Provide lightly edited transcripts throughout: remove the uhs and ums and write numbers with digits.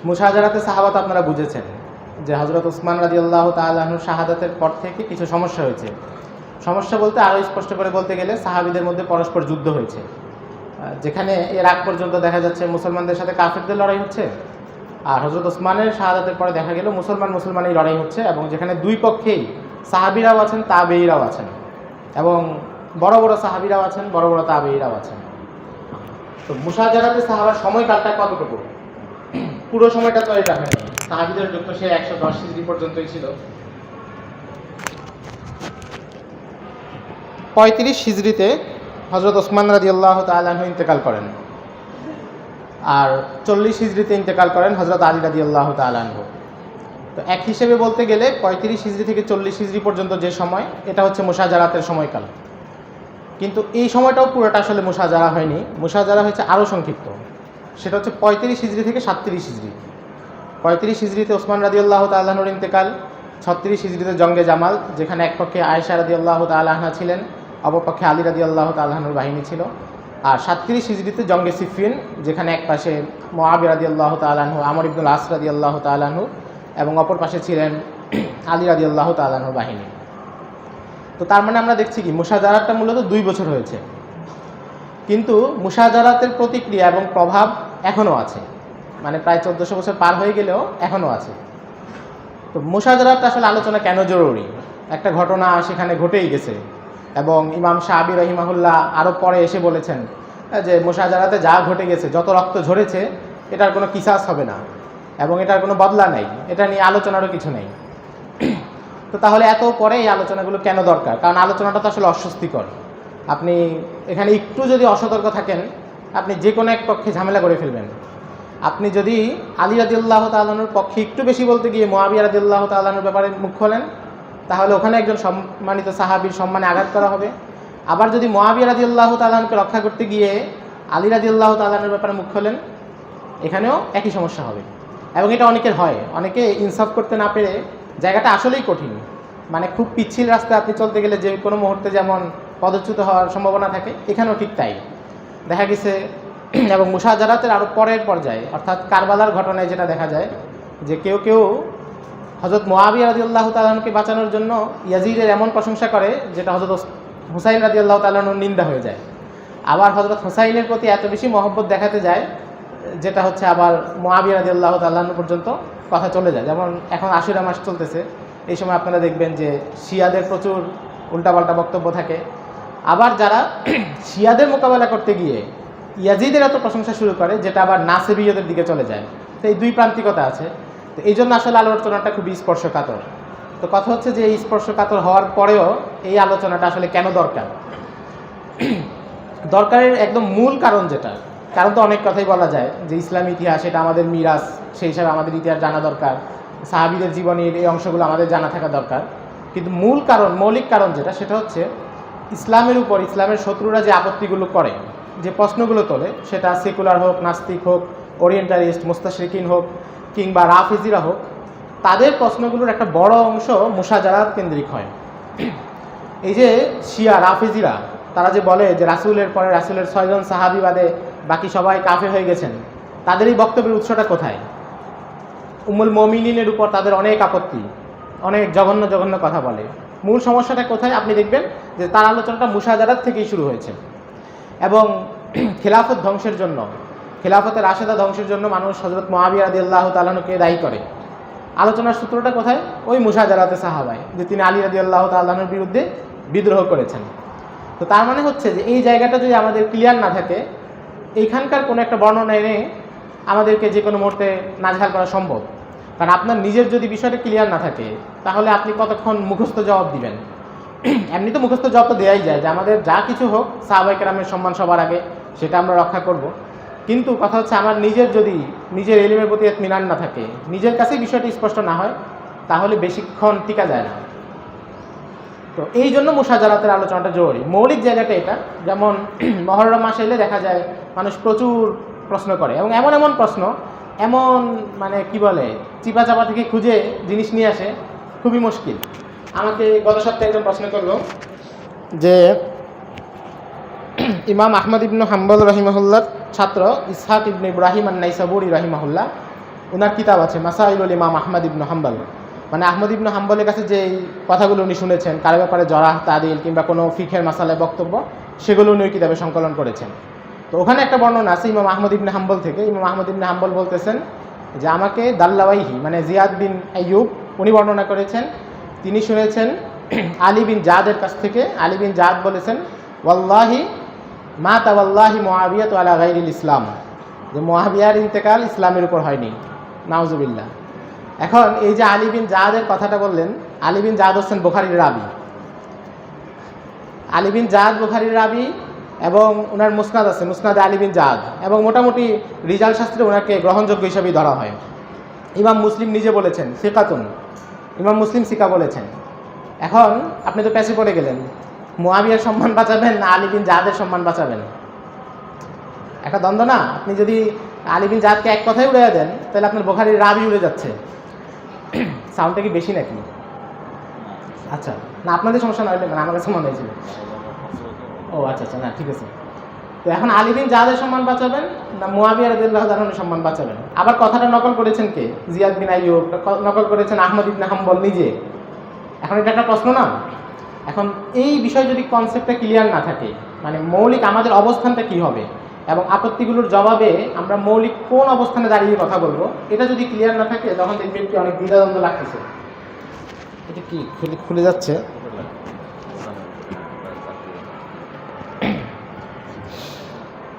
মুশাজারাতে সাহাবাত আপনারা বুঝেছেন যে হযরত উসমান রাদিয়াল্লাহু তাআলা আনহুর শাহাদাতের পর থেকে কিছু সমস্যা হয়েছে। সমস্যা বলতে আরও স্পষ্ট করে বলতে গেলে সাহাবীদের মধ্যে পরস্পর যুদ্ধ হয়েছে, যেখানে এর আগ পর্যন্ত দেখা যাচ্ছে মুসলমানদের সাথে কাফেরদের লড়াই হচ্ছে, আর হযরত উসমানের শাহাদাতের পরে দেখা গেল মুসলমানই লড়াই হচ্ছে, এবং যেখানে দুই পক্ষেই সাহাবীরাও আছেন, তাবেঈরাও আছেন, এবং বড় বড় সাহাবীরাও আছেন, বড় বড় তাবেঈরাও আছেন। তো মুশাজারাতে সাহাবার সময়কালটা কতটুকু? পুরো সময়টা তো এটা হয়নি, সাহাবীদের যুগ তো সে 110 হিজরি পর্যন্তই ছিল। 35 হিজরিতে হযরত ওসমান রাদিয়াল্লাহু তাআলা আনহু ইন্তেকাল করেন, আর 40 হিজরিতে ইন্তেকাল করেন হযরত আলী রাদিয়াল্লাহু তাআলা আনহু। তো এক হিসেবে বলতে গেলে 35 হিজরি থেকে 40 হিজরি পর্যন্ত যে সময়, এটা হচ্ছে মুশাজারাতের সময়কাল। কিন্তু এই সময়টাও পুরোটা আসলে মুশাজারা হয়নি, মুশাজারা হয়েছে আরও সংক্ষিপ্ত। সেটা হচ্ছে 35 হিজরি থেকে 37 হিজরি। 35 হিজরিতে ওসমান রাদিয়াল্লাহু তাআলা আনহুর ইন্তেকাল, 36 হিজরিতে জঙ্গে জামাল, যেখানে এক পক্ষে আয়েশা রাদিয়াল্লাহু তাআলা আনহা ছিলেন, অপর পক্ষে আলী রাদিয়াল্লাহু তাআলা আনহুর বাহিনী ছিল। আর 37 হিজরিতে জঙ্গে সিফিন, যেখানে এক পাশে মুআবিয়া রাদিয়াল্লাহু তাআলা আনহু, আমর ইবনুল আস রাদিয়াল্লাহু তাআলা আনহু, এবং অপর পাশে ছিলেন আলী রাদিয়াল্লাহু তাআলা আনহুর বাহিনী। তো তার মানে আমরা দেখছি কি মুশাজারাতটা মূলত 2 বছর হয়েছে, কিন্তু মুশাজারাতের প্রতিক্রিয়া এবং প্রভাব এখনও আছে, মানে প্রায় 1400 বছর পার হয়ে গেলেও এখনও আছে। তো মুশাজারাতটা আসলে আলোচনা কেন জরুরি? একটা ঘটনা সেখানে ঘটেই গেছে, এবং ইমাম শাফিঈ রাহিমাহুল্লাহ আরও পরে এসে বলেছেন যে মুশাজারাতে যা ঘটে গেছে, যত রক্ত ঝরেছে, এটার কোনো কিসাস হবে না এবং এটার কোনো বদলা নেই, এটা নিয়ে আলোচনারও কিছু নেই। তো তাহলে এত পরে এই আলোচনাগুলো কেন দরকার? কারণ আলোচনাটা তো আসলে অস্বস্তিকর। আপনি এখানে একটু যদি অসতর্ক থাকেন, আপনি যে কোনো এক পক্ষে ঝামেলা করে ফেলবেন। আপনি যদি আলী রাদিয়াল্লাহু তাআলা আনহুর পক্ষে একটু বেশি বলতে গিয়ে মুআবিয়া রাদিয়াল্লাহু তাআলা আনহুর ব্যাপারে মুখ খোলেন, তাহলে ওখানে একজন সম্মানিত সাহাবীর সম্মানে আঘাত করা হবে। আবার যদি মুআবিয়া রাদিয়াল্লাহু তাআলা আনহুকে রক্ষা করতে গিয়ে আলী রাদিয়াল্লাহু তাআলা আনহুর ব্যাপারে মুখ খোলেন, এখানেও একই সমস্যা হবে। এবং এটা অনেকের হয়, অনেকে ইনসাফ করতে না পেরে, জায়গাটা আসলেই কঠিন, মানে খুব পিচ্ছিল রাস্তায় আপনি চলতে গেলে যে কোনো মুহূর্তে যেমন পদচ্যুত হওয়ার সম্ভাবনা থাকে, এখানেও ঠিক তাই দেখা গেছে। এবং মুশাজারাতের আরও পরের পর্যায়ে, অর্থাৎ কারবালার ঘটনায় যেটা দেখা যায় যে কেউ হযরত মুআবিয়া রাদিয়াল্লাহু তাআলা আনহুকে বাঁচানোর জন্য ইয়াজিদের এমন প্রশংসা করে যেটা হযরত হুসাইন রাদিয়াল্লাহু তাআলা আনহুর নিন্দা হয়ে যায়। আবার হযরত হুসাইনের প্রতি এত বেশি মহব্বত দেখাতে যায় যেটা হচ্ছে আবার মুআবিয়া রাদিয়াল্লাহু তাআলা আনহু পর্যন্ত কথা চলে যায়। যেমন এখন আশুরা মাস চলতেছে, এই সময় আপনারা দেখবেন যে শিয়াদের প্রচুর উল্টাপাল্টা বক্তব্য থাকে। আবার যারা শিয়াদের মোকাবেলা করতে গিয়ে ইয়াজিদের এত প্রশংসা শুরু করে, যেটা আবার নাসেবিয়দের দিকে চলে যায়। তো এই দুই প্রান্তিকতা আছে। তো এই জন্য আসলে আলোচনাটা খুবই স্পর্শকাতর। তো কথা হচ্ছে যে এই স্পর্শকাতর হওয়ার পরেও এই আলোচনাটা আসলে কেন দরকার? দরকারের একদম মূল কারণ যেটা, কারণ তো অনেক কথাই বলা যায় যে ইসলামী ইতিহাস এটা আমাদের মিরাস, সেই হিসাবে আমাদের ইতিহাস জানা দরকার, সাহাবীদের জীবনের এই অংশগুলো আমাদের জানা থাকা দরকার। কিন্তু মূল কারণ, মৌলিক কারণ যেটা, সেটা হচ্ছে ইসলামের উপর ইসলামের শত্রুরা যে আপত্তিগুলো করে, যে প্রশ্নগুলো তোলে, সেটা সেকুলার হোক, নাস্তিক হোক, ওরিয়েন্টালিস্ট, মুস্তাশরিকিন হোক, কিংবা রাফিজিরা হোক, তাদের প্রশ্নগুলোর একটা বড় অংশ মুশাজারাত কেন্দ্রিক হয়। এই যে শিয়া রাফিজিরা, তারা যে বলে যে রাসূলের পরে রাসূলের 6 জন সাহাবী বাদে বাকি সবাই কাফের হয়ে গেছেন, তাদের এই বক্তব্যের উৎসটা কোথায়? উম্মুল মুমিনিনের উপর তাদের অনেক আপত্তি, অনেক জঘন্য জঘন্য কথা বলে। মূল সমস্যাটা কোথায়? আপনি দেখবেন যে তার আলোচনাটা মুশাজারাত থেকেই শুরু হয়েছে। এবং খেলাফত ধ্বংসের জন্য, খেলাফতের রাশেদা ধ্বংসের জন্য মানুষ হযরত মুআবিয়া রাদিয়াল্লাহু তাআলা আনহুকে দায়ী করে। আলোচনার সূত্রটা কোথায়? ওই মুশাজারাতে সাহাবায়, যে তিনি আলী রাদিয়াল্লাহু তাআলা আনহুর বিরুদ্ধে বিদ্রোহ করেছেন। তো তার মানে হচ্ছে যে এই জায়গাটা যদি আমাদের ক্লিয়ার না থাকে, এইখানকার কোনো একটা বর্ণনা এনে আমাদেরকে যে কোনো মুহূর্তে নাজেহাল করা সম্ভব। কারণ আপনার নিজের যদি বিষয়টা ক্লিয়ার না থাকে, তাহলে আপনি কতক্ষণ মুখস্থ জবাব দিবেন? এমনি তো মুখস্থ জবাব তো দেওয়াই যায় যে আমাদের যা কিছু হোক সাহাবায়ে কেরামের সম্মান সবার আগে, সেটা আমরা রক্ষা করব। কিন্তু কথা হচ্ছে আমার নিজের যদি নিজের ইলমের প্রতি ইতমিনান না থাকে, নিজের কাছেই বিষয়টি স্পষ্ট না হয়, তাহলে বেশিক্ষণ টিকা যায় না। তো এই জন্য মুশাজারাতের আলোচনাটা জরুরি। মৌলিক জায়গাটা এটা, যেমন মহররম মাস এলে দেখা যায় মানুষ প্রচুর প্রশ্ন করে, এবং এমন এমন প্রশ্ন, এমন মানে কি বলে, চিপা চাপা থেকে খুঁজে জিনিস নিয়ে আসে, খুবই মুশকিল। আমাকে গত সপ্তাহে একজন প্রশ্ন করলো যে ইমাম আহমদ ইবনে হাম্বল রাহিমাহুল্লাহর ছাত্র ইসহাক ইবনে ইব্রাহিম আন-নাইসাবুরি রাহিমাহুল্লাহ, ওনার কিতাব আছে মাসাইলুল ইমাম আহমদ ইবনে হাম্বল, মানে আহমদ ইবনে হাম্বলের কাছে যে এই কথাগুলো উনি শুনেছেন কারো ব্যাপারে জরাহ তাদিল কিংবা কোনো ফিকহের মাসালায় বক্তব্য, সেগুলো উনি ওই কিতাবে সংকলন করেছেন। তো ওখানে একটা বর্ণনা আছে ইমাম আহমদ ইবনে হাম্বল থেকে। ইমাম আহমদ ইবনে হাম্বল বলতেছেন যে আমাকে দাল্লাওয়াইহি মানে জিয়াদ বিন আইয়ুব উনি বর্ণনা করেছেন, তিনি শুনেছেন আলী বিন জাদের কাছ থেকে। আলী বিন জাদ বলেছেন ওয়াল্লাহি মা তাওয়াল্লাহি মুআবিয়া তু আলা গায়রিল ইসলাম, যে মুআবিয়ার ইন্তেকাল ইসলামের উপর হয়নি, নাউজুবিল্লাহ। এখন এই যে আলী বিন জাদের কথাটা বললেন, আলী বিন জাদ হচ্ছেন বুখারীর রাবি। আলী বিন জাদ বুখারীর রাবি এবং ওনার মুসনাদ আছে, মুসনাদে আলী বিন জাদ, এবং মোটামুটি রিজাল শাস্ত্রে ওনাকে গ্রহণযোগ্য হিসেবেই ধরা হয়। ইমাম মুসলিম নিজে বলেছেন সিকাতুন, ইমাম মুসলিম সিকা বলেছেন। এখন আপনি তো প্যাচে পড়ে গেলেন, মুআবিয়ার সম্মান বাঁচাবেন না আলী বিন জাদের সম্মান বাঁচাবেন? একটা দ্বন্দ্ব না? আপনি যদি আলী বিন জাদকে এক কথায় উড়ে দেন তাহলে আপনার বুখারীর রাবি উড়ে যাচ্ছে। সাউন্ডটা কি বেশি নাকি? আচ্ছা, না আপনাদের সমস্যা না হলে, মানে আমার কাছে মনে হয়েছিল। ও আচ্ছা আচ্ছা, না ঠিক আছে। তো এখন আলী বিন জাদের সম্মান বাঁচাবেন না মুআবিয়া রাদিয়াল্লাহু তাআলার সম্মান বাঁচাবেন? আবার কথাটা নকল করেছেন কে? জিয়াদ বিন আইয়ুব, নকল করেছেন আহমদ ইবনে হাম্বল নিজে। এখন এটা একটা প্রশ্ন না? এখন এই বিষয় যদি কনসেপ্টটা ক্লিয়ার না থাকে, মানে মৌলিক আমাদের অবস্থানটা কি হবে এবং আপত্তিগুলোর জবাবে আমরা মৌলিক কোন অবস্থানে দাঁড়িয়ে কথা বলবো, এটা যদি ক্লিয়ার না থাকে তখন দেখবেন কি অনেক দ্বিধাদ্বন্দ্ব লাগতেছে। এটা কি খুলে যাচ্ছে?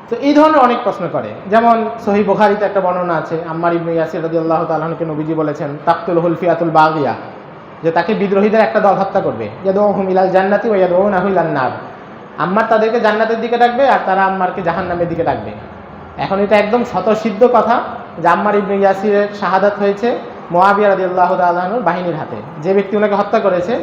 তো এই ধরনের অনেক প্রশ্ন করে, যেমন সহিহ বুখারীতে একটা বর্ণনা আছে আম্মার ইবনে ইয়াসির রাদিয়াল্লাহু তাআলা আনহুকে নবীজি বলেছেন তাকতুলহুল ফিয়াতুল বাগিয়া, যে তাকে বিদ্রোহীদের একটা দল হত্যা করবে, ইয়াদউহুম ইলাল জান্নাতি ওয়া ইয়াদউনাহু ইলান নার। আম্মার তাদেরকে জান্নাতের দিকে ডাকবে আর তারা আম্মারকে জাহান্নামের দিকে ডাকবে। এখন এটা একদম স্বতঃসিদ্ধ কথা যে আম্মার ইবনে ইয়াসিরের শাহাদাত হয়েছে মুআবিয়া রাদিয়াল্লাহু তাআলা আনহুর বাহিনীর হাতে। যে ব্যক্তি ওনাকে হত্যা করেছে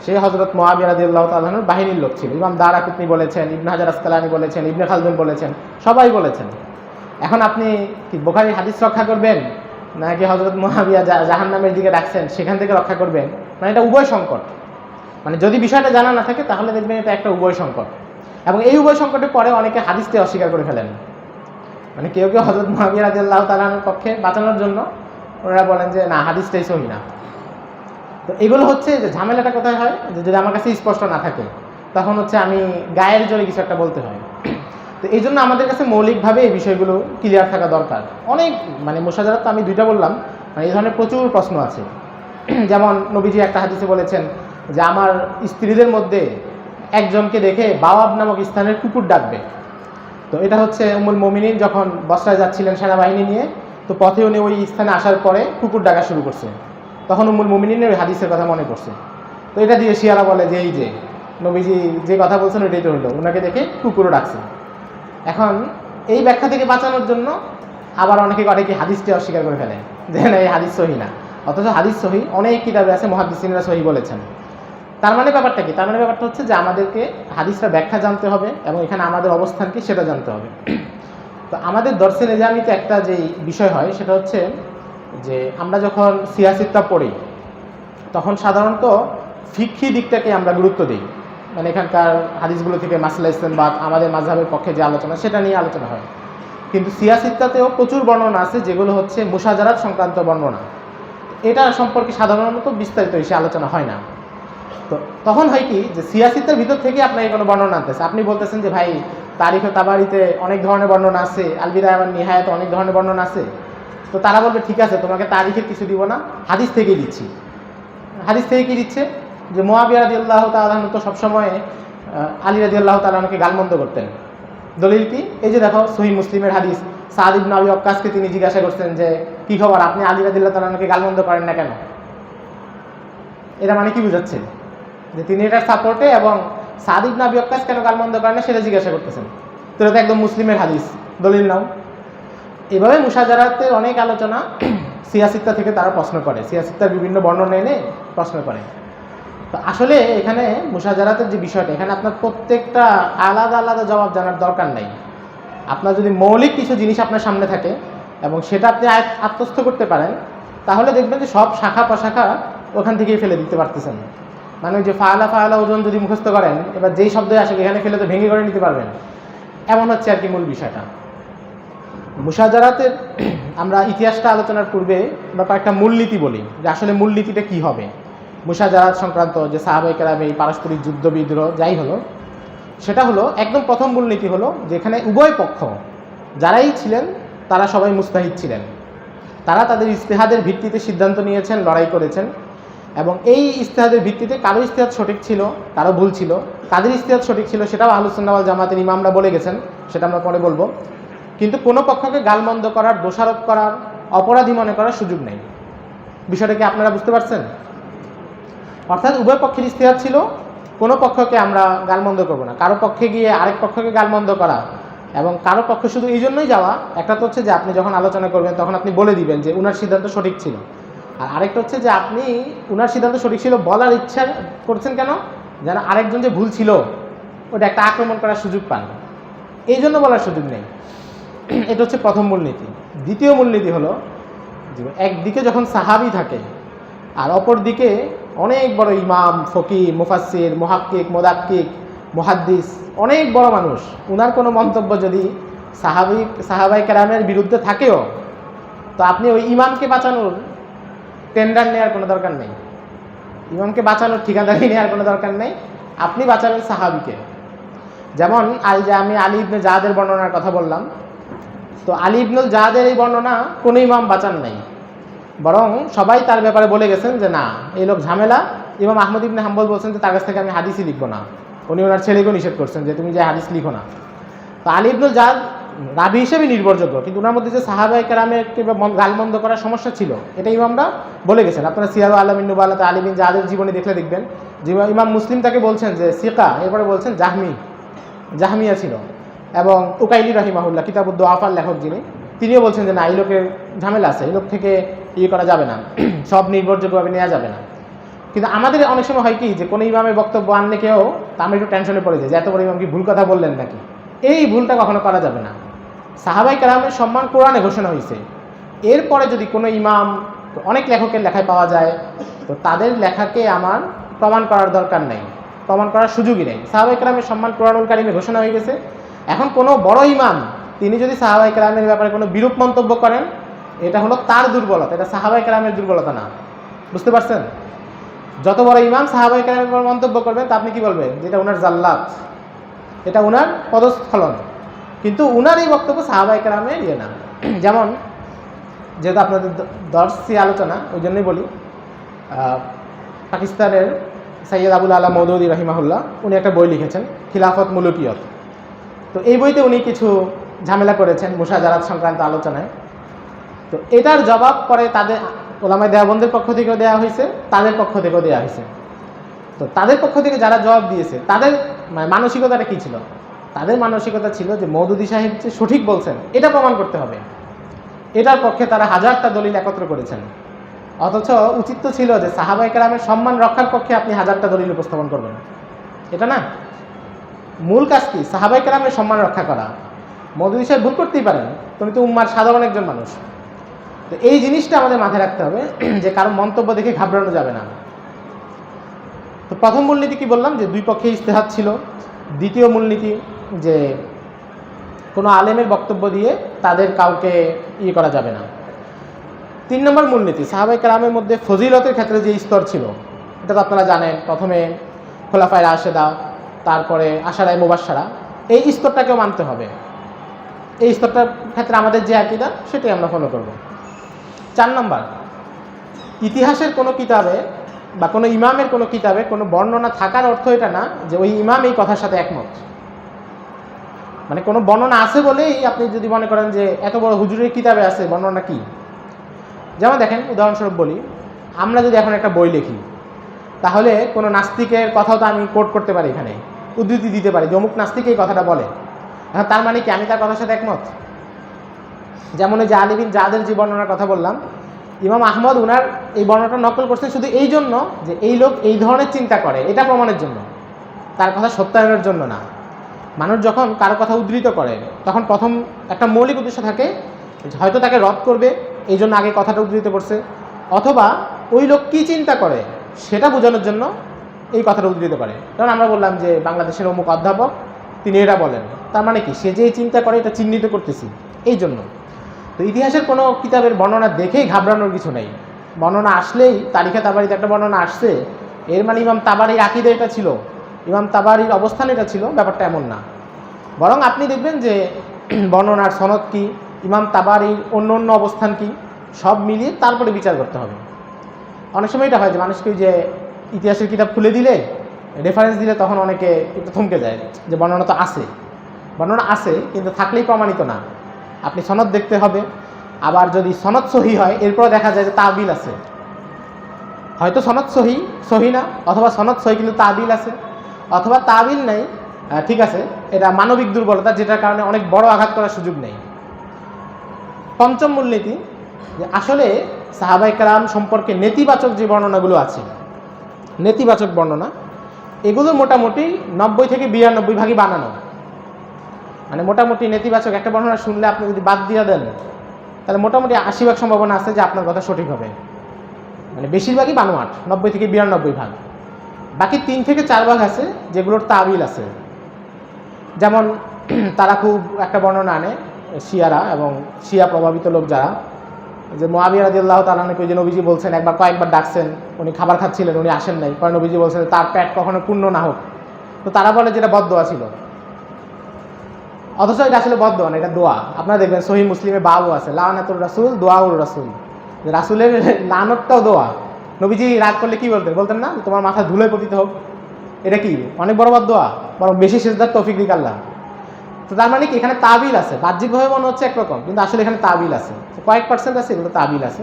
সে হযরত মুআবিয়া রাদিয়াল্লাহু তাআলা আনহুর বাহিনীর লোক ছিল। ইমাম দারাকুতনি বলেছেন, ইবনে হাজার আসকালানি বলেছেন, ইবনে খালদুন বলেছেন, সবাই বলেছেন। এখন আপনি কি বুখারীর হাদিস রক্ষা করবেন নাকি হযরত মুআবিয়া জাহান্নামের দিকে ডাকছেন সেখান থেকে রক্ষা করবেন? মানে এটা উভয় সংকট। মানে যদি বিষয়টা জানা না থাকে তাহলে দেখবেন এটা একটা উভয় সংকট, এবং এই উভয় সংকটের পরে অনেকে হাদিসকে অস্বীকার করে ফেলেন। মানে কেউ কেউ হযরত মুআবিয়া রাদিয়াল্লাহু তাআলার পক্ষে বাঁচানোর জন্য ওনারা বলেন যে না, হাদিসটাই সহি না। তো এগুলো হচ্ছে যে ঝামেলাটা কোথায় হয়, যে যদি আমার কাছে স্পষ্ট না থাকে তখন হচ্ছে আমি গায়ের জোরে কিছু একটা বলতে হয়। তো এই জন্য আমাদের কাছে মৌলিকভাবে এই বিষয়গুলো ক্লিয়ার থাকা দরকার। অনেক মানে মুশাজারাত তো আমি দুইটা বললাম, মানে এই ধরনের প্রচুর প্রশ্ন আছে। যেমন নবীজি একটা হাদিসে বলেছেন যে আমার স্ত্রীদের মধ্যে একজনকে দেখে বাওয়াব নামক স্থানের কুকুর ডাকবে। তো এটা হচ্ছে উম্মুল মুমিনিন যখন বসরায় যাচ্ছিলেন সেনাবাহিনী নিয়ে, তো পথে উনি ওই স্থানে আসার পরে কুকুর ডাকা শুরু করছে, তখন উম্মুল মুমিনিনের ওই হাদিসের কথা মনে পড়ছে। তো এটা দিয়ে শিয়ারা বলে যে এই যে নবীজি যে কথা বলছেন ওইটাই তো হলো, ওনাকে দেখে কুকুরও ডাকছে। এখন এই ব্যাখ্যা থেকে বাঁচানোর জন্য আবার অনেকে করে কি হাদিসটি অস্বীকার করে ফেলে যে না এই হাদিস সহি না, অথচ হাদিস সহি, অনেক কিতাবে আছে মুহাদ্দিসিনরা সহি বলেছেন। তার মানে ব্যাপারটা কি? তার মানে ব্যাপারটা হচ্ছে যে আমাদেরকে হাদিসটা ব্যাখ্যা জানতে হবে এবং এখানে আমাদের অবস্থান কি সেটা জানতে হবে। তো আমাদের দর্শে নিজামিতে একটা যে বিষয় হয় সেটা হচ্ছে যে আমরা যখন সিয়াসিত্তা পড়ি তখন সাধারণত ফিকহি দিকটাকে আমরা গুরুত্ব দিই, মানে এখানকার হাদিসগুলো থেকে মাসলা ইসতিনবাত আমাদের মাযহাবের পক্ষে যে আলোচনা সেটা নিয়ে আলোচনা হয়। কিন্তু সিয়াসিত্তাতেও প্রচুর বর্ণনা আছে যেগুলো হচ্ছে মুশাজারাত সংক্রান্ত বর্ণনা, এটা সম্পর্কে সাধারণত বিস্তারিত এসে আলোচনা হয় না। তো তখন হয় কি যে সিয়াসিত্তার ভিতর থেকে আপনাকে কোনো বর্ণনা আনতেছে, আপনি বলতেছেন যে ভাই তারিখ ও তাবারিতে অনেক ধরনের বর্ণনা আছে, আল বিদায়া ওয়ান নিহায়াতে অনেক ধরনের বর্ণনা আছে। তো তারা বলবে ঠিক আছে তোমাকে তারিখের কিছু দিব না, হাদিস থেকেই দিচ্ছি। হাদিস থেকে কি দিচ্ছে যে মুআবিয়া রাদিয়াল্লাহু তাআলা আনহু তো সবসময় আলী রাদিয়াল্লাহু তাআলা আনহুকে গালমন্দ করতেন। দলিল কি? এই যে দেখো সহিহ মুসলিমের হাদিস, সাদ ইবনে আবি ওয়াক্কাসকে তিনি জিজ্ঞাসা করছেন যে কি খবর, আপনি আলী রাদিয়াল্লাহু তাআলা আনহুকে গালমন্দ করেন না কেন? এটা মানে কি বুঝাচ্ছে? যে তিনি এটার সাপোর্টে এবং সাদ ইবনে আবি ওয়াক্কাস কেন গালমন্দ করেন না সেটা জিজ্ঞাসা করতেছেন। তো এটা তো একদম মুসলিমের হাদিস, দলিল নাও। এভাবে মুশাজারাতের অনেক আলোচনা সিয়াসিত্তা থেকে তারা প্রশ্ন করে, সিয়াসিত্তার বিভিন্ন বর্ণনা এনে প্রশ্ন করে। তো আসলে এখানে মুশাজারাতের যে বিষয়টা, এখানে আপনার প্রত্যেকটা আলাদা আলাদা জবাব জানার দরকার নাই। আপনার যদি মৌলিক কিছু জিনিস আপনার সামনে থাকে এবং সেটা আপনি আত্মস্থ করতে পারেন তাহলে দেখবেন যে সব শাখা প্রশাখা ওখান থেকেই ফেলে দিতে পারতেছেন। মানে ওই যে ফাআলা ফাআলা ওজন যদি মুখস্থ করেন, এবার যেই শব্দই আসে এখানে ফেলে তো ভেঙে করে নিতে পারবেন, এমন হচ্ছে আর কি মূল বিষয়টা। মুশাজারাতের আমরা ইতিহাসটা আলোচনার পূর্বে আমরা কয়েকটা মূলনীতি বলি যে আসলে মূলনীতিটা কী হবে। মুশাজারাত সংক্রান্ত যে সাহাবায়ে কেরাম এই পারস্পরিক যুদ্ধ বিদ্রোহ যাই হলো, সেটা হলো একদম প্রথম মূলনীতি হলো যেখানে উভয় পক্ষ যারাই ছিলেন তারা সবাই মুস্তাহিদ ছিলেন, তারা তাদের ইজতিহাদের ভিত্তিতে সিদ্ধান্ত নিয়েছেন, লড়াই করেছেন, এবং এই ইজতিহাদের ভিত্তিতে কারো ইজতিহাদ সঠিক ছিল, কারো ভুল ছিল। কাদের ইজতিহাদ সঠিক ছিল সেটাও আহলুস সুন্নাহ ওয়াল জামাতের ইমামরা বলে গেছেন, সেটা আমরা পরে বলবো। কিন্তু কোনো পক্ষকে গালমন্দ করার, দোষারোপ করার, অপরাধী মনে করার সুযোগ নেই। বিষয়টা কি আপনারা বুঝতে পারছেন? অর্থাৎ উভয় পক্ষের ইজতিহাদ ছিল, কোনো পক্ষকে আমরা গালমন্দ করবো না। কারো পক্ষে গিয়ে আরেক পক্ষকে গালমন্দ করা এবং কারো পক্ষে শুধু এই জন্যই যাওয়া, একটা তো হচ্ছে যে আপনি যখন আলোচনা করবেন তখন আপনি বলে দিবেন যে উনার সিদ্ধান্ত সঠিক ছিল, আর আরেকটা হচ্ছে যে আপনি উনার সিদ্ধান্ত সঠিক ছিল বলার ইচ্ছা করছেন কেন, যেন আরেকজন যে ভুল ছিল ওটা একটা আক্রমণ করার সুযোগ পান, এই জন্য বলার সুযোগ নেই। এটা হচ্ছে প্রথম মূলনীতি। দ্বিতীয় মূলনীতি হলো যে একদিকে যখন সাহাবী থাকে আর অপর দিকে অনেক বড় ইমাম, ফকিহ, মুফাসসির, মুহাক্কিক, মুদাক্কিক, মুহাদ্দিস, অনেক বড় মানুষ, উনার কোনো মন্তব্য যদি সাহাবায়ে কেরামের বিরুদ্ধে থাকেও, তো আপনি ওই ইমামকে বাঁচানোর টেন্ডার নেওয়ার কোনো দরকার নেই, ইমামকে বাঁচানোর ঠিকাদারি নেওয়ার কোনো দরকার নেই, আপনি বাঁচাবেন সাহাবীকে। যেমন যে আমি আলী ইবনে জাদের বর্ণনার কথা বললাম, তো আলী ইবনুল জাদের এই বর্ণনা কোনো ইমাম বাঁচান নাই, বরং সবাই তার ব্যাপারে বলে গেছেন যে না, এই লোক ঝামেলা। ইমাম আহমদ ইবনে হাম্বল বলছেন যে তার কাছ থেকে আমি হাদিসই লিখবো না, উনি ওনার ছেলেকেও নিষেধ করছেন যে তুমি যে হাদিস লিখো না। তো আলী ইবনুল জাদ রাবি হিসেবে নির্ভরযোগ্য, কিন্তু ওনার মধ্যে যে সাহাবায়ে কেরামের গালমন্দ করার সমস্যা ছিল এটা ইমামরা বলে গেছেন। আপনারা সিয়ারু আলামিন নুবালাতে আলী বিন জাদের জীবনী দেখলে দেখবেন যে ইমাম মুসলিম তাকে বলছেন যে সিকা, এরপরে বলছেন জাহমিয়া ছিল। এবং উকাইলি রাহিমাহুল্লাহ কিতাবুদ দুআফার লেখক যিনি, তিনিও বলছেন যে না, এই লোকের ঝামেলা আছে, এই লোক থেকে করা যাবে না, সব নির্ভরযোগ্যভাবে নেওয়া যাবে না। কিন্তু আমাদের অনেক সময় হয় কি যে কোনো ইমামের বক্তব্য আনলে কেউ তা আমরা একটু টেনশনে পড়ে যায় যে এত বড় ইমাম কি ভুল কথা বললেন নাকি। এই ভুলটা কখনো করা যাবে না। সাহাবায়ে কেরামের সম্মান কোরআনে ঘোষণা হয়েছে, এরপরে যদি কোনো ইমাম, অনেক লেখকের লেখায় পাওয়া যায়, তো তাদের লেখাকে আমার প্রমাণ করার দরকার নেই, প্রমাণ করার সুযোগই নেই। সাহাবায়ে কেরামের সম্মান কোরআনুল কারিমে ঘোষণা হয়ে গেছে। এখন কোনো বড় ইমাম তিনি যদি সাহাবায়ে কেরামের ব্যাপারে কোনো বিরূপ মন্তব্য করেন, এটা হলো তার দুর্বলতা, এটা সাহাবায়ে কেরামের দুর্বলতা না। বুঝতে পারছেন? যত বড় ইমাম সাহাবায়ে কেরামের উপর মন্তব্য করবেন তা আপনি কি বলবেন? যেটা ওনার জাল্লাত, এটা ওনার পদস্খলন, কিন্তু উনার এই বক্তব্য সাহাবায়ে কেরামের ইয়ে না। যেমন যেহেতু আপনাদের দর্শী আলোচনা, ওই জন্যই বলি, পাকিস্তানের সৈয়দ আবুল আলা মওদুদি রাহিমাহুল্লাহ উনি একটা বই লিখেছেন খিলাফত মুলুকিয়ত। তো এই বইতে উনি কিছু ঝামেলা করেছেন মুশাজারাত সংক্রান্ত আলোচনায়। তো এটার জবাব পরে তাদের ওলামায়ে দেওবন্দের পক্ষ থেকেও দেওয়া হয়েছে, তাদের পক্ষ থেকেও দেওয়া হয়েছে। তো তাদের পক্ষ থেকে যারা জবাব দিয়েছে তাদের মানসিকতাটা কী ছিল? তাদের মানসিকতা ছিল যে মওদুদি সাহেব যে সঠিক বলছেন এটা প্রমাণ করতে হবে, এটার পক্ষে তারা হাজারটা দলিল একত্র করেছেন। অথচ উচিত তো ছিল যে সাহাবায়ে কেরামের সম্মান রক্ষার পক্ষে আপনি হাজারটা দলিল উপস্থাপন করবেন, এটা না। মূল কাজ কি? সাহাবায়ে কেরামের সম্মান রক্ষা করা। মওদুদি সাহেব ভুল করতেই পারেন, তুমি তো উম্মার সাধারণ একজন মানুষ। তো এই জিনিসটা আমাদের মাথায় রাখতে হবে যে কারো মন্তব্য দেখে ঘাবড়ানো যাবে না। তো প্রথম মূলনীতি কি বললাম যে দুই পক্ষে ইজতিহাদ ছিল। দ্বিতীয় মূলনীতি যে কোনো আলেমের বক্তব্য দিয়ে তাদের কাউকে করা যাবে না। 3 নম্বর মূলনীতি, সাহাবায়ে কেরামের মধ্যে ফজিলতের ক্ষেত্রে যে স্তর ছিল এটা তো আপনারা জানেন। প্রথমে খোলাফায়ে রাশেদা, তারপরে আশারায়ে মুবাশশারা, এই স্তরটাকেও মানতে হবে। এই স্তরটার ক্ষেত্রে আমাদের যে আকীদা সেটাই আমরা ফলো করব। 4 নম্বর, ইতিহাসের কোনো কিতাবে বা কোনো ইমামের কোনো কিতাবে কোনো বর্ণনা থাকার অর্থ এটা না যে ওই ইমাম এই কথার সাথে একমত। মানে কোনো বর্ণনা আছে বলেই আপনি যদি মনে করেন যে এত বড় হুজুরের কিতাবে আছে, বর্ণনা কি? যেমন দেখেন, উদাহরণস্বরূপ বলি, আমরা যদি এখন একটা বই লিখি তাহলে কোনো নাস্তিকের কথাও তো আমি কোট করতে পারি, এখানে উদ্ধৃতি দিতে পারি যে অমুক নাস্তিক এই কথাটা বলে। এখন তার মানে কি আমি তার কথার সাথে একমত? যেমন ওই যে আলী বিন জাদের যে বর্ণনার কথা বললাম, ইমাম আহমদ উনার এই বর্ণনাটা নকল করছেন শুধু এই জন্য যে এই লোক এই ধরনের চিন্তা করে, এটা প্রমাণের জন্য, তার কথা সত্যায়নের জন্য না। মানুষ যখন কারো কথা উদ্ধৃত করে তখন প্রথম একটা মৌলিক উদ্দেশ্য থাকে, হয়তো তাকে রদ করবে এই জন্য আগে কথাটা উদ্ধৃত করছে, অথবা ওই লোক কী চিন্তা করে সেটা বোঝানোর জন্য এই কথাটা উদ্ধৃত করে। কারণ আমরা বললাম যে বাংলাদেশের অমুক অধ্যাপক তিনি এটা বলেন, তার মানে কি সে যে চিন্তা করে এটা চিহ্নিত করতেছি এই জন্য। তো ইতিহাসের কোনো কিতাবের বর্ণনা দেখেই ঘাবড়ানোর কিছু নেই। বর্ণনা আসলেই তারিখে তাবারিতে একটা বর্ণনা আসছে, এর মানে ইমাম তাবারির আকীদা এটা ছিল, ইমাম তাবারির অবস্থান এটা ছিল, ব্যাপারটা এমন না। বরং আপনি দেখবেন যে বর্ণনার সনদ কি, ইমাম তাবারির অন্য অন্য অবস্থান কি, সব মিলিয়ে তারপরে বিচার করতে হবে। অনেক সময় এটা হয় যে মানুষকে যে ইতিহাসের কিতাব খুলে দিলে, রেফারেন্স দিলে তখন অনেকে একটু থমকে যায় যে বর্ণনা তো আছে, বর্ণনা আছে কিন্তু থাকলেই প্রমাণিত না, আপনি সনদ দেখতে হবে। আবার যদি সনদ সহি হয় এরপর দেখা যায় যে তাবিল আছে, হয়তো সনদ সহি না, অথবা সনদ সহি কিন্তু তাবিল আছে, অথবা তাবিল নেই, ঠিক আছে, এটা মানবিক দুর্বলতা যেটার কারণে অনেক বড় আঘাত করার সুযোগ নেই। পঞ্চম মূলনীতি, যে আসলে সাহাবায়ে কেরাম সম্পর্কে নেতিবাচক যে বর্ণনাগুলো আছে, নেতিবাচক বর্ণনা এগুলো মোটামুটি 90 থেকে 92 ভাগই বানানো। মানে মোটামুটি নেতিবাচক একটা বর্ণনা শুনলে আপনি যদি বাদ দিয়ে দেন তাহলে মোটামুটি 80 ভাগ সম্ভাবনা আছে যে আপনার কথা সঠিক হবে। মানে বেশিরভাগই বানোয়াট, 90 থেকে 92 ভাগ। বাকি 3 থেকে 4 ভাগ আছে যেগুলোর তাবিল আছে। যেমন তারা খুব একটা বর্ণনা আনে শিয়ারা এবং শিয়া প্রভাবিত লোক যারা, যে মুআবিয়া রাদিয়াল্লাহু তাআলা আনহু যে নবীজি বলছেন একবার কয়েকবার ডাকছেন, উনি খাবার খাচ্ছিলেন, উনি আসেন নাই, পরে নবীজি বলছেন তার পেট কখনো পূর্ণ না হোক। তো তারা বলে যেটা বদদোয়া ছিল, অথচ এটা আসলে বদদোয়া না, এটা দোয়া। আপনারা দেখবেন সহিহ মুসলিমে বাবু আছে লানাতুর রাসূল দুআউর রাসূল, যে রাসূলের লানতটাও দোয়া। নবীজি রাগ করলে কি বলতেন না তোমার মাথা ধুলোয় পতিত হোক, এটা কি অনেক বড় বদদোয়া, বরং বেশি সিজদার তৌফিক দিক আল্লাহ। তো তার মানে কি এখানে তাবিল আছে, বাহ্যিকভাবে মনে হচ্ছে একরকম কিন্তু আসলে এখানে তাবিল আছে, কয়েক পার্সেন্ট আছে এগুলো তাবিল আছে।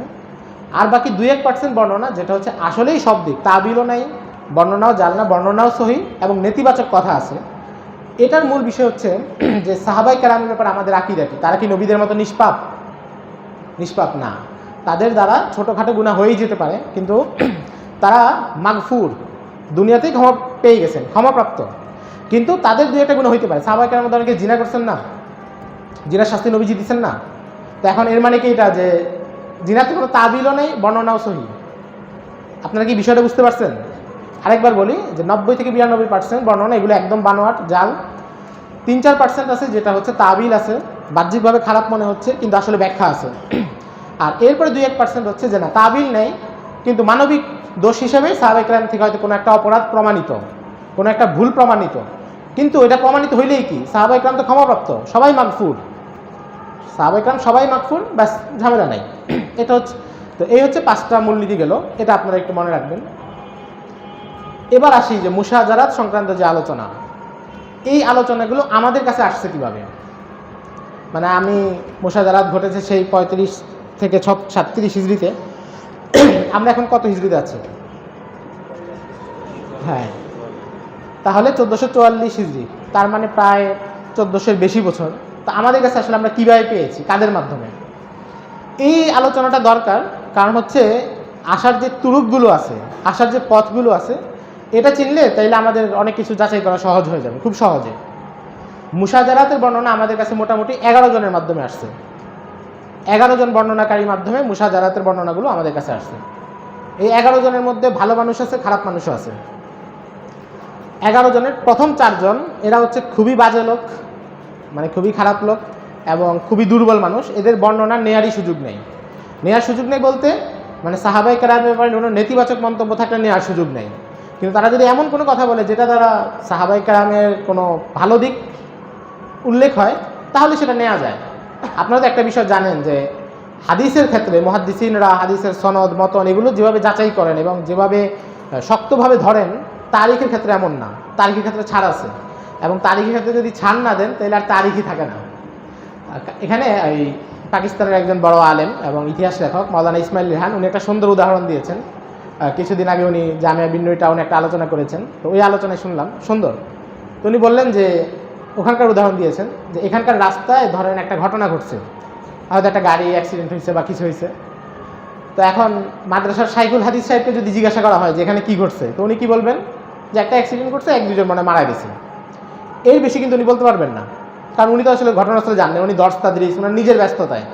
আর বাকি 2-1% বর্ণনা যেটা হচ্ছে আসলেই সব দিক, তাবিলও নাই, বর্ণনাও জাল না, বর্ণনাও সহি এবং নেতিবাচক কথা আছে। এটার মূল বিষয় হচ্ছে যে সাহাবায়ে কেরামের ব্যাপারে আমাদের আকীদা কি, তারা কি নবীদের মতো নিষ্পাপ? নিষ্পাপ না, তাদের দ্বারা ছোটোখাটো গুনাহ হয়েই যেতে পারে, কিন্তু তারা মাগফুর, দুনিয়াতেই ক্ষমা পেয়ে গেছেন, ক্ষমাপ্রাপ্ত। কিন্তু তাদের 2-1টা গুনাহ হইতে পারে। সাহাবায়ে কেরামের মধ্যে অনেকে জিনা করছেন না, জিনার শাস্তি নবীজি দিচ্ছেন না। তো এখন এর মানে কি এটা যে জিনাতে কোনো তাবিলও নেই, বর্ণনাও সহি? আপনারা কি বিষয়টা বুঝতে পারছেন? আরেকবার বলি যে 90 থেকে 92% বর্ণনা এগুলো একদম বানোয়াট, জাল। 3-4% আছে যেটা হচ্ছে তাবিল আছে, বাহ্যিকভাবে খারাপ মনে হচ্ছে কিন্তু আসলে ব্যাখ্যা আছে। আর এরপরে 2-1% হচ্ছে যে না তাবিল নেই কিন্তু মানবিক দোষ হিসেবে সাহাবায়ে কেরাম থেকে হয়তো কোনো একটা অপরাধ প্রমাণিত, কোনো একটা ভুল প্রমাণিত, কিন্তু এটা প্রমাণিত হইলেই কি সাহাবায়ে কেরাম তো ক্ষমাপ্রাপ্ত, সবাই মাগফুর, সাহাবায়ে কেরাম সবাই মাগফুর, ব্যাস ঝামেলা নাই। এটা হচ্ছে, তো এই হচ্ছে 5টা মূলনীতি গেল, এটা আপনারা একটু মনে রাখবেন। এবার আসি যে মুশাজারাত সংক্রান্ত যে আলোচনা, এই আলোচনাগুলো আমাদের কাছে আসছে কিভাবে। মানে আমি মুশাজারাত ঘটেছে সেই 35 থেকে 37 হিজরিতে, আমরা এখন কত হিজরিতে আছি? হ্যাঁ, তাহলে 1444 হিজরি, তার মানে প্রায় 1400-এর বেশি বছর। তো আমাদের কাছে আসলে আমরা কীভাবে পেয়েছি, কাদের মাধ্যমে? এই আলোচনাটা দরকার, কারণ হচ্ছে আসার যে তুরুকগুলো আছে, আসার যে পথগুলো আছে, এটা চিনলে তাইলে আমাদের অনেক কিছু যাচাই করা সহজ হয়ে যাবে, খুব সহজে। মুশাজারাতের বর্ণনা আমাদের কাছে মোটামুটি 11 জনের মাধ্যমে আসছে, 11 জন বর্ণনাকারীর মাধ্যমে মুশাজারাতের বর্ণনাগুলো আমাদের কাছে আসছে। এই 11 জনের মধ্যে ভালো মানুষ আছে, খারাপ মানুষও আছে। 11 জনের প্রথম 4 জন এরা হচ্ছে খুবই বাজে লোক, মানে খুবই খারাপ লোক এবং খুবই দুর্বল মানুষ, এদের বর্ণনা নেয়ারই সুযোগ নেই। নেয়ার সুযোগ নেই বলতে মানে সাহাবায়ে কেরামের ব্যাপারে কোনো নেতিবাচক মন্তব্য থাকলে নেওয়ার সুযোগ নেই, কিন্তু তারা যদি এমন কোনো কথা বলে যেটা দ্বারা সাহাবায়ে কেরামের কোনো ভালো দিক উল্লেখ হয় তাহলে সেটা নেওয়া যায়। আপনারা তো একটা বিষয় জানেন যে হাদিসের ক্ষেত্রে মুহাদ্দিসিনরা হাদিসের সনদ মতন এগুলো যেভাবে যাচাই করেন এবং যেভাবে শক্তভাবে ধরেন, তারিখের ক্ষেত্রে এমন না, তারিখের ক্ষেত্রে ছাড় আছে, এবং তারিখের ক্ষেত্রে যদি ছাড় না দেন তাহলে আর তারিখই থাকে না। এখানে এই পাকিস্তানের একজন বড় আলেম এবং ইতিহাস লেখক মাওলানা ইসমাইল রেহান, উনি একটা সুন্দর উদাহরণ দিয়েছেন। কিছুদিন আগে উনি জামিয়া বিন্নুই টাউনে একটা আলোচনা করেছেন, তো ওই আলোচনায় শুনলাম, সুন্দর। তো উনি বললেন যে ওখানকার উদাহরণ দিয়েছেন যে এখানকার রাস্তায় ধরেন একটা ঘটনা ঘটছে, হয়তো একটা গাড়ি অ্যাক্সিডেন্ট হয়েছে বা কিছু হয়েছে। তো এখন মাদ্রাসার শাইখুল হাদিস সাহেবকে যদি জিজ্ঞাসা করা হয় যে এখানে কী ঘটছে, তো উনি কী বলবেন যে একটা অ্যাক্সিডেন্ট ঘটছে, 1-2 জন মানে মারা গেছে, এর বেশি কিন্তু উনি বলতে পারবেন না, কারণ উনি তো আসলে ঘটনাস্থলে জানেন, উনি দর্শ তাদরিস ওনার নিজের ব্যস্ততায়।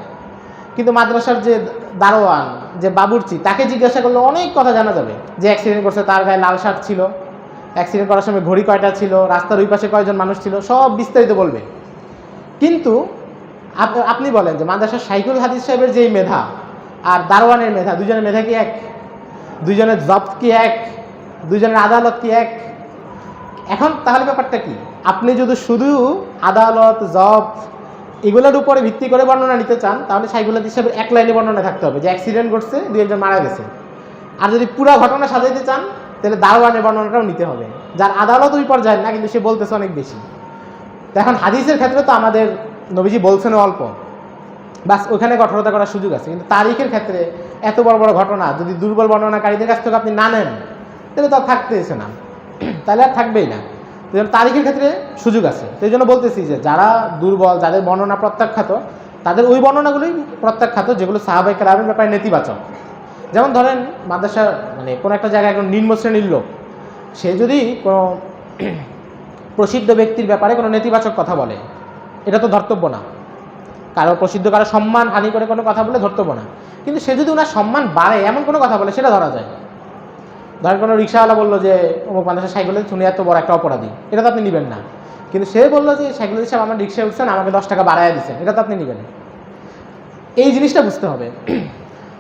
কিন্তু মাদ্রাসার যে দারোয়ান, যে বাবুর্চি, তাকে জিজ্ঞাসা করলে অনেক কথা জানা যাবে, যে অ্যাক্সিডেন্ট করছে তার গায়ে লাল শার্ট ছিল, অ্যাক্সিডেন্ট করার সময় ঘড়ি কয়টা ছিল, রাস্তার ওই পাশে কয়জন মানুষ ছিল, সব বিস্তারিত বলবে। কিন্তু আপনি বলেন যে মাদ্রাসার শাইখুল হাদিস সাহেবের যেই মেধা আর দারোয়ানের মেধা, দুজনের মেধা কি এক? দুজনের জব্দ কি এক? দুজনের আদালত কি এক? এখন তাহলে ব্যাপারটা কি? আপনি যদি শুধু আদালত জব্দ এগুলোর উপরে ভিত্তি করে বর্ণনা নিতে চান, তাহলে শাইখুল হাদিস সাহেবের এক লাইনে বর্ণনা থাকতে হবে যে অ্যাক্সিডেন্ট ঘটছে, 2 একজন মারা গেছে। আর যদি পুরো ঘটনা সাজাইতে চান, তাহলে দারোয়ানের বর্ণনাটাও নিতে হবে, যার আদালত ওই পর্যায়ে না, কিন্তু সে বলতেছে অনেক বেশি। তো এখন হাদিসের ক্ষেত্রে তো আমাদের নবীজি বলছেন অল্প, বাস ওখানে কঠোরতা করার সুযোগ আছে। কিন্তু তারিখের ক্ষেত্রে এত বড় বড় ঘটনা যদি দুর্বল বর্ণনাকারীদের কাছ থেকে আপনি না নেন, তাহলে তো আর থাকতেছে না, তাহলে আর থাকবেই না। তো তারিখের ক্ষেত্রে সুযোগ আছে। তো এই জন্য বলতেছি যে যারা দুর্বল, যাদের বর্ণনা প্রত্যাখ্যাত, তাদের ওই বর্ণনাগুলোই প্রত্যাখ্যাত যেগুলো সাহাবায়ে কেরামের ব্যাপারে নেতিবাচক। যেমন ধরেন মাদ্রাসা মানে কোনো একটা জায়গায় একজন নিম্ন শ্রেণীর লোক, সে যদি কোনো প্রসিদ্ধ ব্যক্তির ব্যাপারে কোনো নেতিবাচক কথা বলে, এটা তো ধর্তব্য না। কারো প্রসিদ্ধ কারো সম্মান হানি করে কোনো কথা বলে ধর্তব্য না। কিন্তু সে যদি ওনার সম্মান বাড়ে এমন কোনো কথা বলে, সেটা ধরা যায়। ধরেন কোনো রিক্সাওয়ালা বললো যে অমুক মাদ্রাসা শাইখুল হাদিস শুনে এত বড় একটা অপরাধী, এটা তো আপনি নেবেন না। কিন্তু সে বললো যে শাইখুল হাদিস সাহেব আমার রিক্সায় উঠছেন, আমাকে 10 টাকা বাড়ায় দিচ্ছেন, এটা তো আপনি নেবেন। এই জিনিসটা বুঝতে হবে।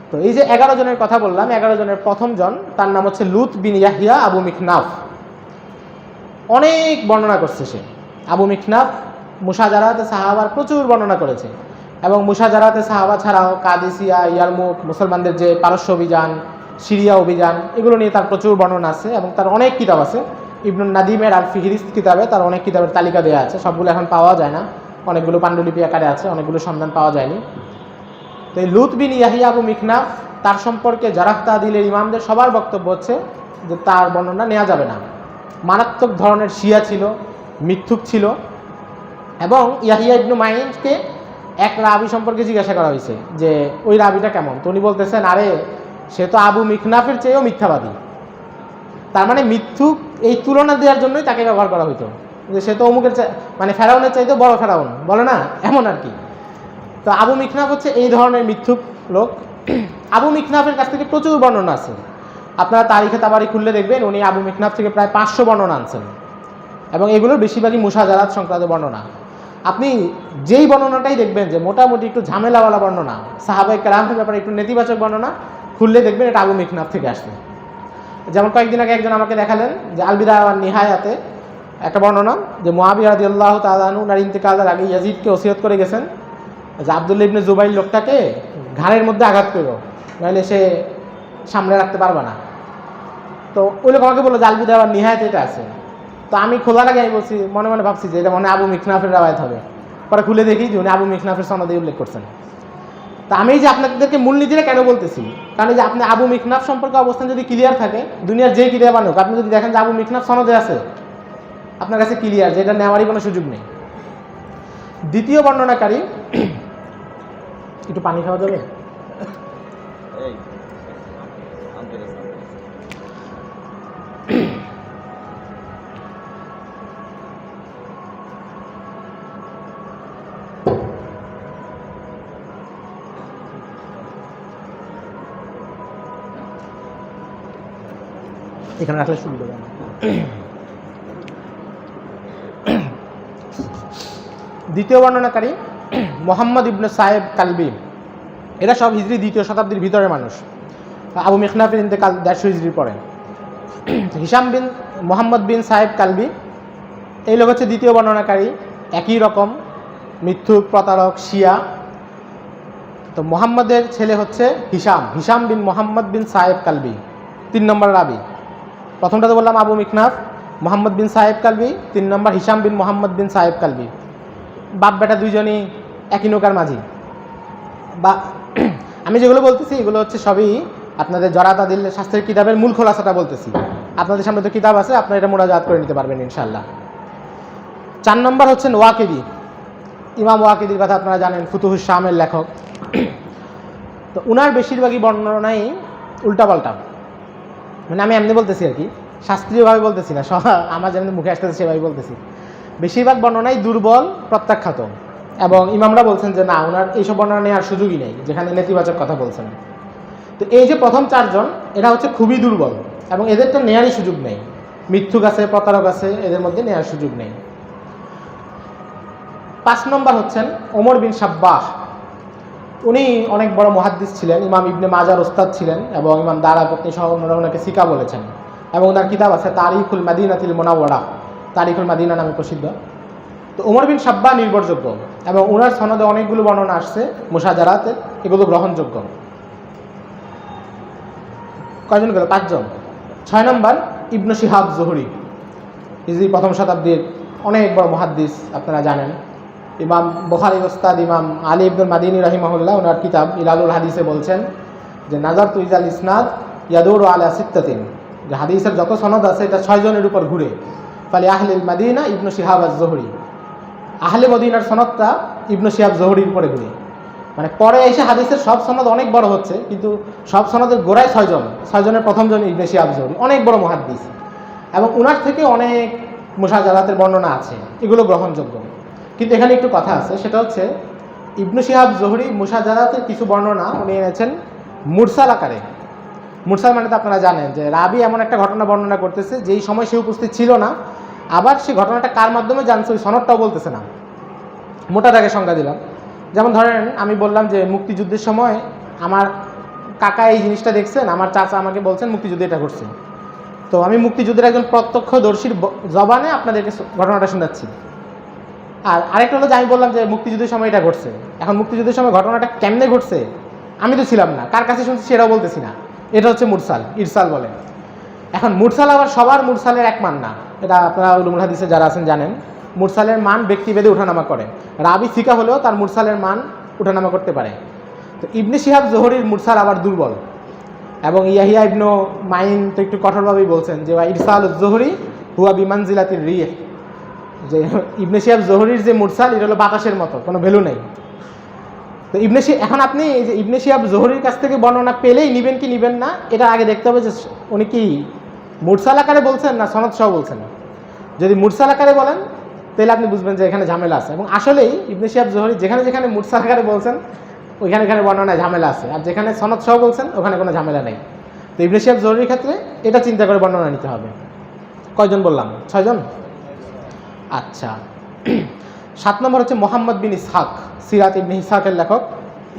তো এই যে 11 জনের কথা বললাম, 11 জনের প্রথম জন, তার নাম হচ্ছে লুত বিন ইয়াহিয়া আবু মিখনাফ। অনেক বর্ণনা করছে সে। আবু মিখনাফ মুশাজারাতে সাহাবার প্রচুর বর্ণনা করেছে, এবং মুশাজারাতে সাহাবা ছাড়াও কাদিসিয়া, ইয়ারমুক, মুসলমানদের যে পারস্য অভিযান, সিরিয়া অভিযান, এগুলো নিয়ে তার প্রচুর বর্ণনা আছে, এবং তার অনেক কিতাব আছে। ইবনুন নাদিমের আল ফিহরিস্ত কিতাবে তার অনেক কিতাবের তালিকা দেওয়া আছে, সবগুলো এখন পাওয়া যায় না, অনেকগুলো পাণ্ডুলিপি আকারে আছে, অনেকগুলো সন্ধান পাওয়া যায়নি। তো এই লুত বিন ইয়াহিয়া আবু মিখনাফ, তার সম্পর্কে জারাহ তাদিলের ইমামদের সবার বক্তব্য হচ্ছে যে তার বর্ণনা নেওয়া যাবে না। মারাত্মক ধরনের শিয়া ছিল, মিথ্যুক ছিল। এবং ইয়াহিয়া ইবনু মাইনকে এক রাবি সম্পর্কে জিজ্ঞাসা করা হয়েছে যে ওই রাবিটা কেমন, তো উনি বলতেছেন আরে সে তো আবু মিখনাফের চেয়েও মিথ্যাবাদী। তার মানে মিথ্যুক এই তুলনা দেওয়ার জন্যই তাকে ব্যবহার করা হইতো, যে সে তো অমুকের মানে ফেরাউনের চাইতে বড় ফেরাউন, বলে না এমন আর কি। তো আবু মিখনাফ হচ্ছে এই ধরনের মিথ্যুক লোক। আবু মিখনাফের কাছ থেকে প্রচুর বর্ণনা আছে, আপনারা তারিখে তাবারি খুললে দেখবেন উনি আবু মিখনাফ থেকে প্রায় 500 বর্ণনা আনছেন, এবং এগুলোর বেশিরভাগই মুশাজারাত সংক্রান্ত বর্ণনা। আপনি যেই বর্ণনাটাই দেখবেন যে মোটামুটি একটু ঝামেলাওয়ালা বর্ণনা, সাহাবায়ে কেরামের ব্যাপারে একটু নেতিবাচক বর্ণনা, খুললে দেখবেন এটা আবু মিখনাফ থেকে আসবে। যেমন কয়েকদিন আগে একজন আমাকে দেখালেন যে আল বিদায়া ওয়ান নিহায়াতে একটা বর্ণনা, যে মুআবিয়া রাদিয়াল্লাহু তাআলা আনহু নার ইন্তেকালের আগে ইয়াজিদকে ওসিয়ত করে গেছেন যে আব্দুল্লাহ ইবনে জুবাইর লোকটাকে ঘাড়ের মধ্যে আঘাত করো, নাহলে সে সামনে রাখতে পারবে না। তো ওই লোক আমাকে বললো যে আল বিদায়া ওয়ান নিহায়াতে এটা আছে। তো আমি খোলার আগে আমি বলছি, মনে মনে ভাবছি যে এটা মনে আবু মিখনাফের রাওয়ায়াত হবে। পরে খুলে দেখি যে উনি আবু মিখনাফের সনদে উল্লেখ করছেন। তা আমি যে আপনাদেরকে মূলনীতিটা কেন বলতেছি, কারণ যে আপনি আবু মিখনাফ সম্পর্কে অবস্থান যদি ক্লিয়ার থাকে, দুনিয়ার যে কিতাব আনুক, আপনি যদি দেখেন যে আবু মিখনাফ সনদে আছে, আপনার কাছে ক্লিয়ার যে এটা নেওয়ারই কোনো সুযোগ নেই। দ্বিতীয় বর্ণনাকারী, একটু পানি খাওয়া যাবে? এখানে রাখলে সুবিধা হবে। দ্বিতীয় বর্ণনাকারী মোহাম্মদ ইবনে সাহেব কালবি, এরা সব হিজরি 2য় শতাব্দীর ভিতরের মানুষ। আবু মিখনাফের ইন্তেকাল 150 হিজরির পরে। হিশাম বিন মোহাম্মদ বিন সাহেব কালবি, এই লোক হচ্ছে দ্বিতীয় বর্ণনাকারী, একই রকম মিথ্যুক, প্রতারক, শিয়া। তো মোহাম্মদের ছেলে হচ্ছে হিশাম, হিশাম বিন মোহাম্মদ বিন সাহেব কালবি, 3 নম্বর রাবি। প্রথমটা তো বললাম আবু মিখনাফ, মোহাম্মদ বিন সাহেব কালবি, 3 নম্বর হিশাম বিন মোহাম্মদ বিন সাহেব কালবি। বাপ বেটা দুইজনই একই নৌকার মাঝি। বা আমি যেগুলো বলতেছি এগুলো হচ্ছে সবই আপনাদের জরা তাদিল শাস্ত্রের কিতাবের মূল খোলাসাটা বলতেছি। আপনাদের সামনে তো কিতাব আছে, আপনারা এটা মুরাজাত করে নিতে পারবেন ইনশাআল্লাহ। 4 নম্বর হচ্ছেন ওয়াকিদি। ইমাম ওয়াকিদির কথা আপনারা জানেন, ফুতুহুস শামের লেখক। তো উনার বেশিরভাগই বর্ণনাই উল্টাপাল্টা, মানে আমি এমনি বলতেছি আর কি, শাস্ত্রীয়ভাবে বলতেছি না, আমার যেমনি মুখে আসতেছে সেভাবে বলতেছি। বেশিরভাগ বর্ণনাই দুর্বল, প্রত্যাখ্যাত, এবং ইমামরা বলছেন যে না, ওনার এইসব বর্ণনা নেওয়ার সুযোগই নেই যেখানে নেতিবাচক কথা বলছেন। তো এই যে প্রথম 4 জন, এরা হচ্ছে খুবই দুর্বল, এবং এদের তো নেওয়ারই সুযোগ নেই। মিথ্যুক আছে, প্রতারক আছে, এদের মধ্যে নেওয়ার সুযোগ নেই। 5 নম্বর হচ্ছেন ওমর বিন সাব্বাহ। উনি অনেক বড় মুহাদ্দিস ছিলেন, ইমাম ইবনে মাজার ওস্তাদ ছিলেন এবং ইমাম দারাকুতনি সহ অন্যরা ওনাকে সিকা বলেছেন এবং ওনার কিতাব আছে তারিখুল মাদিনাতিল মুনাওয়ারা, তারিখুল মাদিনা নামে প্রসিদ্ধ। তো ওমর বিন সাব্বাহ নির্ভরযোগ্য এবং ওনার সনদে অনেকগুলো বর্ণনা আসছে মুশাজারাতে, এগুলো গ্রহণযোগ্য। কয়জন গেল? 5 জন। 6 নম্বর ইবনে শিহাব জুহরি, হিজরি 1ম শতাব্দীর অনেক বড় মুহাদ্দিস, আপনারা জানেন। ইমাম বুখারীর ওস্তাদ ইমাম আলী ইবনুল মাদিনী রাহিমাহুল্লাহ ওনার কিতাব ইলালুল হাদিসে বলছেন যে নাজারতু ইলাল ইসনাদ ইয়াদুরু আলা সিত্তাতিন, যে হাদিসের যত সনদ আছে এটা 6 জনের উপর ঘুরে। ফালি আহলিল মাদিনা ইবনে শিহাব আজ-জুহরি, আহলে মদিনার সনদটা ইবনে শিহাব জুহরির উপরে ঘুরে। মানে পরে এসে হাদিসের সব সনদ অনেক বড় হচ্ছে, কিন্তু সব সনদের গোড়ায় 6 জন, 6 জনের প্রথম জন ইবনে শিহাব জুহরি, অনেক বড় মুহাদ্দিস এবং ওনার থেকে অনেক মুশাজারাতের বর্ণনা আছে, এগুলো গ্রহণযোগ্য। কিন্তু এখানে একটু কথা আছে, সেটা হচ্ছে ইবনে শিহাব জুহরি মুশাজারাতের কিছু বর্ণনা উনি এনেছেন মুরসাল আকারে। মুরসাল মানে তো আপনারা জানেন যে রাবি এমন একটা ঘটনা বর্ণনা করতেছে যেই সময় সে উপস্থিত ছিল না, আবার সেই ঘটনাটা কার মাধ্যমে জানছে ওই সনদটাও বলতেছে না। মোটা দাগে সংজ্ঞা দিলাম। যেমন ধরেন আমি বললাম যে মুক্তিযুদ্ধের সময় আমার কাকা এই জিনিসটা দেখছেন, আমার চাচা আমাকে বলছেন মুক্তিযুদ্ধে এটা ঘটছে। তো আমি মুক্তিযুদ্ধের একজন প্রত্যক্ষদর্শীর জবানে আপনাদেরকে ঘটনাটা শোনাচ্ছি। আর আরেকটা হলো যে আমি বললাম যে মুক্তিযুদ্ধের সময় এটা ঘটছে। এখন মুক্তিযুদ্ধের সময় ঘটনাটা কেমনে ঘটছে আমি তো ছিলাম না, কার কাছে শুনছি সেটাও বলতেছি না, এটা হচ্ছে মুরসাল, ইরসাল বলে। এখন মুরসাল আবার সবার মুরসালের এক মান না, এটা আপনারা উলুমুল হাদিসে যারা আছেন জানেন। মুরসালের মান ব্যক্তিভেদে ওঠানামা করে, রাবি সিকা হলেও তার মুরসালের মান ওঠানামা করতে পারে। তো ইবনে শিহাব জুহরির মুরসাল আবার দুর্বল, এবং ইয়াহিয়া ইবনু মাইন তো একটু কঠোরভাবেই বলছেন যে ইরসাল জুহরি হুয়া বিমানজিলাতির রিহ, যে ইবনে শিহাব জুহরির যে মুরসাল এটা হলো বাতাসের মতো, কোনো ভ্যালু নেই। তো এখন আপনি এই যে ইবনে শিহাব জুহরির কাছ থেকে বর্ণনা পেলেই নেবেন কি নেবেন না, এটা আগে দেখতে হবে যে উনি কি মুরসাল আকারে বলছেন না সনদ সহ বলছেন। যদি মুরসাল আকারে বলেন তাহলে আপনি বুঝবেন যে এখানে ঝামেলা আছে, এবং আসলেই ইবনে শিহাব জুহরি যেখানে যেখানে মুরসাল আকারে বলছেন ওইখানে এখানে বর্ণনায় ঝামেলা আছে, আর যেখানে সনদ সহ বলছেন ওখানে কোনো ঝামেলা নেই। তো ইবনে শিহাব জুহরির ক্ষেত্রে এটা চিন্তা করে বর্ণনা নিতে হবে। কয়জন বললাম? 6 জন। আচ্ছা, 7 নম্বর হচ্ছে মোহাম্মদ বিন ইসহাক, সিরাত ইবনে ইসহাকের লেখক,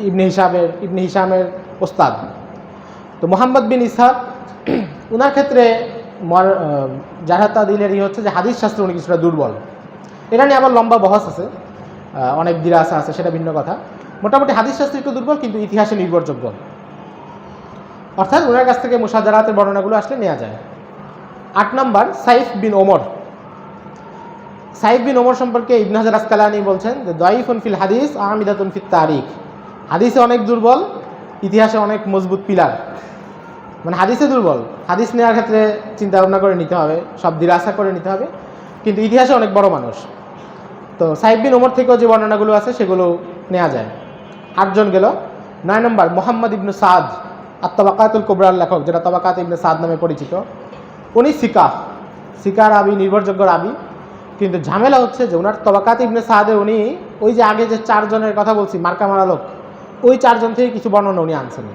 ইবনে হিশামের ওস্তাদ। তো মোহাম্মদ বিন ইসহাক ওনার ক্ষেত্রে জাহাতা দিলেরই হচ্ছে যে হাদিস শাস্ত্রে উনি কিছুটা দুর্বল। এটা নিয়ে আবার লম্বা বহস আছে, অনেক দিরাসা আছে, সেটা ভিন্ন কথা। মোটামুটি হাদিস শাস্ত্রে একটু দুর্বল, কিন্তু ইতিহাসে নির্ভরযোগ্য, অর্থাৎ ওনার কাছ থেকে মুশাজারাতের বর্ণনাগুলো আসলে নেওয়া যায়। 8 নম্বর সাইফ বিন ওমর। সাইফ বিন ওমর সম্পর্কে ইবনে হাজার আসকালানি বলছেন যে দাইফুন ফিল হাদিস আমিদাতুন ফিত তারিখ, হাদিসে অনেক দুর্বল, ইতিহাসে অনেক মজবুত পিলার। মানে হাদিসে দুর্বল, হাদিস নেওয়ার ক্ষেত্রে চিন্তা ভাবনা করে নিতে হবে, সব দিরাসা করে নিতে হবে, কিন্তু ইতিহাসে অনেক বড় মানুষ। তো সাইফ বিন ওমর থেকেও যে বর্ণনাগুলো আছে সেগুলো নেওয়া যায়। 8 জন গেল। 9 নম্বর মোহাম্মদ ইবনু সাদ, আত-তাবাকাতুল কুবরার লেখক, যেটা তাবাকাত ইবনে সাদ নামে পরিচিত। উনি সিকা রাবি, নির্ভরযোগ্য রাবি, কিন্তু ঝামেলা হচ্ছে যে ওনার তাবাকাত ইবনে সাদে উনি ওই যে আগে যে 4 জনের কথা বলছি মার্কা মারা লোক, ওই 4 জন থেকে কিছু বর্ণনা উনি আনছেন।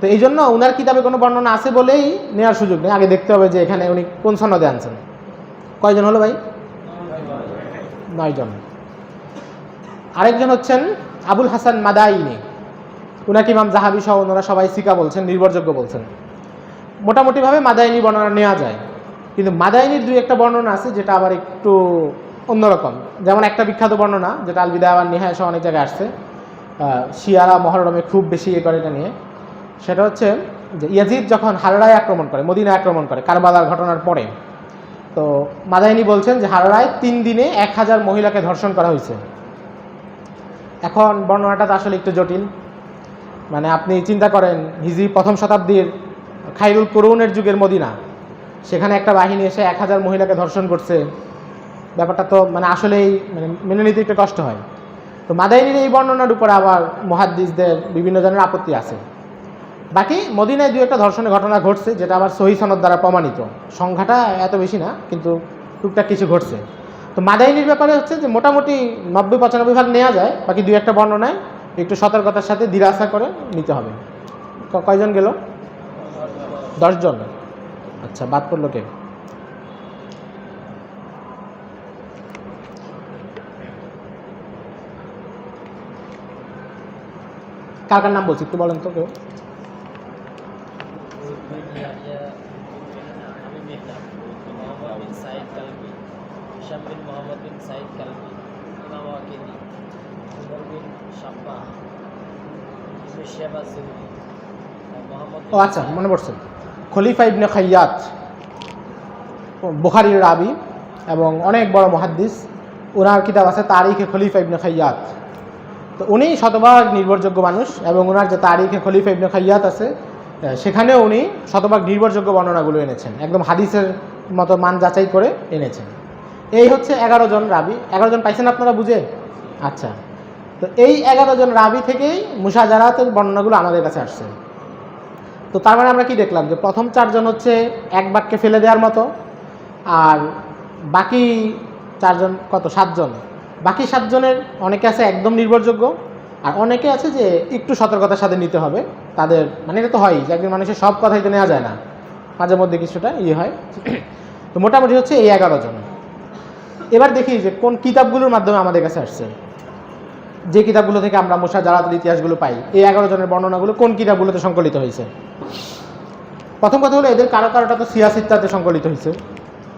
তো এই জন্য ওনার কিতাবে কোনো বর্ণনা আছে বলেই নেওয়ার সুযোগ নেই, আগে দেখতে হবে যে এখানে উনি কোন সনদে আনছেন। কয়জন হলো ভাই? 9 জন। আরেকজন হচ্ছেন আবুল হাসান মাদাইনি, উনাকে ইমাম জাহাবি সহ ওনারা সবাই সিকা বলছেন, নির্ভরযোগ্য বলছেন। মোটামুটিভাবে মাদাইনি বর্ণনা নেওয়া যায়, কিন্তু মাদাইনির 2-1টা বর্ণনা আছে যেটা আবার একটু অন্যরকম। যেমন একটা বিখ্যাত বর্ণনা যেটা আল বিদায়া ওয়ান নিহায়া সহ অনেক জায়গায় আসছে, শিয়ারা মহরমে খুব বেশি করে এটা নিয়ে, সেটা হচ্ছে যে ইয়াজিদ যখন হাররায় আক্রমণ করে, মদিনায় আক্রমণ করে কারবালার ঘটনার পরে, তো মাদাইনি বলছেন যে হাররায় 3 দিনে 1000 মহিলাকে ধর্ষণ করা হয়েছে। এখন বর্ণনাটা তো আসলে একটু জটিল, মানে আপনি চিন্তা করেন হিজরি 1ম শতাব্দীর খাইরুল কুরুনের যুগের মদিনা, সেখানে একটা বাহিনী এসে 1000 মহিলাকে ধর্ষণ করছে, ব্যাপারটা তো মানে আসলেই মানে মেনে নিতে একটু কষ্ট হয়। তো মাদাইনির এই বর্ণনার উপরে আবার মুহাদ্দিসদের বিভিন্ন জনের আপত্তি আছে। বাকি মদিনায় 2-1টা ধর্ষণের ঘটনা ঘটছে যেটা আবার সহিহ সনদ দ্বারা প্রমাণিত, সংখ্যাটা এত বেশি না, কিন্তু টুকটাক কিছু ঘটছে। তো মাদাইনির ব্যাপারে হচ্ছে যে মোটামুটি 90-95 ভাগ নেওয়া যায়, বাকি 2-1টা বর্ণনায় একটু সতর্কতার সাথে দিরাসা করে নিতে হবে। কয়জন গেল? 10 জন। আচ্ছা, বাদ পড়লো কে? কার কার নাম বলছি একটু বলেন তো কেউ। ও আচ্ছা, মনে পড়ছে, খলিফা ইবনে খাইয়াত, বুখারীর রাবি এবং অনেক বড় মুহাদ্দিস। ওনার কিতাব আছে তারিখে খলিফা ইবনে খাইয়াত। তো উনি শতভাগ নির্ভরযোগ্য মানুষ এবং ওনার যে তারিখে খলিফা ইবনে খাইয়াত আছে সেখানেও উনি শতভাগ নির্ভরযোগ্য বর্ণনাগুলো এনেছেন, একদম হাদিসের মতো মান যাচাই করে এনেছেন। এই হচ্ছে 11 জন রাবি। 11 জন পাইছেন আপনারা বুঝে? আচ্ছা, তো এই 11 জন রাবি থেকেই মুশাজারাতের বর্ণনাগুলো আমাদের কাছে আসছে। তো তার মানে আমরা কি দেখলাম, যে প্রথম 4 জন হচ্ছে এক বাক্যে ফেলে দেওয়ার মতো, আর বাকি 4 জন, কত, 7 জন, বাকি 7 জনের অনেকে আছে একদম নির্ভরযোগ্য, আর অনেকে আছে যে একটু সতর্কতার সাথে নিতে হবে তাদের। মানে এটা তো হয়ই যে একজন মানুষের সব কথাই তো নেওয়া যায় না, মাঝে মধ্যে কিছুটা হয়। তো মোটামুটি হচ্ছে এই 11 জন। এবার দেখি যে কোন কিতাবগুলোর মাধ্যমে আমাদের কাছে আসছে, যে কিতাবগুলো থেকে আমরা মুশাজারাতের ইতিহাসগুলো পাই, এই 11 জনের বর্ণনাগুলো কোন কিতাবগুলোতে সংকলিত হয়েছে। প্রথম কথা হলো এদের কারোটা তো সিয়াসিত্তাতে সংকলিত হয়েছে।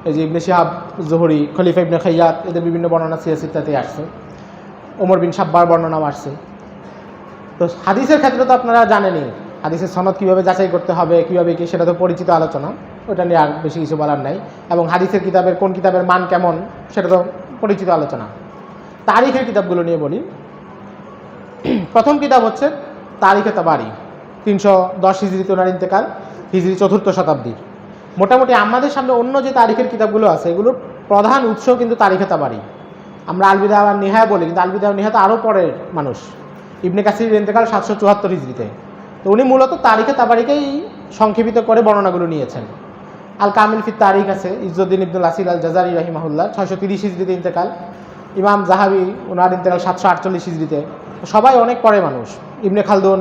এই যে ইবনে শিহাব জুহরি, খলিফা ইবনে খাইয়াত, এদের বিভিন্ন বর্ণনা সিয়াসিত্তাতে আসছে। ওমর বিন সাব্বার বর্ণনাও আসছে। তো হাদিসের ক্ষেত্রে তো আপনারা জানেনই হাদিসের সনদ কীভাবে যাচাই করতে হবে, কীভাবে কি, সেটা তো পরিচিত আলোচনা, ওটা নিয়ে আর বেশি কিছু বলার নাই। এবং হাদিসের কিতাবের কোন কিতাবের মান কেমন সেটা তো পরিচিত আলোচনা। তারিখের কিতাবগুলো নিয়ে বলি। প্রথম কিতাব হচ্ছে তারিখে তাবারি, 310 হিজরিতে ওনার ইন্তেকাল, হিজরি 4th শতাব্দীর। মোটামুটি আমাদের সামনে অন্য যে তারিখের কিতাবগুলো আছে এগুলোর প্রধান উৎস কিন্তু তারিখে তাবারি। আমরা আল বিদায়া ওয়ান নিহায়া বলি, কিন্তু আল বিদায়া ওয়ান নিহায়া তো আরও পরের মানুষ। ইবনে কাসিরের ইন্তেকাল 774 হিজরিতে। তো উনি মূলত তারিখে তাবারিকেই সংক্ষেপিত করে বর্ণনাগুলো নিয়েছেন। আল কামিল ফি তারিখ আছে ইজ্জুদ্দিন ইবনুল আসিল আল জাজারি রাহিমাহুল্লাহ, 630 হিজরিতে ইন্তেকাল। ইমাম জাহাবি, ওনার ইন্তেকাল 748 হিজরিতে। সবাই অনেক পরে মানুষ। ইবনে খালদুন,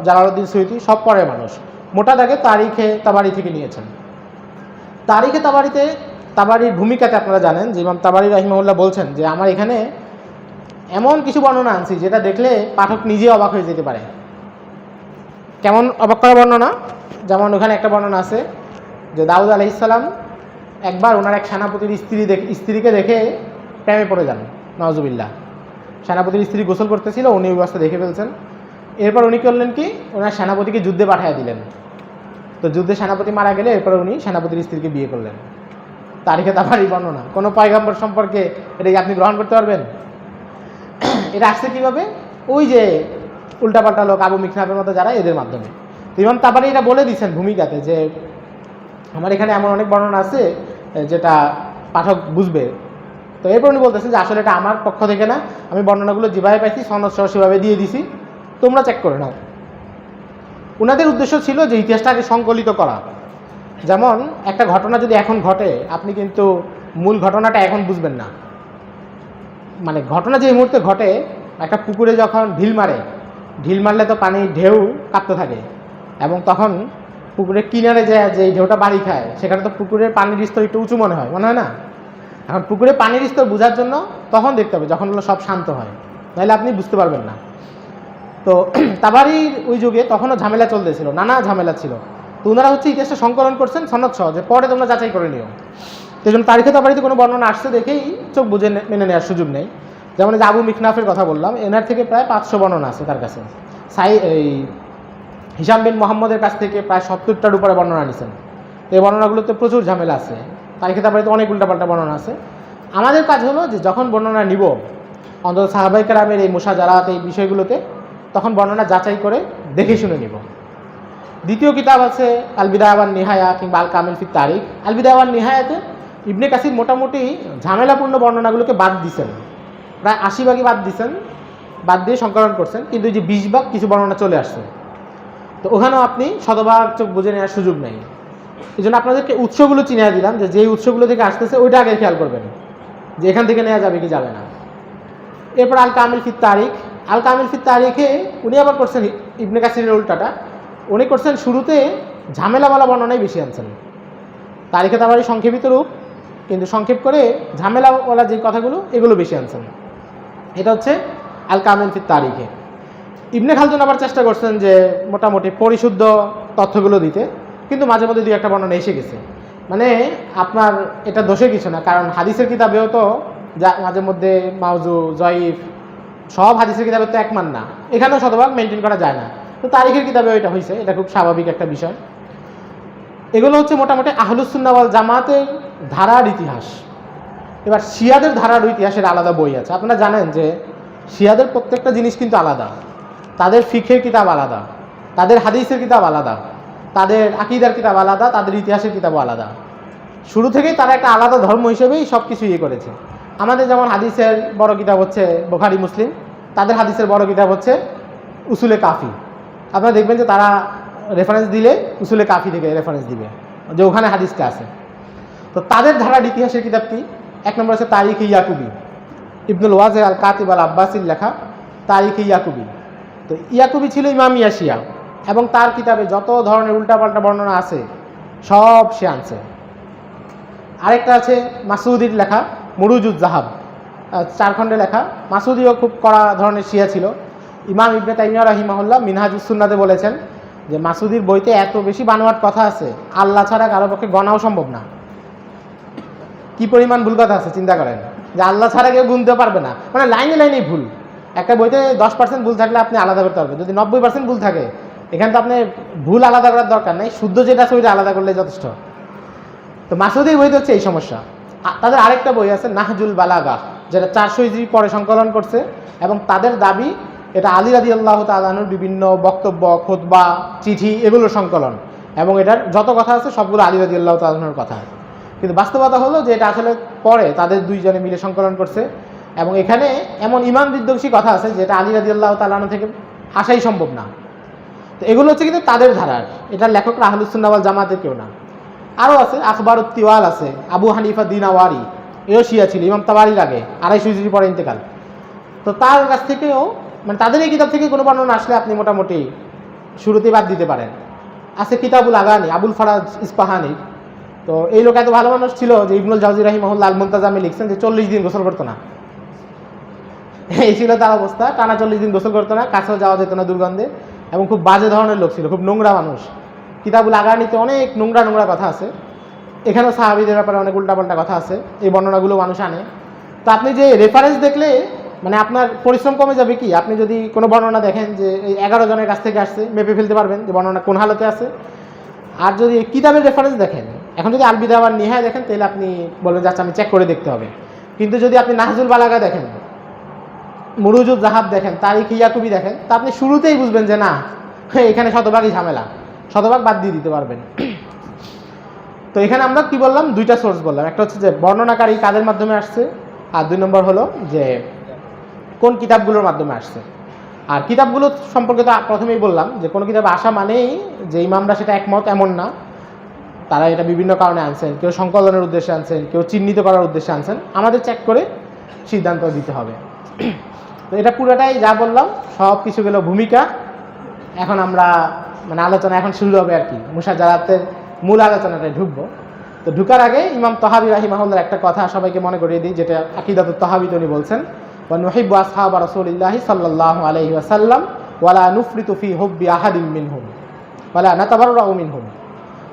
জালালউদ্দিন সুয়ুতি, সব পরের মানুষ। মোটা দাগে তারিখে তাবারি থেকে নিয়েছেন। তারিখে তাবারিতে তাবারির ভূমিকাতে আপনারা জানেন যে ইমাম তাবারি রাহিমাহুল্লাহ বলছেন যে আমার এখানে এমন কিছু বর্ণনা আনছি যেটা দেখলে পাঠক নিজে অবাক হয়ে যেতে পারে। কেমন অবাক করা বর্ণনা? যেমন ওখানে একটা বর্ণনা আছে যে দাউদ আলাইহিস সালাম একবার ওনার এক সেনাপতির স্ত্রীকে দেখে প্রেমে পড়ে যান, নাউজুবিল্লাহ। সেনাপতির স্ত্রী গোসল করতেছিল, উনি ওই অবস্থা দেখে ফেলছেন। এরপর উনি করলেন কি, ওনার সেনাপতিকে যুদ্ধে পাঠিয়ে দিলেন। তো যুদ্ধে সেনাপতি মারা গেলে এরপর উনি সেনাপতির স্ত্রীকে বিয়ে করলেন। তারিখে তাবারি বর্ণনা। কোনো পয়গম্বর সম্পর্কে এটা কি আপনি গ্রহণ করতে পারবেন? এটা আসছে কীভাবে? ওই যে উল্টাপাল্টা লোক, আবু মিখনাফের মতো যারা, এদের মাধ্যমে। তো ইমাম তাবারি এটা বলে দিয়েছেন ভূমিকাতে যে আমার এখানে এমন অনেক বর্ণনা আছে যেটা পাঠক বুঝবে। তো এরপর উনি বলতেছেন যে আসলে এটা আমার পক্ষ থেকে না, আমি বর্ণনাগুলো যেভাবে পাইছি সনদ সহ সেভাবে দিয়ে দিছি, তোমরা চেক করে নাও। ওনাদের উদ্দেশ্য ছিল যে ইতিহাসটাকে সংকলিত করা। যেমন একটা ঘটনা যদি এখন ঘটে, আপনি কিন্তু মূল ঘটনাটা এখন বুঝবেন না। মানে ঘটনা যে মুহূর্তে ঘটে, একটা পুকুরে যখন ঢিল মারলে তো পানি ঢেউ কাঁপতে থাকে, এবং তখন পুকুরের কিনারে যে ঢেউটা বাড়ি খায় সেখানে তো পুকুরের পানির স্তর একটু উঁচু মনে হয় না? এখন পুকুরে পানির স্তর বোঝার জন্য তখন দেখতে হবে যখন হলো সব শান্ত হয়, নাহলে আপনি বুঝতে পারবেন না। তো তাবারির ওই যুগে তখনও ঝামেলা চলতেছিল, নানা ঝামেলা ছিল। তো ওনারা হচ্ছে ইতিহাসটা সংকলন করছেন সনদ সহ, যে পরে তোমরা যাচাই করে নিও। তো এই জন্য তারিখে তাবারিতে কোনো বর্ণনা আসছে দেখেই চোখ বুঝে মেনে নেওয়ার সুযোগ নেই। যেমন যে আবু মিখনাফের কথা বললাম, এনার থেকে প্রায় 500 বর্ণনা আছে তার কাছে। এই হিশাম বিন মোহাম্মদের কাছ থেকে প্রায় 70টার উপরে বর্ণনা নিয়েছেন। এই বর্ণনাগুলোতে প্রচুর ঝামেলা আছে। তারিখে তাবারিতে অনেক উল্টাপাল্টা বর্ণনা আছে। আমাদের কাজ হলো যে যখন বর্ণনা নিব, অন্তত সাহাবায়ে কেরামের এই মুশাজারাত এই বিষয়গুলোতে, তখন বর্ণনা যাচাই করে দেখে শুনে নিব। দ্বিতীয় কিতাব আছে আল বিদায়া ওয়ান নিহায়া কিংবা আল কামিল ফি তারিখ। আল বিদায়া ওয়ান নিহায়াতে ইবনে কাসির মোটামুটি ঝামেলাপূর্ণ বর্ণনাগুলোকে বাদ দিয়েছেন, প্রায় 80 ভাগই বাদ দিয়েছেন, বাদ দিয়ে সংকলন করছেন। কিন্তু এই যে 20 ভাগ কিছু বর্ণনা চলে আসছে, তো ওখানেও আপনি শতভাগ চোখ বুঝে নেওয়ার সুযোগ নেই। এই জন্য আপনাদেরকে উৎসগুলো চিনিয়ে দিলাম, যে যেই উৎসগুলো থেকে আসতেছে ওইটা আগে খেয়াল করবেন যে এখান থেকে নেওয়া যাবে কি যাবে না। এরপর আল কামিল ফি তারিখ। আল কামিল ফি তারিখে উনি আবার করছেন ইবনে কাসিরের উল্টাটা। উনি করছেন শুরুতে ঝামেলাওয়ালা বর্ণনাই বেশি আনছেন। তারিখে তাবারি সংক্ষেপিত রূপ, কিন্তু সংক্ষেপ করে ঝামেলাওয়ালা যে কথাগুলো এগুলো বেশি আনছেন। এটা হচ্ছে আল কামিল ফি তারিখে। ইবনে খালদুন আবার চেষ্টা করছেন যে মোটামুটি পরিশুদ্ধ তথ্যগুলো দিতে, কিন্তু মাঝে মধ্যে দুই একটা বর্ণনা এসে গেছে। মানে আপনার এটা দোষের কিছু না, কারণ হাদিসের কিতাবেও তো যা মাঝে মধ্যে মাউজু জয়ীফ সব হাদিসের কিতাবে তো একমান না, এখানেও শতভাগ মেনটেন করা যায় না। তো তারিখের কিতাবেও এটা হয়েছে, এটা খুব স্বাভাবিক একটা বিষয়। এগুলো হচ্ছে মোটামুটি আহলুস সুন্নাহ ওয়াল জামাতের ধারার ইতিহাস। এবার শিয়াদের ধারার ইতিহাসের আলাদা বই আছে। আপনারা জানেন যে শিয়াদের প্রত্যেকটা জিনিস কিন্তু আলাদা, তাদের ফিকহের কিতাব আলাদা, তাদের হাদিসের কিতাব আলাদা, তাদের আকীদার কিতাব আলাদা, তাদের ইতিহাসের কিতাবও আলাদা। শুরু থেকেই তারা একটা আলাদা ধর্ম হিসেবেই সব কিছু ইয়ে করেছে। আমাদের যেমন হাদিসের বড় কিতাব হচ্ছে বুখারী মুসলিম, তাদের হাদিসের বড় কিতাব হচ্ছে উসুলে কাফি। আপনারা দেখবেন যে তারা রেফারেন্স দিলে উসুলে কাফি থেকে রেফারেন্স দিবে যে ওখানে হাদিসটা আছে। তো তাদের ধারার ইতিহাসের কিতাব কি? এক নম্বর আছে তারিখ ইয়াকুবি, ইবনুল ওয়াজে আল কাতিব আল আব্বাসির লেখা তারিখ ইয়াকুবি। তো ইয়াকুবি ছিল ইমাম ইয়াশিয়া, এবং তার কিতাবে যত ধরনের উল্টাপাল্টা বর্ণনা আছে সব সে আনছে। আরেকটা আছে মাসুদির লেখা মুরুজুজ জাহাব, 4 খণ্ডে লেখা। মাসুদিও খুব কড়া ধরনের শিয়া ছিল। ইমাম ইবনে তাইমিয়া রাহিমাহুল্লাহ মিনহাজুস সুন্নাতে বলেছেন যে মাসুদির বইতে এত বেশি বানোয়াট কথা আছে, আল্লাহ ছাড়া কারো পক্ষে গণাও সম্ভব না। কি পরিমাণ ভুল কথা আছে চিন্তা করেন, যে আল্লাহ ছাড়া কেউ গুনতে পারবে না, মানে লাইনে লাইনেই ভুল। একটা বইতে 10% ভুল থাকলে আপনি আলাদা করতে পারবেন, যদি 90% ভুল থাকে এখানে তো আপনি ভুল আলাদা করার দরকার নেই, শুদ্ধ যেটা আছে ওইটা আলাদা করলে যথেষ্ট। তো মাসুদির বইতে হচ্ছে এই সমস্যা। তাদের আরেকটা বই আছে নাহজুল বালাগা, যেটা 400 হিজরি পরে সংকলন করছে, এবং তাদের দাবি এটা আলী রাদিয়াল্লাহু তাআলা আনহুর বিভিন্ন বক্তব্য, খুতবা, চিঠি এগুলোর সংকলন, এবং এটার যত কথা আছে সবগুলো আলী রাদিয়াল্লাহু তাআলা আনহুর কথা। কিন্তু বাস্তবতা হলো যে এটা আসলে পরে তাদের দুইজনে মিলে সংকলন করছে, এবং এখানে এমন ইমান বিধ্বংসী কথা আছে যেটা আলী রাদিয়াল্লাহু তাআলা আনহু থেকে আসাই সম্ভব না। তো এগুলো হচ্ছে কিন্তু তাদের ধারার, এটার লেখকরা আহলুস সুন্নাহ ওয়াল জামাতের কেউ না। আরও আছে আখবারুত তিওয়াল আছে, আবু হানিফা দিনাওয়ারি, এও শিয়া ছিল, ইমাম তাবারির আগে 250 হিজরি পরে ইন্তেকাল। তো তার কাছ থেকেও মানে তাদের এই কিতাব থেকে কোনো বর্ণনা আসলে আপনি মোটামুটি শুরুতেই বাদ দিতে পারেন। আছে কিতাবুল আগানি আবুল ফারাজ ইস্পাহানি। তো এই লোক এত ভালো মানুষ ছিল যে ইবনুল জাওজি রাহিমাহুল্লাহ আল মুনতাজামে লিখছেন যে 40 দিন গোসল করতো না। এই ছিল তার অবস্থা, টানা 40 দিন গোসল করতো না, কাছেও যাওয়া যেত না দুর্গন্ধে, এবং খুব বাজে ধরনের লোক ছিল, খুব নোংরা মানুষ। কিতাবুল আগানিতে অনেক নোংরা নোংরা কথা আছে, এখানেও সাহাবীদের ব্যাপারে অনেক উল্টাপাল্টা কথা আছে, এই বর্ণনাগুলো মানুষ আনে। তো আপনি যে রেফারেন্স দেখলে মানে আপনার পরিশ্রম কমে যাবে কি, আপনি যদি কোনো বর্ণনা দেখেন যে এই 11 জনের কাছ থেকে আসছে, মেপে ফেলতে পারবেন যে বর্ণনা কোন হালতে আছে। আর যদি কিতাবের রেফারেন্স দেখেন, এখন যদি আল বিদা ওয়ান নিহায়া দেখেন তাহলে আপনি বলবেন যে আচ্ছা আমি চেক করে দেখতে হবে। কিন্তু যদি আপনি নাহজুল বালাগা দেখেন, মুরুজুজ জাহাব দেখেন, তারিখ ইয়াকুবি দেখেন, তা আপনি শুরুতেই বুঝবেন যে না এখানে শতভাগই ঝামেলা, শতভাগ বাদ দিয়ে দিতে পারবেন। তো এখানে আমরা কি বললাম, দুইটা সোর্স বললাম, একটা হচ্ছে যে বর্ণনাকারী কাদের মাধ্যমে আসছে, আর 2 নম্বর হলো যে কোন কিতাবগুলোর মাধ্যমে আসছে। আর কিতাবগুলো সম্পর্কে তো প্রথমেই বললাম যে কোনো কিতাব আসা মানেই যে ইমামরা সেটা একমত এমন না, তারা এটা বিভিন্ন কারণে আনছেন, কেউ সংকলনের উদ্দেশ্যে আনছেন, কেউ চিহ্নিত করার উদ্দেশ্যে আনছেন, আমাদের চেক করে সিদ্ধান্ত দিতে হবে। তো এটা পুরোটাই যা বললাম সব কিছু গেল ভূমিকা। এখন আমরা মানে আলোচনা এখন শুরু হবে আর কি, মুশাজারাতের মূল আলোচনাটায় ঢুকবো। তো ঢুকার আগে ইমাম তহাবী রাহিমাহুল্লাহর একটা কথা সবাইকে মনে করিয়ে দিই, যেটা আকিদাতুত তহাবীতে উনি বলছেন, ওয়া নুহিব্বু আসহাবা রাসূলিল্লাহি সাল্লাল্লাহু আলাইহি ওয়াসাল্লাম ওয়ালা নুফরিতু ফি হুব্বি আহাদিম মিনহুম ওয়ালা নাতাবাররাউ মিনহুম।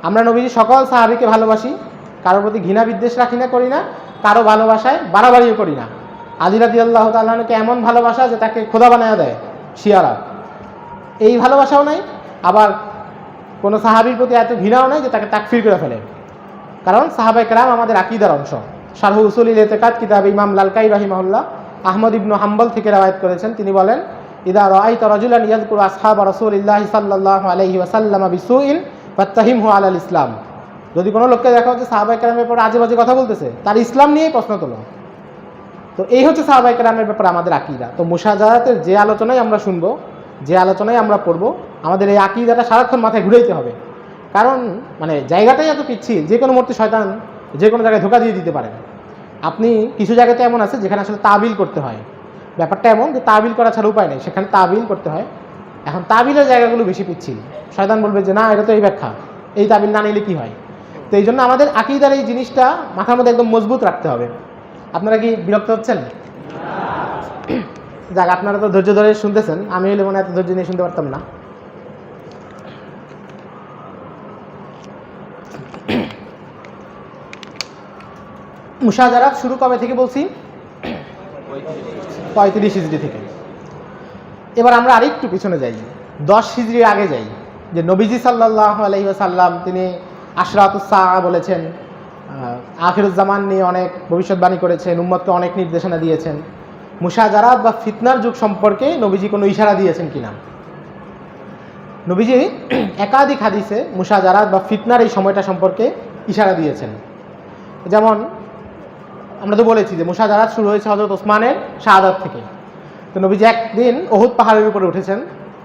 আমরা নবীজি সকল সাহাবীকে ভালোবাসি, কারোর প্রতি ঘৃণা বিদ্বেষ রাখি না, করি না, কারো ভালোবাসায় বাড়াবাড়িও করি না। আলী রাদিয়াল্লাহু তাআলা আনহুকে এমন ভালোবাসা যে তাকে খোদা বানায়া দেয় শিয়ারা, এই ভালোবাসাও নাই। আবার কোনো সাহাবীর প্রতি এত ঘৃণাও নাই যে তাকে তাকফির করে ফেলে, কারণ সাহাবায়ে কেরাম আমাদের আকীদার অংশ। শারহ উসুলিল ইতিকাদ কিতাবে ইমাম লালকাই রাহিমাহুল্লাহ আহমদ ইবনু হাম্বল থেকে রওয়ায়াত করেছেন, তিনি বলেন ইদা রাআইতা রাজুলান ইয়াযকুরু আসহাবা রাসূলিল্লাহি সাল্লাল্লাহু আলাইহি ওয়াসাল্লাম বিসুইন ফাত্তাহিমহু আলাল ইসলাম। যদি কোনো লোককে দেখা হচ্ছে সাহাবায়ে কেরামের ব্যাপারে আজে বাজে কথা বলতেছে, তার ইসলাম নিয়েই প্রশ্ন তোলো। তো এই হচ্ছে সাহাবায়ে কেরামের ব্যাপারে আমাদের আকীদা। তো মুশাজারাতের যে আলোচনায় আমরা শুনবো, যে আলোচনায় আমরা পড়বো, আমাদের এই আকীদাটা সারাক্ষণ মাথায় ঘুরাইতে হবে, কারণ মানে জায়গাটাই এত পিচ্ছিল, যে কোনো মুহূর্তে শয়তান যে কোনো জায়গায় ধোঁকা দিয়ে দিতে পারেন। আপনি কিছু জায়গাতে এমন আছে যেখানে আসলে তাবিল করতে হয়, ব্যাপারটা এমন যে তাবিল করা ছাড়া উপায় নেই, সেখানে তাবিল করতে হয়। এখন তাবিলের জায়গাগুলো বেশি পিচ্ছিল, শয়তান বলবে যে না এটা তো এই ব্যাখ্যা, এই তাবিল না নিলে কী হয়। তো এই জন্য আমাদের আকীদার এই জিনিসটা মাথার মধ্যে একদম মজবুত রাখতে হবে। আপনারা কি বিরক্ত হচ্ছেন? যাক, আপনারা তো ধৈর্য ধরে শুনতেছেন, আমি হলে মনে হয় এত ধৈর্য নিয়ে শুনতে পারতাম না। মুশাজারাত শুরু কবে থেকে বলছি? 35 হিজরি থেকে। এবার আমরা আরেকটু পিছনে যাই, 10 হিজরির আগে যাই, যে নবীজি সাল্লাল্লাহু আলাইহি ওয়াসাল্লাম তিনি আশরাতুস সাআ বলেছেন, আখিরুজ্জামান নিয়ে অনেক ভবিষ্যৎবাণী করেছেন, উম্মতকে অনেক নির্দেশনা দিয়েছেন। মুশাজারাত বা ফিতনার যুগ সম্পর্কে নবীজি কোনো ইশারা দিয়েছেন কিনা? নবীজি একাধিক হাদিসে মুশাজারাত বা ফিতনার এই সময়টা সম্পর্কে ইশারা দিয়েছেন। যেমন আমরা তো বলেছি যে মুশাজারাত শুরু হয়েছে হযরত ওসমানের শাহাদাত থেকে। তো নবীজি একদিন উহুদ পাহাড়ের উপরে উঠেছেন,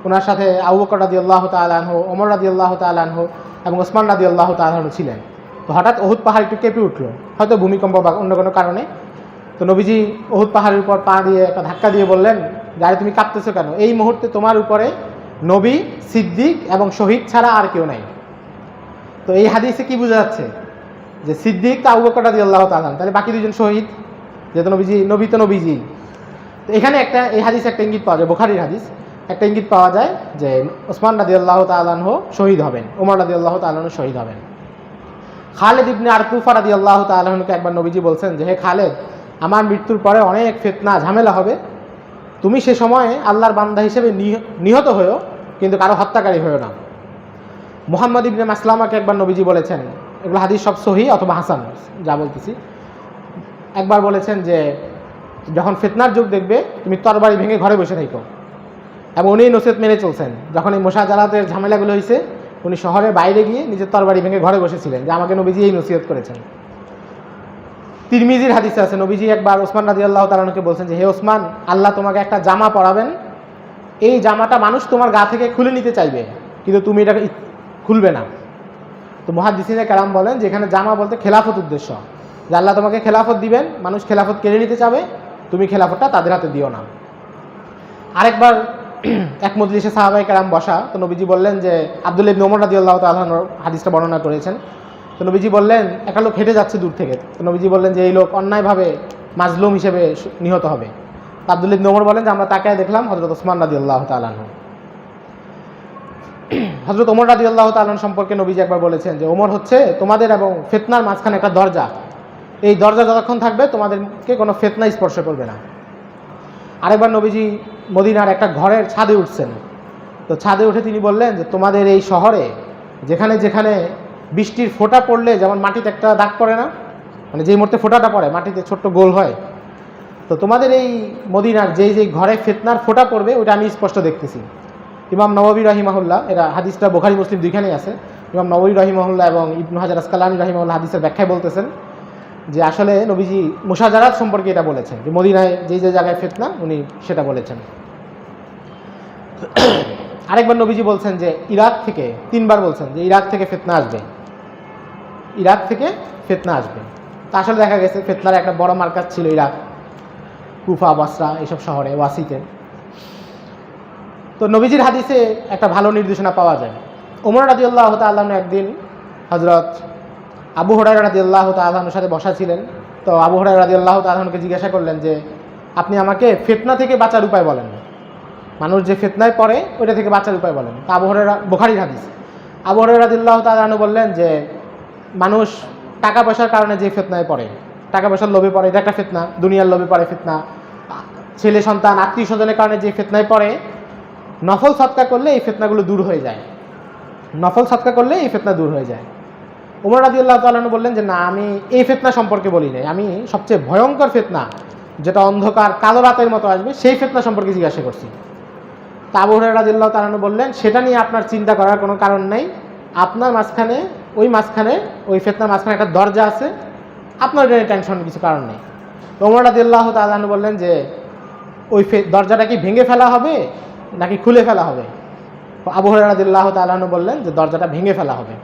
ওনার সাথে আবু বকর রাদিয়াল্লাহু তাআলা আনহু, ওমর রাদিয়াল্লাহু তাআলা আনহু এবং ওসমান রাদিয়াল্লাহু তাআলা আনহু ছিলেন। তো হঠাৎ উহুদ পাহাড় একটু কেঁপে উঠলো, হয়তো ভূমিকম্প বা অন্য কোনো কারণে। তো নবীজি উহুদ পাহাড়ের উপর পা দিয়ে একটা ধাক্কা দিয়ে বললেন, আরে তুমি কাঁপতেছো কেন? এই মুহূর্তে তোমার উপরে নবী, সিদ্দিক এবং শহীদ ছাড়া আর কেউ নাই। তো এই হাদিসে কি বোঝা যাচ্ছে? যে সিদ্দিক তো আবু বকর রাদিয়াল্লাহু তাআলা, তাহলে বাকি দুজন শহীদ, যেহেতু নবী তো নবীজি। তো এখানে এই হাদিসে একটা ইঙ্গিত পাওয়া যায়, বুখারীর হাদিস, একটা ইঙ্গিত পাওয়া যায় যে ওসমান রাদিয়াল্লাহু তাআলা আনহু শহীদ হবেন, ওমর রাদিয়াল্লাহু তাআলা আনহু শহীদ হবেন। খালেদ ইবনে আরতুফা রাদিয়াল্লাহু তাআলা আনহুকে একবার নবীজি বলছেন যে, হে খালেদ, আমার মৃত্যুর পরে অনেক ফিতনা ঝামেলা হবে, তুমি সে সময়ে আল্লাহর বান্দা হিসেবে নিহত হয়েও, কিন্তু কারো হত্যাকারী হয়েও না। মুহাম্মদ ইবনে মাসলামাকে একবার নবীজি বলেছেন, এগুলো হাদিস সব সহিহ অথবা হাসান যা বলতেছি, একবার বলেছেন যে যখন ফিতনার যুগ দেখবে তুমি তরবারি ভেঙে ঘরে বসে থাকো। এবং উনি নসিহত মেনে চলছেন। যখন এই মুশাজারাতের ঝামেলাগুলো হয়েছে, উনি শহরের বাইরে গিয়ে নিজের তরবারি ভেঙে ঘরে বসেছিলেন, যে আমাকে নবীজি এই নসিহত করেছেন। তিরমিজির হাদিসে আছে, নবীজি একবার ওসমান রাদিয়াল্লাহু তাআলা আনহুকে বলছেন যে, হে ওসমান, আল্লাহ তোমাকে একটা জামা পরাবেন, এই জামাটা মানুষ তোমার গা থেকে খুলে নিতে চাইবে, কিন্তু তুমি এটাকে খুলবে না। তো মুহাদ্দিসিনে কেরাম বলেন যে এখানে জামা বলতে খেলাফত উদ্দেশ্য, যে আল্লাহ তোমাকে খেলাফত দিবেন, মানুষ খেলাফত কেড়ে নিতে চাবে, তুমি খেলাফতটা তাদের হাতে দিও না। আরেকবার এক মজলিসে সাহাবায়ে কেরাম বসা, তো নবীজি বললেন যে, আব্দুল্লাহ ইবনে ওমর রাদিয়াল্লাহু তাআলা আনহু হাদিসটা বর্ণনা করেছেন। তো নবীজি বললেন, একটা লোক হেঁটে যাচ্ছে দূর থেকে, তো নবীজি বললেন যে এই লোক অন্যায়ভাবে মাজলুম হিসেবে নিহত হবে। আব্দুল্লাহ ইবনে ওমর বলেন যে আমরা তাকায় দেখলাম হযরত ওসমান রাদিয়াল্লাহু তাআলা আনহু। হযরত ওমর রাদিয়াল্লাহু তাআলা আনহু সম্পর্কে নবীজি একবার বলেছেন যে ওমর হচ্ছে তোমাদের এবং ফিতনার মাঝখানে একটা দরজা, এই দরজা যতক্ষণ থাকবে তোমাদেরকে কোনো ফিতনা স্পর্শ করবে না। আরেকবার নবীজি মদিনার একটা ঘরের ছাদে উঠছেন, তো ছাদে উঠে তিনি বললেন যে তোমাদের এই শহরে যেখানে যেখানে বৃষ্টির ফোঁটা পড়লে যেমন মাটিতে একটা দাগ পড়ে না, মানে যেই মুহূর্তে ফোঁটাটা পড়ে মাটিতে ছোট্ট গোল হয়, তো তোমাদের এই মদিনার যেই যেই ঘরে ফিতনার ফোঁটা পড়বে ওটা আমি স্পষ্ট দেখতেছি। ইমাম নববী রাহিমাহুল্লাহ, এরা হাদিসটা বুখারী মুসলিম দুইখানেই আছে, ইমাম নববী রাহিমাহুল্লাহ এবং ইবনু হাজার আসকালানী রাহিমাহুল্লাহ হাদিসের ব্যাখ্যায় বলতেছেন যে আসলে নবীজি মুশাজারাত সম্পর্কে এটা বলেছেন, যে মদিনায় যে যে জায়গায় ফিতনা উনি সেটা বলেছেন। আরেকবার নবীজি বলছেন যে ইরাক থেকে, 3বার বলছেন যে ইরাক থেকে ফিতনা আসবে, ইরাক থেকে ফিতনা আসবে। তা আসলে দেখা গেছে ফিতনার একটা বড় মার্কাজ ছিল ইরাক, কুফা, বাসরা এইসব শহরে, ওয়াসিতে। তো নবীজির হাদিসে একটা ভালো নির্দেশনা পাওয়া যায়। ওমর রাদিয়াল্লাহু তাআলা আনহু একদিন হযরত আবু হুরায়রা রাদিয়াল্লাহু তাআলা আনহুর সাথে বসা ছিলেন। তো আবু হুরায়রা রাদিয়াল্লাহু তাআলা আনহুকে জিজ্ঞাসা করলেন যে আপনি আমাকে ফিতনা থেকে বাঁচার উপায় বলেন, মানুষ যে ফিতনায় পড়ে ওইটা থেকে বাঁচার উপায় বলেন। তা আবু হুরায়রা, বুখারীর হাদিস, আবু হুরায়রা রাদিয়াল্লাহু তাআলা আনহু বললেন যে মানুষ টাকা পয়সার কারণে যে ফিতনায় পড়ে, টাকা পয়সার লোভে পড়ে, এটা একটা ফিতনা, দুনিয়ার লোভে পড়ে ফিতনা, ছেলে সন্তান আত্মীয় স্বজনের কারণে যে ফিতনায় পড়ে, নফল সদকা করলে এই ফিতনাগুলো দূর হয়ে যায়, নফল সদকা করলে এই ফিতনা দূর হয়ে যায়। ওমর রাদিয়াল্লাহু তাআলা আনহু বললেন যে না, আমি এই ফিতনা সম্পর্কে বলি নাই, আমি সবচেয়ে ভয়ঙ্কর ফিতনা যেটা অন্ধকার কালো রাতের মতো আসবে সেই ফিতনা সম্পর্কে জিজ্ঞাসা করছি। তা আবু হুরায়রা রাদিয়াল্লাহু তাআলা আনহু বললেন সেটা নিয়ে আপনার চিন্তা করার কোনো কারণ নেই, আপনার মাঝখানে ওই ফিতনার মাঝখানে একটা দরজা আছে, আপনার এটা টেনশনের কিছু কারণ নেই। ওমর রাদিয়াল্লাহু তাআলা আনহু বললেন যে ওই দরজাটা কি ভেঙে ফেলা হবে নাকি খুলে ফেলা হবে? আবু হুরায়রা রাদিয়াল্লাহু তাআলা আনহু বললেন যে দরজাটা ভেঙে ফেলা হবে।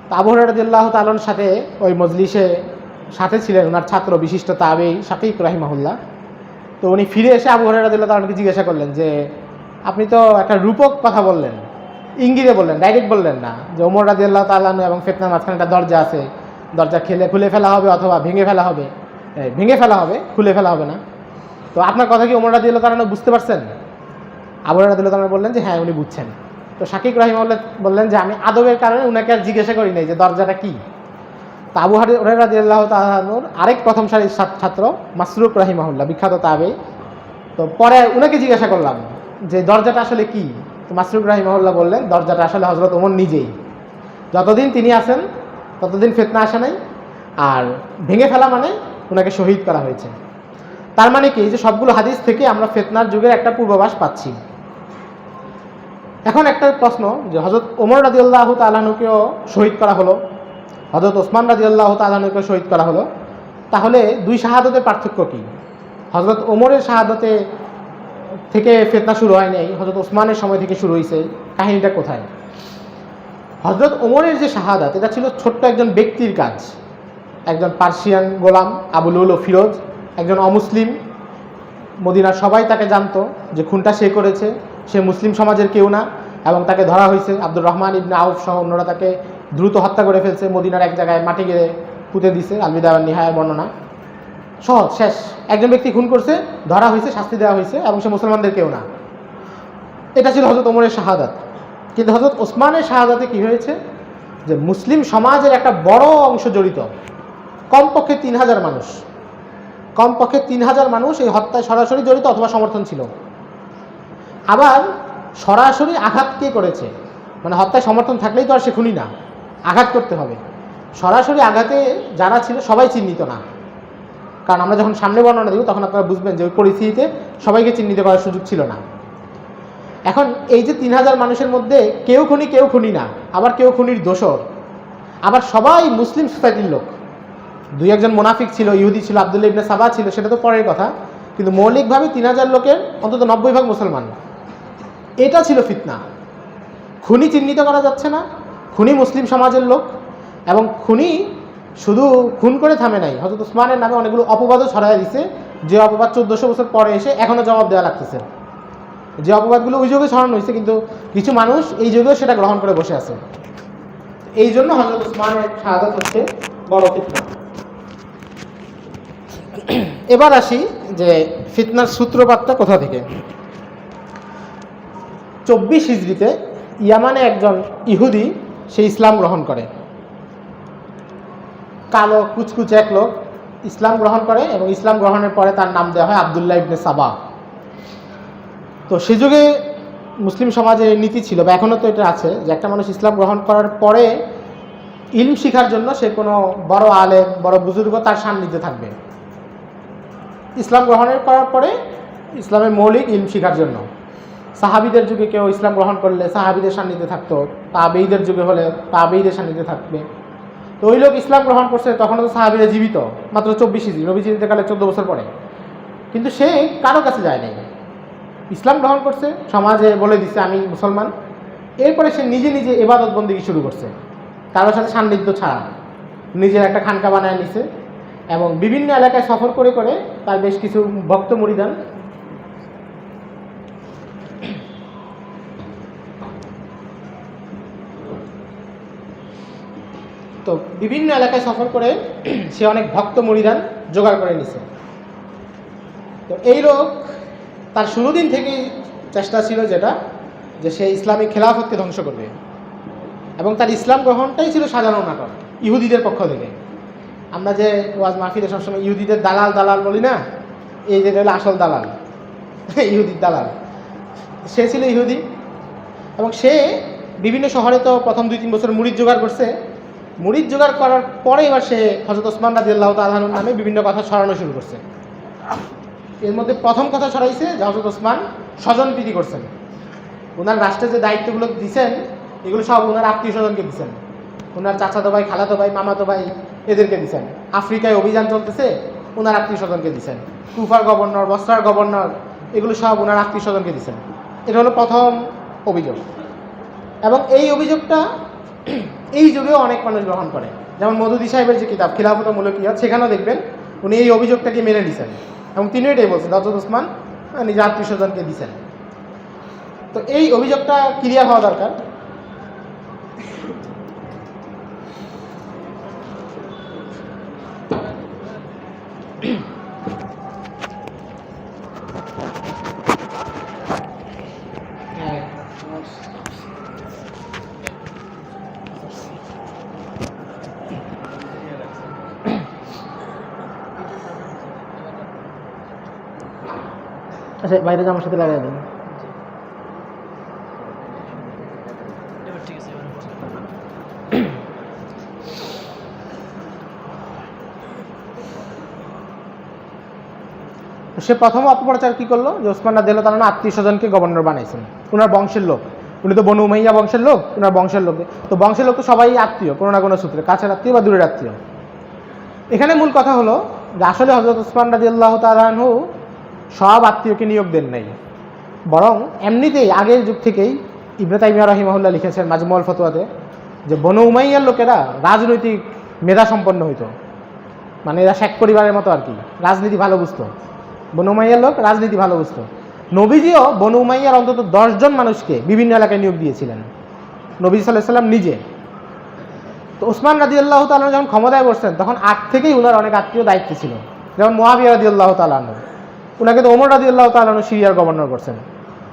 তো আবু হুরায়রা রাদিয়াল্লাহু তাআলা আনহুর সাথে ওই মজলিসে সাথে ছিলেন ওনার ছাত্র বিশিষ্ট তাবেঈ শাকিক রাহিমাহুল্লাহ। তো উনি ফিরে এসে আবু হুরায়রা রাদিয়াল্লাহু তাআলা আনহুকে জিজ্ঞাসা করলেন যে আপনি তো একটা রূপক কথা বললেন, ইঙ্গিতে বললেন, ডাইরেক্ট বললেন না, যে ওমর রাদিয়াল্লাহু তাআলা আনহু এবং ফিতনার মাঝখানে একটা দরজা আছে, দরজা খুলে ফেলা হবে অথবা ভেঙে ফেলা হবে, খুলে ফেলা হবে না। তো আপনার কথা কি ওমর রাদিয়াল্লাহু তাআলা বুঝতে পারছেন? আবু হুরায়রা রাদিয়াল্লাহু তাআলা বললেন যে হ্যাঁ উনি বুঝছেন। তো শাকিক রাহিমাহুল্লাহ বললেন যে আমি আদবের কারণে উনাকে আর জিজ্ঞাসা করি নাই যে দরজাটা কি। তো আবু হুরায়রা রাদিয়াল্লাহু তাআলার আরেক প্রথম সারির ছাত্র মাসরুক রাহিমাহুল্লাহ, বিখ্যাত তাবেঈ, তো পরে উনাকে জিজ্ঞাসা করলাম যে দরজাটা আসলে কি। তো মাসরুক রাহিমাহুল্লাহ বললেন দরজাটা আসলে হযরত ওমর নিজেই। যতদিন তিনি আছেন ততদিন ফিতনা আসে নাই, আর ভেঙে ফেলা মানে ওনাকে শহীদ করা হয়েছে। তার মানে কি যে সবগুলো হাদিস থেকে আমরা ফিতনার যুগের একটা পূর্বাভাস পাচ্ছি। এখন একটা প্রশ্ন যে হযরত ওমর রাদিয়াল্লাহু তাআলা আনহুকেও শহীদ করা হলো, হযরত ওসমান রাদিয়াল্লাহু তাআলা আনহুকেও শহীদ করা হলো, তাহলে দুই শাহাদাতের পার্থক্য কি? হযরত ওমরের শাহাদাতে থেকে ফিতনা শুরু হয় নাই, হযরত ওসমানের সময় থেকে শুরু হয়েছে, কাহিনীটা কোথায়? হযরত ওমরের যে শাহাদাত, এটা ছিল ছোট্ট একজন ব্যক্তির কাজ। একজন পার্সিয়ান গোলাম আবু লুলু ফিরোজ, একজন অমুসলিম, মদিনার সবাই তাকে জানতো যে খুনটা সে করেছে, সে মুসলিম সমাজের কেউ না, এবং তাকে ধরা হয়েছে। আব্দুর রহমান ইবনে আউফ সহ অন্যরা তাকে দ্রুত হত্যা করে ফেলছে, মদিনার এক জায়গায় মাটি গেড়ে পুঁতে দিছে। আল বিদায়া ওয়ান নিহায়া বর্ণনা সহজ, শেষ। একজন ব্যক্তি খুন করছে, ধরা হয়েছে, শাস্তি দেওয়া হয়েছে, এবং সে মুসলমানদের কেউ না। এটা ছিল হযরত ওমরের শাহাদাত। কিন্তু হযরত ওসমানের শাহাদাতে কি হয়েছে যে মুসলিম সমাজের একটা বড় অংশ জড়িত, কমপক্ষে 3000 মানুষ, কমপক্ষে 3000 মানুষ এই হত্যায় সরাসরি জড়িত অথবা সমর্থন ছিল। আবার সরাসরি আঘাত কে করেছে, মানে হত্যায় সমর্থন থাকলেই তো আর সে খুনি না, আঘাত করতে হবে। সরাসরি আঘাতে যারা ছিল সবাই চিহ্নিত না, কারণ আমরা যখন সামনে বর্ণনা দেব তখন আপনারা বুঝবেন যে ওই পরিস্থিতিতে সবাইকে চিহ্নিত করার সুযোগ ছিল না। এখন এই যে 3000 মানুষের মধ্যে কেউ খুনি না, আবার কেউ খুনির দোষর, আবার সবাই মুসলিম সোসাইটির লোক। 2-1 মুনাফিক ছিল, ইহুদি ছিল, আব্দুল্লাহ ইবনে সাবা ছিল, সেটা তো পরের কথা, কিন্তু মৌলিকভাবে 3000 লোকের অন্তত 90% মুসলমান। এটা ছিল ফিতনা। খুনি চিহ্নিত করা যাচ্ছে না, খুনি মুসলিম সমাজের লোক, এবং খুনি শুধু খুন করে থামে নাই, হযরত ওসমানের নামে অনেকগুলো অপবাদও ছড়াই দিছে, যে অপবাদ 1400 বছর পরে এসে এখনও জবাব দেওয়া লাগতেছে। যে অপবাদগুলো ওই যুগে ছড়ানো হয়েছে, কিন্তু কিছু মানুষ এই যুগেও সেটা গ্রহণ করে বসে আছে। এই জন্য হযরত ওসমানের শাহাদাত হচ্ছে বড় ফিতনা। এবার আসি যে ফিতনার সূত্রপাতটা কোথা থেকে। 24 হিজরিতে ইয়ামানে একজন ইহুদি সে ইসলাম গ্রহণ করে, কালো কুচকুচে এক লোক ইসলাম গ্রহণ করে, এবং ইসলাম গ্রহণের পরে তার নাম দেওয়া হয় আব্দুল্লাহ ইবনে সাবা। তো সে যুগে মুসলিম সমাজে নীতি ছিল, বা এখনও তো এটা আছে, যে একটা মানুষ ইসলাম গ্রহণ করার পরে ইলম শিখার জন্য সে কোনো বড় আলেম, বড় বুজুর্গ তার সান্নিধ্যে থাকবে। ইসলাম গ্রহণের করার পরে ইসলামের মৌলিক ইলম শিখার জন্য সাহাবীদের যুগে কেউ ইসলাম গ্রহণ করলে সাহাবীদের সান্নিধ্যে থাকতো, তাবেঈদের যুগে হলে তাবেঈদের সান্নিধ্যে থাকবে। তো ওই লোক ইসলাম গ্রহণ করছে, তখনও তো সাহাবীরা জীবিত, মাত্র 24 হিজরি, নবীজির ইন্তেকালে 14 বছর পরে, কিন্তু সে কারো কাছে যায় নাই, ইসলাম গ্রহণ করছে, সমাজে বলে দিচ্ছে আমি মুসলমান। এরপরে সে নিজে নিজে ইবাদত বন্দেগী শুরু করছে, কারোর সাথে সান্নিধ্য ছাড়া। নিজের একটা খানকা বানায় নিছে, এবং বিভিন্ন এলাকায় সফর করে করে তার বেশ কিছু ভক্ত মুরিদান তো বিভিন্ন এলাকায় সফর করে সে অনেক ভক্ত মুরিদান জোগাড় করে নিছে। তো এই লোক তার শুরু দিন থেকেই চেষ্টা ছিল যেটা, যে সে ইসলামিক খেলাফতকে ধ্বংস করবে, এবং তার ইসলাম গ্রহণটাই ছিল সাজানো নাটক ইহুদিদের পক্ষ থেকে। আমরা যে ওয়াজ মাহফিলে সবসময় ইহুদিদের দালাল দালাল বলি না, এই যে হলো আসল দালাল, ইহুদির দালাল। সে ছিল ইহুদি, এবং সে বিভিন্ন শহরে তো প্রথম 2-3 বছর মুরিদ জোগাড় করছে। মুরিদ জোগাড় করার পরে এবার সে হযরত ওসমান রাদিয়াল্লাহু তাআলা আনহুর নামে বিভিন্ন কথা ছড়ানো শুরু করছে। এর মধ্যে প্রথম কথা ছড়াইছে যে হযরত ওসমান স্বজনপ্রীতি করছেন, ওনার রাষ্ট্রের যে দায়িত্বগুলো দিচ্ছেন এগুলো সব ওনার আত্মীয় স্বজনকে দিচ্ছেন, ওনার চাচাতো ভাই, খালাতো ভাই, মামাতো ভাই এদেরকে দিচ্ছেন। আফ্রিকায় অভিযান চলতেছে, ওনার আত্মীয় স্বজনকে দিচ্ছেন। কুফার গভর্নর, বসরার গভর্নর, এগুলো সব ওনার আত্মীয় স্বজনকে দিচ্ছেন। এটা হলো প্রথম অভিযোগ, এবং এই অভিযোগটা এই যুগেও অনেক মানুষ গ্রহণ করে। যেমন মওদুদী সাহেবের যে কিতাব খিলাফত ও মুলকিয়াত, সেখানেও দেখবেন উনি এই অভিযোগটাকে মেনে নিছেন, এবং তিনিও এটাই বলছেন হযরত ওসমান নিজের আত্মীয় স্বজনকে দিচ্ছেন। তো এই অভিযোগটা ক্লিয়ার হওয়া দরকার। আচ্ছা বাইরে জামার সাথে লাগাই দিন। সে প্রথম অপপ্রচার কি করলো যে ওসমান রাদিয়াল্লাহু তাআলা আত্মীয় স্বজনকে গভর্নর বানাইছেন, ওনার বংশের লোক, উনি তো বনু উমাইয়া বংশের লোক, ওনার বংশের লোক। তো বংশের লোক তো সবাই আত্মীয়, কোনো না কোনো সূত্রে, কাছের আত্মীয় বা দূরের আত্মীয়। এখানে মূল কথা হলো যে আসলে হযরত ওসমান রাদিয়াল্লাহু তাআলা আনহু সব আত্মীয়কে নিয়োগ দেন নাই, বরং এমনিতেই আগের যুগ থেকেই ইবনে তাইমিয়া রাহিমাহুল্লাহ লিখেছেন মাজমুউল ফতোয়াতে যে বনু উমাইয়ার লোকেরা রাজনৈতিক মেধা সম্পন্ন হইতো, মানে এরা শেখ পরিবারের মতো আর কি, রাজনীতি ভালো বুঝতো। বনু উমাইয়ার লোক রাজনীতি ভালো বুঝতো। নবীজিও বনু উমাইয়ার অন্তত 10 জন মানুষকে বিভিন্ন এলাকায় নিয়োগ দিয়েছিলেন, নবী সাল্লাল্লাহু আলাইহি সাল্লাম নিজে। তো ওসমান রাদিয়াল্লাহু তাআলা যখন ক্ষমতায় বসছেন তখন আগ থেকেই ওনার অনেক আত্মীয় দায়িত্বে ছিল, যেমন মুআবিয়া রাদিয়াল্লাহু তাআলা আনহু, ওনাকে তো ওমর রাদিয়াল্লাহু তাআলা আনহু সিরিয়ার গভর্নর করছেন,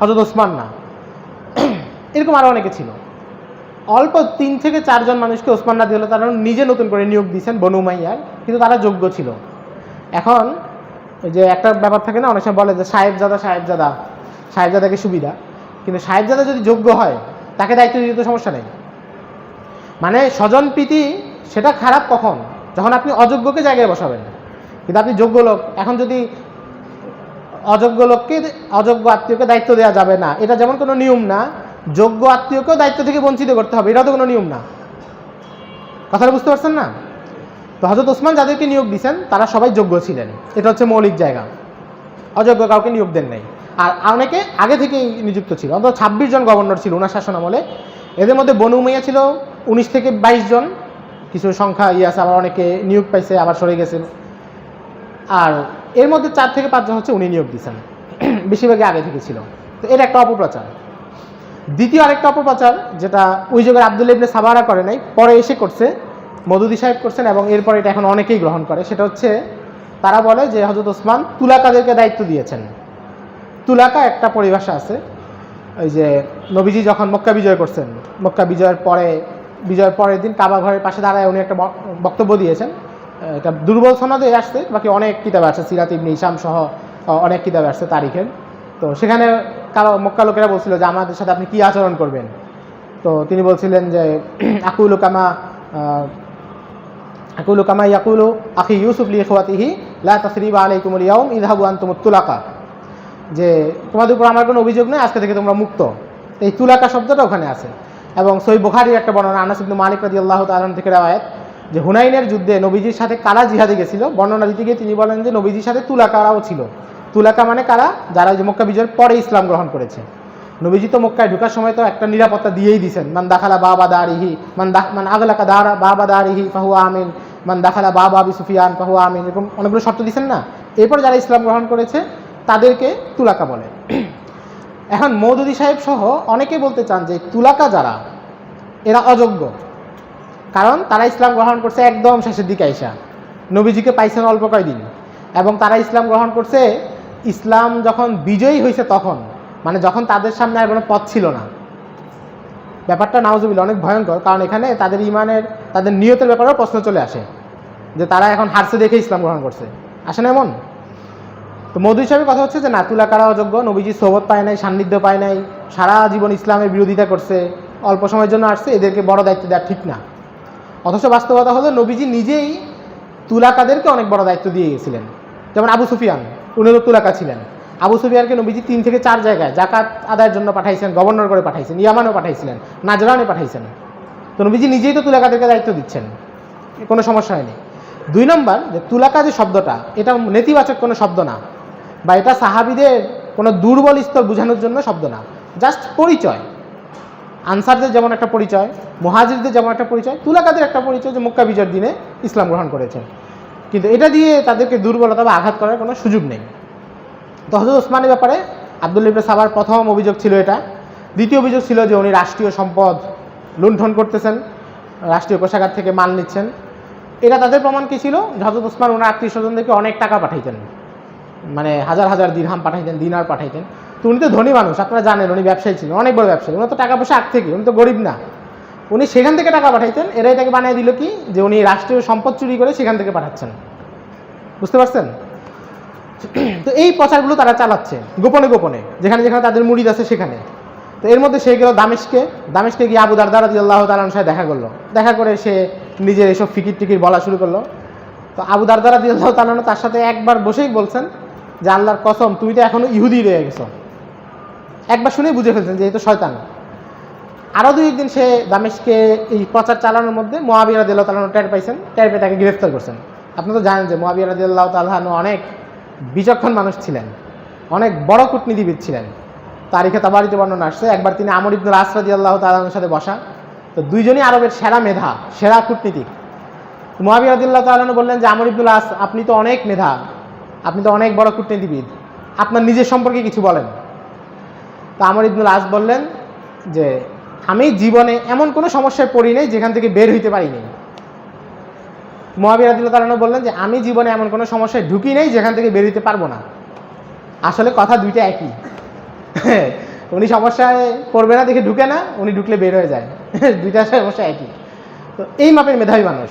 হযরত ওসমান না। এরকম আরও অনেকে ছিল। অল্প 3 থেকে 4 জন মানুষকে ওসমান রাদিয়াল্লাহু তাআলা নিজে নতুন করে নিয়োগ দিয়েছেন বনু উমাইয়ার, কিন্তু তারা যোগ্য ছিল। এখন যে একটা ব্যাপার থাকে না, অনেক সময় বলে যে সাহেবজাদাকে সুবিধা, কিন্তু সাহেবজাদা যদি যোগ্য হয় তাকে দায়িত্ব দিতে তো সমস্যা নেই। মানে স্বজন প্রীতি সেটা খারাপ কখন, যখন আপনি অযোগ্যকে জায়গায় বসাবেন, কিন্তু আপনি যোগ্য লোক। এখন যদি অযোগ্য লোককে, অযোগ্য আত্মীয়কে দায়িত্ব দেওয়া যাবে না, এটা যেমন কোনো নিয়ম না, যোগ্য আত্মীয়কেও দায়িত্ব থেকে বঞ্চিত করতে হবে, এটাও তো কোনো নিয়ম না। কথাটা বুঝতে পারছেন না? তো হযরত ওসমান যাদেরকে নিয়োগ দিয়েছেন তারা সবাই যোগ্য ছিলেন, এটা হচ্ছে মৌলিক জায়গা। অযোগ্য কাউকে নিয়োগ দেন নাই। আর অনেকে আগে থেকেই নিযুক্ত ছিল, অন্তত 26 জন গভর্নর ছিল ওনার শাসন আমলে। এদের মধ্যে বনু উমাইয়া ছিল 19 থেকে 22 জন, কিছু সংখ্যা আছে, আবার অনেকে নিয়োগ পাইছে আবার সরে গেছেন। আর এর মধ্যে 4 থেকে 5 জন হচ্ছে উনি নিয়োগ দিয়েছেন, বেশিরভাগই আগে থেকে ছিল। তো এর একটা অপপ্রচার। দ্বিতীয় আরেকটা অপপ্রচার যেটা ওই যুগের আব্দুল্লাহ ইবনে সাবারা করে নাই, পরে এসে করছে, মওদুদী সাহেব করছেন, এবং এরপর এটা এখন অনেকেই গ্রহণ করে। সেটা হচ্ছে তারা বলে যে হযরত ওসমান তুলাকাদেরকে দায়িত্ব দিয়েছেন। তুলাকা একটা পরিভাষা আছে, ওই যে নবীজি যখন মক্কা বিজয় করছেন, মক্কা বিজয়ের পরের দিন কাবা ঘরের পাশে দাঁড়ায় উনি একটা বক্তব্য দিয়েছেন। এটা দুর্বল সনদে আসছে, বাকি অনেক কিতাবে আসছে, সিরাত ইবনে হিশাম সহ অনেক কিতাবে আসছে তারিখের। তো সেখানে মক্কা লোকেরা বলছিল যে আমাদের সাথে আপনি কী আচরণ করবেন। তো তিনি বলছিলেন যে আকুলু কামা ইয়াকুলু আখি ইউসুফ লি ইখওয়াতিহি লা তাসরিবা আলাইকুমুল ইয়াউম ইযহাবু আনতুমুত তুলাকা, যে তোমাদের উপর আমার কোনো অভিযোগ নেই, আজকে থেকে তোমরা মুক্ত। এই তুলাকা শব্দটা ওখানে আছে। এবং সহিহ বুখারীর একটা বর্ণনা, আনাস ইবনে মালিক রাদিয়াল্লাহু তাআলা থেকে রাওয়ায়াত, যে হুনাইনের যুদ্ধে নবীজির সাথে কারা জিহাদে গেছিল, বর্ণনা দিতে গিয়ে তিনি বলেন যে নবীজির সাথে তুলাকারাও ছিল। তুলাকা মানে কারা? যারা যে মক্কা বিজয়ের পরে ইসলাম গ্রহণ করেছে। নবীজি তো মক্কায় ঢোকার সময় তো একটা নিরাপত্তা দিয়েই দিয়েছেন, মান দাখালা বাবা দারিহি মান আগলাকা বাবা দারিহি ফাহুয়া আমিন, মান দাখালা বাবা আবি সুফিয়ান ফাহুয়া আমিন, এরকম অনেকগুলো শর্ত দিয়েছেন না। এরপর যারা ইসলাম গ্রহণ করেছে তাদেরকে তুলাকা বলে। এখন মওদুদী সাহেব সহ অনেকে বলতে চান যে তুলাকা যারা, এরা অযোগ্য, কারণ তারা ইসলাম গ্রহণ করছে একদম শেষের দিকে আইসা, নবীজিকে পাইছেন অল্প কয়েকদিন, এবং তারা ইসলাম গ্রহণ করছে ইসলাম যখন বিজয়ী হয়েছে তখন, মানে যখন তাদের সামনে আর কোনো পথ ছিল না। ব্যাপারটা নাউজুবিল্লাহ অনেক ভয়ঙ্কর, কারণ এখানে তাদের ইমানের, তাদের নিয়তের ব্যাপারেও প্রশ্ন চলে আসে যে তারা এখন হারছে দেখে ইসলাম গ্রহণ করছে, আসে না এমন? তো মওদুদী সাহেবের কথা হচ্ছে যে না, তুলাকারা অযোগ্য, নবীজি সোহবত পায় নাই, সান্নিধ্য পায় নাই, সারা জীবন ইসলামের বিরোধিতা করছে, অল্প সময়ের জন্য আসছে, এদেরকে বড় দায়িত্ব দেওয়া ঠিক না। অথচ বাস্তবতা হলো নবীজি নিজেই তুলাকাদেরকে অনেক বড় দায়িত্ব দিয়ে গেছিলেন। যেমন আবু সুফিয়ান, উনি তো তুলাকা ছিলেন। আবু সুফিয়ানকে নবীজি 3 থেকে 4 জায়গায় জাকাত আদায়ের জন্য পাঠাইছেন, গভর্নর করে পাঠাইছেন, ইয়ামানও পাঠাইছিলেন, নাজরানে পাঠাইছেন। তো নবীজি নিজেই তো তুলাকাদেরকে দায়িত্ব দিচ্ছেন, কোনো সমস্যা হয়নি। 2 নম্বর, যে তুলাকা যে শব্দটা, এটা নেতিবাচক কোনো শব্দ না, বা এটা সাহাবীদের কোনো দুর্বল স্তর বোঝানোর জন্য শব্দ না, জাস্ট পরিচয়। আনসারদের যেমন একটা পরিচয়, মুহাজিরদের যেমন একটা পরিচয়, তুলাকাদের একটা পরিচয় যে মক্কা বিজয়ের দিনে ইসলাম গ্রহণ করেছেন, কিন্তু এটা দিয়ে তাদেরকে দুর্বলতা বা আঘাত করার কোনো সুযোগ নেই। তো হযরত ওসমানের ব্যাপারে আব্দুল্লাহ ইবনে সাবার প্রথম অভিযোগ ছিল এটা। দ্বিতীয় অভিযোগ ছিল যে উনি রাষ্ট্রীয় সম্পদ লুণ্ঠন করতেছেন, রাষ্ট্রীয় কোষাগার থেকে মাল নিচ্ছেন। এটা তাদের প্রমাণ কী ছিল? হযরত ওসমান ওনার আত্মীয় স্বজনদেরকে অনেক টাকা পাঠাইতেন, মানে হাজার হাজার দিরহাম পাঠাইতেন, দিনার পাঠাইতেন। তো উনি তো ধনী মানুষ, আপনারা জানেন, উনি ব্যবসায়ী ছিলেন, অনেক বড় ব্যবসায়ী, উনি তো টাকা পয়সা আগ থেকে, উনি তো গরিব না, উনি সেখান থেকে টাকা পাঠাইতেন। এরাই তাকে বানিয়ে দিল কি, যে উনি রাষ্ট্রীয় সম্পদ চুরি করে সেখান থেকে পাঠাচ্ছেন। বুঝতে পারছেন? তো এই প্রচারগুলো তারা চালাচ্ছে গোপনে গোপনে, যেখানে যেখানে তাদের মুরিদ আছে সেখানে। তো এর মধ্যে সে গেল দামেশকে গিয়ে আবু দারদা রাদিয়াল্লাহু তাআলার সাথে দেখা করলো। দেখা করে সে নিজের এসব ফিকির টিকির বলা শুরু করলো। তো আবু দারদা রাদিয়াল্লাহু তাআলা তার সাথে একবার বসেই বলছেন যে আল্লাহর কসম তুমি তো এখনো ইহুদি রয়ে গেছো। একবার শুনেই বুঝে ফেলছেন যে এই তো শয়তান। আরও 2 দিন সে দামেশকে এই প্রচার চালানোর মধ্যে মুআবিয়া রাদিয়াল্লাহু তাআলা টের পাইছেন, টের পেয়ে তাকে গ্রেফতার করছেন। আপনারা তো জানেন যে মুআবিয়া রাদিয়াল্লাহু তাআলা অনেক বিচক্ষণ মানুষ ছিলেন, অনেক বড় কূটনীতিবিদ ছিলেন। তারিখে তাবারিতে বর্ণনা আসছে একবার তিনি আমর ইবনুল আস রাদিয়াল্লাহু তাআলার সাথে বসা। তো দুইজনই আরবের সেরা মেধা, সেরা কূটনীতিক। মুআবিয়া রাদিয়াল্লাহু তাআলা বললেন যে আমর ইবনুল আস আপনি তো অনেক মেধা, আপনি তো অনেক বড় কূটনীতিবিদ, আপনার নিজের সম্পর্কে কিছু বলেন। তো আমর ইবনুল আস বললেন যে আমি জীবনে এমন কোনো সমস্যায় পড়ি নাই যেখান থেকে বের হইতে পারিনি। মুআবিয়া রাদিয়াল্লাহু তাআলা বললেন যে আমি জীবনে এমন কোনো সমস্যায় ঢুকি নাই যেখান থেকে বের হইতে পারবো না। আসলে কথা দুইটা একই। উনি সমস্যায় পড়বে না দেখে ঢুকে না, উনি ঢুকলে বের হয়ে যায়। দুইটা সমস্যা একই। তো এই মাপের মেধাবী মানুষ।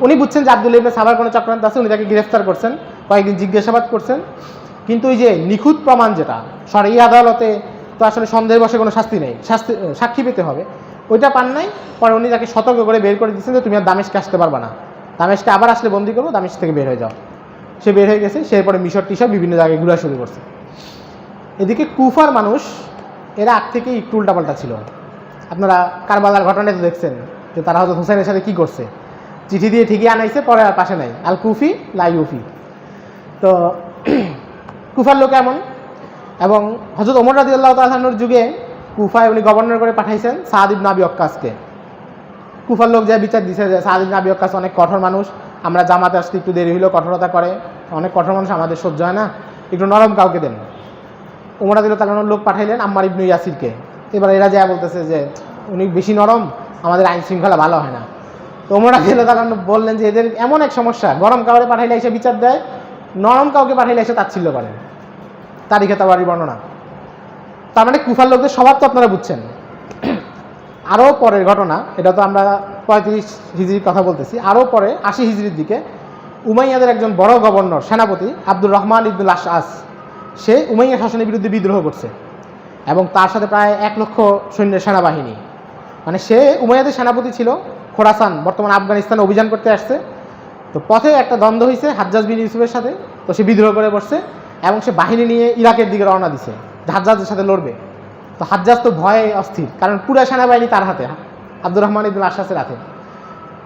উনি বুঝছেন যে আব্দুল্লাহ ইবনে সাবার কোনো চক্রান্ত আছে, উনি তাকে গ্রেফতার করছেন, কয়েকদিন জিজ্ঞাসাবাদ করছেন। কিন্তু ওই যে নিখুঁত প্রমাণ যেটা শরঈ আদালতে তো আসলে সন্দেহের বশে কোনো শাস্তি নেই, সাক্ষী পেতে হবে, ওইটা পান নাই। পরে উনি তাকে সতর্ক করে বের করে দিচ্ছেন যে তুমি আর দামেশকে আসতে পারবা না, দামেশকে আবার আসলে বন্দি করবো, দামেশ থেকে বের হয়ে যাও। সে বের হয়ে গেছে। সে পরে মিশর টিশর বিভিন্ন জায়গায় ঘোরা শুরু করছে। এদিকে কুফার মানুষ এরা আগ থেকেই একটু উল্টাপাল্টা ছিল। আপনারা কারবালার ঘটনায় তো দেখছেন যে তারা হযরত হুসাইনের সাথে কী করছে, চিঠি দিয়ে ঠিকই আনাইছে, পরে আর পাশে নাই, আল কুফি লা ইউফি। তো কুফার লোক এমন। এবং হযরত ওমর রাদিয়াল্লাহু তাআলা আনহুর যুগে কুফায় উনি গভর্নর করে পাঠাইছেন সাদ ইবনে আবি ওয়াক্কাসকে। কুফার লোক যা বিচার দিছে যে সাদ ইবনে আবি ওয়াক্কাস অনেক কঠোর মানুষ, আমরা জামাতে আসতে একটু দেরি হইলেও কঠোরতা করে, অনেক কঠোর মানুষ, আমাদের সহ্য হয় না, একটু নরম কাউকে দেন। ওমর রাদিয়াল্লাহু তাআলা লোক পাঠাইলেন আম্মার ইবনে ইয়াসিরকে। এবার এরা যা বলতেছে যে উনি বেশি নরম, আমাদের আইন শৃঙ্খলা ভালো হয় না। তো ওমর রাদিয়াল্লাহু তাআলা বললেন যে এদের এমন এক সমস্যা, গরম কাউকে পাঠাইলে এসে বিচার দেয়, নরম কাউকে পাঠাইলে এসে তাচ্ছিল্য করেন। তারিখে তাবারি বর্ণনা। তার মানে কুফার লোকদের স্বভাব তো আপনারা বুঝছেন। আরও পরের ঘটনা, এটা তো আমরা 35 হিজরির কথা বলতেছি, আরও পরে 80 হিজরির দিকে উমাইয়াদের একজন বড় গভর্নর সেনাপতি আব্দুর রহমান ইবনুল আশআস, সে উমাইয়া শাসনের বিরুদ্ধে বিদ্রোহ করছে এবং তার সাথে প্রায় 1 লক্ষ সৈন্যের সেনাবাহিনী। মানে সে উমাইয়াদের সেনাপতি ছিল, খোরাসান বর্তমান আফগানিস্তানে অভিযান করতে আসছে। তো পথে একটা দ্বন্দ্ব হয়েছে হাজ্জাজ বিন ইউসুফের সাথে, তো সে বিদ্রোহ করে বসছে এবং সে বাহিনী নিয়ে ইরাকের দিকে রওনা দিছে, হাজ্জাজের সাথে লড়বে। তো হাজ্জাজ তো ভয়ে অস্থির, কারণ পুরো সেনাবাহিনী তার হাতে, আব্দুর রহমান ইবনুল আশআসের হাতে।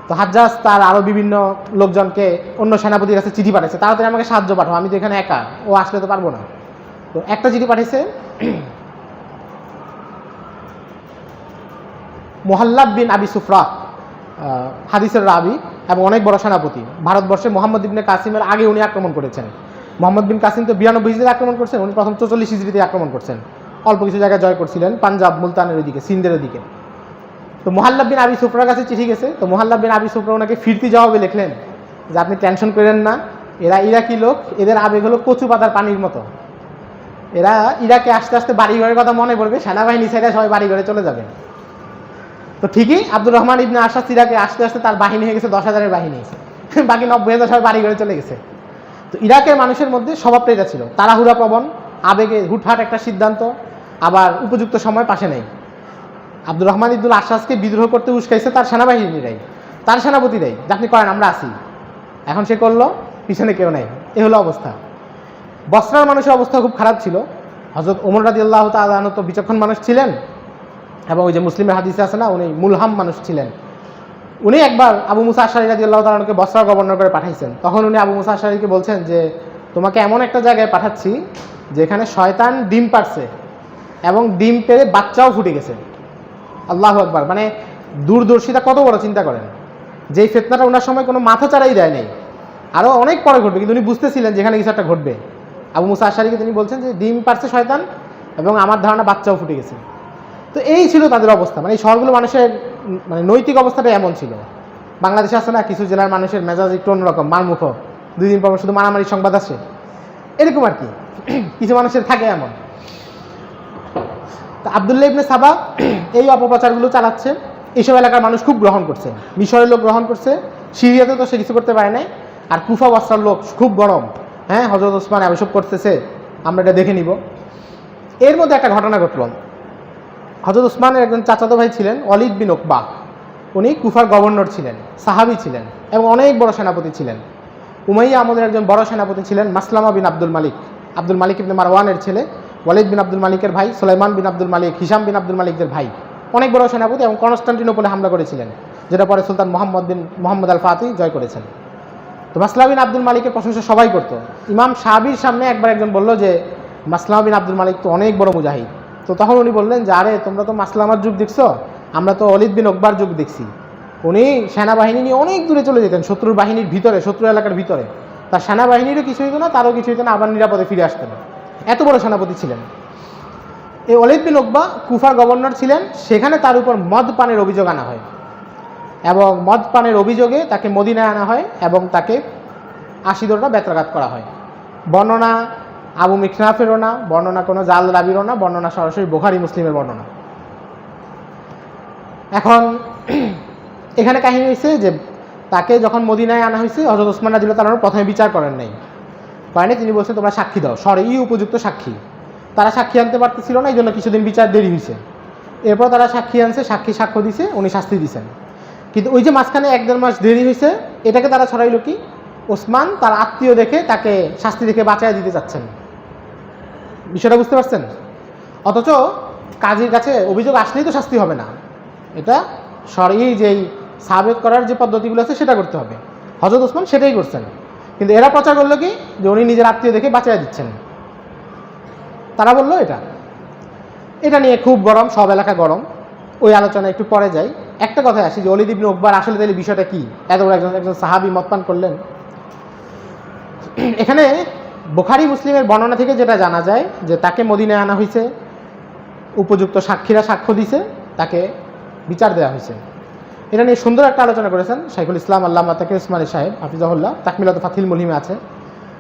তো হাজ্জাজ তার আরও বিভিন্ন লোকজনকে অন্য সেনাপতির কাছে চিঠি পাঠাইছে, তাড়াতাড়ি আমাকে সাহায্য পাঠাও, আমি তো এখানে একা, ও আসলে তো পারবো না। তো একটা চিঠি পাঠিয়েছে মুহাল্লাব বিন আবি সুফরা, হাদিসের রাবি এবং অনেক বড় সেনাপতি। ভারতবর্ষে মোহাম্মদ ইবনে কাসিমের আগে উনি আক্রমণ করেছেন। মোহাম্মদ বিন কাসিম তো 92 হিজরিতে আক্রমণ করছেন, উনি প্রথম 44 হিজরিতে আক্রমণ করছেন, অল্প কিছু জায়গায় জয় করছিলেন, পাঞ্জাব মুলতানের ওইদিকে, সিন্ধের ওইদিকে। তো মুহাল্লাব বিন আবি সুফরার কাছে চিঠি গেছে। তো মুহাল্লাব বিন আবি সুফরা ওনাকে ফিরতি জবাবে লিখলেন যে আপনি টেনশন করেন না, এরা ইরাকি লোক, এদের আবেগ হলো কচু পাতার পানির মতো, এরা ইরাকে আস্তে আস্তে বাড়িঘরের কথা মনে পড়বে, সেনাবাহিনী ছেড়ে সবাই বাড়িঘরে চলে যাবে। তো ঠিকই আব্দুর রহমান ইবনে আশআস ইরাকে আস্তে আস্তে তার বাহিনী হয়ে গেছে 10,000-এর বাহিনী, বাকি 90,000 সবাই বাড়িঘরে চলে গেছে। তো ইরাকের মানুষের মধ্যে স্বভাবটা এটা ছিল, তাড়াহুড়া প্রবণ, আবেগে হুটহাট একটা সিদ্ধান্ত, আবার উপযুক্ত সময় পাশে নেই। আব্দুর রহমান ইবনুল আশআসকে বিদ্রোহ করতে উস্কাইছে তার সেনাবাহিনীরাই, তার সেনাপতিরাই, যে আপনি করেন আমরা আসি। এখন সে করলো, পিছনে কেউ নেই, এ হলো অবস্থা। বসরার মানুষের অবস্থা খুব খারাপ ছিল। হযরত ওমর রাদিয়াল্লাহু তাআলা আনহু তো বিচক্ষণ মানুষ ছিলেন এবং ওই যে মুসলিমের হাদিসে আছে না, উনি মুলহাম মানুষ ছিলেন। উনি একবার আবু মুসা আশআরী রাদিয়াল্লাহু তাআলা আনহুকে বসরার গভর্নর করে পাঠাইছেন। তখন উনি আবু মুসা আশআরীকে বলছেন যে তোমাকে এমন একটা জায়গায় পাঠাচ্ছি যেখানে শয়তান ডিম পাড়ছে এবং ডিম পেড়ে বাচ্চাও ফুটে গেছে। আল্লাহু আকবার। মানে দূরদর্শিতা কত বড়, চিন্তা করেন। যেই ফিতনাটা ওনার সময় কোনো মাথা চাড়াই দেয় নাই, আরও অনেক পরে ঘটবে, কিন্তু উনি বুঝতেছিলেন যেখানে কিছু একটা ঘটবে। আবু মুসা আশআরীকে তিনি বলছেন যে ডিম পাড়ছে শয়তান এবং আমার ধারণা বাচ্চাও ফুটে গেছে। তো এই ছিল তাদের অবস্থা। মানে এই শহরগুলো মানুষের মানে নৈতিক অবস্থাটা এমন ছিল। বাংলাদেশে আছে না কিছু জেলার মানুষের মেজাজ একটু অন্যরকম, মারমুখ, 2 দিন পর শুধু মারামারি সংবাদ আসে, এরকম আর কি। কিছু মানুষের থাকে এমন। তো আব্দুল্লাহ ইবনে সাবা এই অপপ্রচারগুলো চালাচ্ছে, এইসব এলাকার মানুষ খুব গ্রহণ করছে, মিশরের লোক গ্রহণ করছে, সিরিয়াতে তো সে কিছু করতে পারে নাই। আর কুফা বসরার লোক খুব গরম, হ্যাঁ হযরত ওসমান এসব করতেছে, আমরা এটা দেখে নিব। এর মধ্যে একটা ঘটনা ঘটল। হযরত ওসমানের একজন চাচাতো ভাই ছিলেন ওয়ালিদ বিন উকবা। উনি কুফার গভর্নর ছিলেন, সাহাবী ছিলেন এবং অনেক বড় সেনাপতি ছিলেন। উমাইয়া আমলের একজন বড় সেনাপতি ছিলেন মাসলামা বিন আব্দুল মালিক, আব্দুল মালিক ইবনে মারওয়ানের ছেলে, ওয়ালিদ বিন আব্দুল মালিকের ভাই, সুলাইমান বিন আব্দুল মালিক, হিশাম বিন আব্দুল মালিকদের ভাই। অনেক বড় সেনাপতি এবং কনস্টান্টিনোপলে হামলা করেছিলেন, যেটা পরে সুলতান মোহাম্মদ আল ফাতিহ জয় করেছেন। তো মাসলামা বিন আব্দুল মালিকের প্রশংসা সবাই করতো। ইমাম শাহবির সামনে একবার একজন বলল যে মাসলামা বিন আব্দুল মালিক তো অনেক বড় মুজাহিদ। তো তখন উনি বললেন যে আরে তোমরা তো মাসলামার যুগ দেখছো, আমরা তো ওয়ালিদ বিন উকবার যুগ দেখছি। উনি সেনাবাহিনী নিয়ে অনেক দূরে চলে যেতেন, শত্রুর বাহিনীর ভিতরে, শত্রু এলাকার ভিতরে। তার সেনাবাহিনীরও কিছু হইতো না, তারও কিছু হইতো না, আবার নিরাপদে ফিরে আসতেন। এত বড় সেনাপতি ছিলেন। এই ওয়ালিদ বিন উকবা কুফার গভর্নর ছিলেন, সেখানে তার উপর মদ পানের অভিযোগ আনা হয় এবং মদ পানের অভিযোগে তাকে মদিনায় আনা হয় এবং তাকে 80 দণ্ডা বেত্রাঘাত করা হয়। বর্ণনা আবু মিকনাফেরও না, বর্ণনা কোনো জাল রাবিরও না, বর্ণনা সরাসরি বুখারী মুসলিমের বর্ণনা। এখন এখানে কাহিনী হয়েছে যে তাকে যখন মদিনায় আনা হয়েছে, হযরত ওসমান রাদিয়াল্লাহু তাআলা প্রথমে বিচার করেন নাই, তিনি বলছেন তোমরা সাক্ষী দাও, শরঈ উপযুক্ত সাক্ষী। তারা সাক্ষী আনতে পারতেছিল না, এই জন্য কিছুদিন বিচার দেরি হয়েছে। এরপর তারা সাক্ষী আনছে, সাক্ষ্য দিছে, উনি শাস্তি দিয়েছেন। কিন্তু ওই যে মাঝখানে 1-1.5 মাস দেরি হয়েছে, এটাকে তারা ছড়াইল কি ওসমান তার আত্মীয় দেখে তাকে শাস্তি দেখে বাঁচায় দিতে চাচ্ছেন। বিষয়টা বুঝতে পারছেন? অথচ কাজীর কাছে অভিযোগ আসলেই তো শাস্তি হবে না, এটা শরঈ যেই সাবেত করার যে পদ্ধতিগুলো আছে সেটা করতে হবে। হযরত ওসমান সেটাই করছেন, কিন্তু এরা প্রচার করলো কি যে উনি নিজের আত্মীয় দেখে বাঁচায় দিচ্ছেন। তারা বললো এটা নিয়ে খুব গরম, সব এলাকা গরম। ওই আলোচনা একটু পরে যাই। একটা কথায় আসি যে ওয়ালিদ ইবনে উকবার আসলে তাহলে বিষয়টা কি, এত বড় একজন সাহাবী মদ পান করলেন। এখানে বুখারী মুসলিমের বর্ণনা থেকে যেটা জানা যায় যে তাকে মদিনায় আনা হয়েছে, উপযুক্ত সাক্ষীরা সাক্ষ্য দিছে, তাকে বিচার দেওয়া হয়েছে। এটা নিয়ে সুন্দর একটা আলোচনা করেছেন শাইখুল ইসলাম আল্লামা তাকি উসমানী সাহেব হাফিজাহুল্লাহ, তাকমিলাতুল ফাথিল মুলহিমে আছে।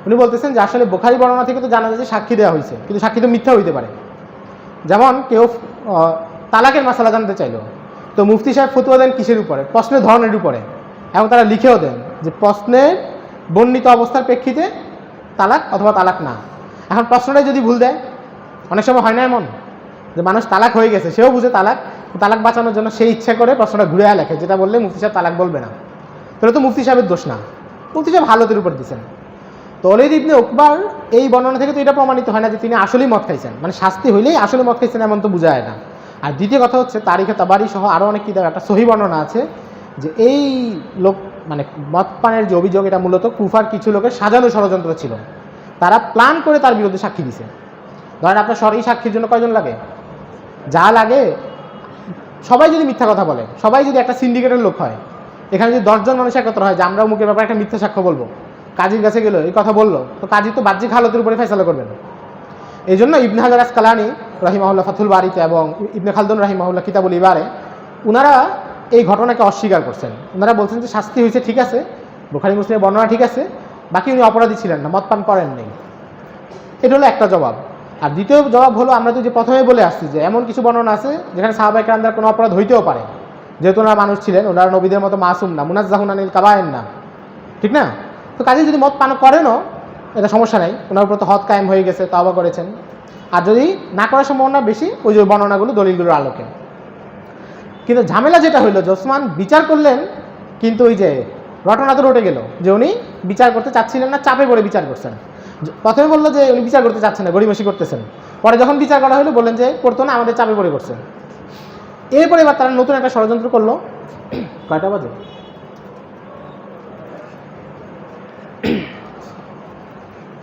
উনি বলতেছেন যে আসলে বুখারী বর্ণনা থেকে তো জানা যায় যে সাক্ষী দেওয়া হয়েছে, কিন্তু সাক্ষী তো মিথ্যা হইতে পারে। যেমন কেউ তালাকের মাসালা জানতে চাইল, তো মুফতি সাহেব ফতোয়া দেন কিসের উপরে? প্রশ্নের ধরনের উপরে, এবং তারা লিখেও দেন যে প্রশ্নের বর্ণিত অবস্থার প্রেক্ষিতে তালাক অথবা তালাক না। এখন প্রশ্নটাই যদি ভুল দেয়, অনেক সময় হয় না এমন যে মানুষ তালাক হয়ে গেছে, সেও বুঝে তালাক বাঁচানোর জন্য সেই ইচ্ছা করে প্রশ্নটা ঘুরে লেখে, যেটা বললে মুফতি সাহেব তালাক বলবে না, তাহলে তো মুফতি সাহেবের দোষ না, মুফতি সাহেব হালতের উপর দিচ্ছেন। তো ওয়ালিদ ইবনে উকবার এই বর্ণনা থেকে তো এটা প্রমাণিত হয় না যে তিনি আসলেই মদ খাইছেন, মানে শাস্তি হইলেই আসলে মদ খাইছেন এমন তো বোঝা যায় না। আর দ্বিতীয় কথা হচ্ছে তারিখে তাবারি সহ আরও অনেক কিতাব একটা সহি বর্ণনা আছে যে এই লোক মানে মদ পানের যে অভিযোগ, এটা মূলত কুফার কিছু লোকের সাজানো ষড়যন্ত্র ছিল, তারা প্ল্যান করে তার বিরুদ্ধে সাক্ষী দিছে। ধরেন আপনার শরঈ সাক্ষীর জন্য কয়জন লাগে? যা লাগে, সবাই যদি মিথ্যা কথা বলে, সবাই যদি একটা সিন্ডিকেটের লোক হয়, এখানে যদি 10 জন মানুষ একত্র হয় যে আমরা মুখের ব্যাপারে একটা মিথ্যা সাক্ষ্য বলবো, কাজীর কাছে গেল এই কথা বললো, তো কাজী তো বাহ্যিক হালতের উপরে ফয়সালা করবেন। এই জন্য ইবনে হাজার আসকালানি রাহিমাহুল্লাহ ফাথুল বারিতে এবং ইবনে খালদুন রাহিমাহুল্লাহ কিতাবুল ইবারে ওনারা এই ঘটনাকে অস্বীকার করছেন। ওনারা বলছেন যে শাস্তি হয়েছে ঠিক আছে, বুখারী মুসলিমের বর্ণনা ঠিক আছে, বাকি উনি অপরাধী ছিলেন না, মদ পান করেন নেই। এটা হলো একটা জবাব। আর দ্বিতীয় জবাব হলো আমরা তো যে প্রথমে বলে আসছি যে এমন কিছু বর্ণনা আছে যেখানে সাহাবায়ে কেরামদের কোনো অপরাধ হইতেও পারে, যেহেতু ওনারা মানুষ ছিলেন, ওনারা নবীদের মতো মাসুম না, মুনাজ্জাহুন আনিল কাবায়ের না, ঠিক না? তো কাজে যদি মদ পান করেনও এটা সমস্যা নাই, ওনার উপর তো হদ কায়েম হয়ে গেছে, তওবা করেছেন। আর যদি না করার সম্ভাবনা বেশি ওই যে বর্ণনাগুলো দলিলগুলোর আলোকে। কিন্তু ঝামেলা যেটা হইলো যে ওসমান বিচার করলেন, কিন্তু ওই যে ঘটনা তো রটে গেল যে উনি বিচার করতে চাচ্ছিলেন না, চাপে পড়ে বিচার করছেন। প্রথমে বললো যে উনি বিচার করতে চাচ্ছেন না, গড়িমসি করতেছেন, পরে যখন বিচার করা হলো বললেন যে করতো না, আমাদের চাপে পড়ে করছেন। এরপরে এবার তারা নতুন একটা ষড়যন্ত্র করলো। কয়টা বাজে?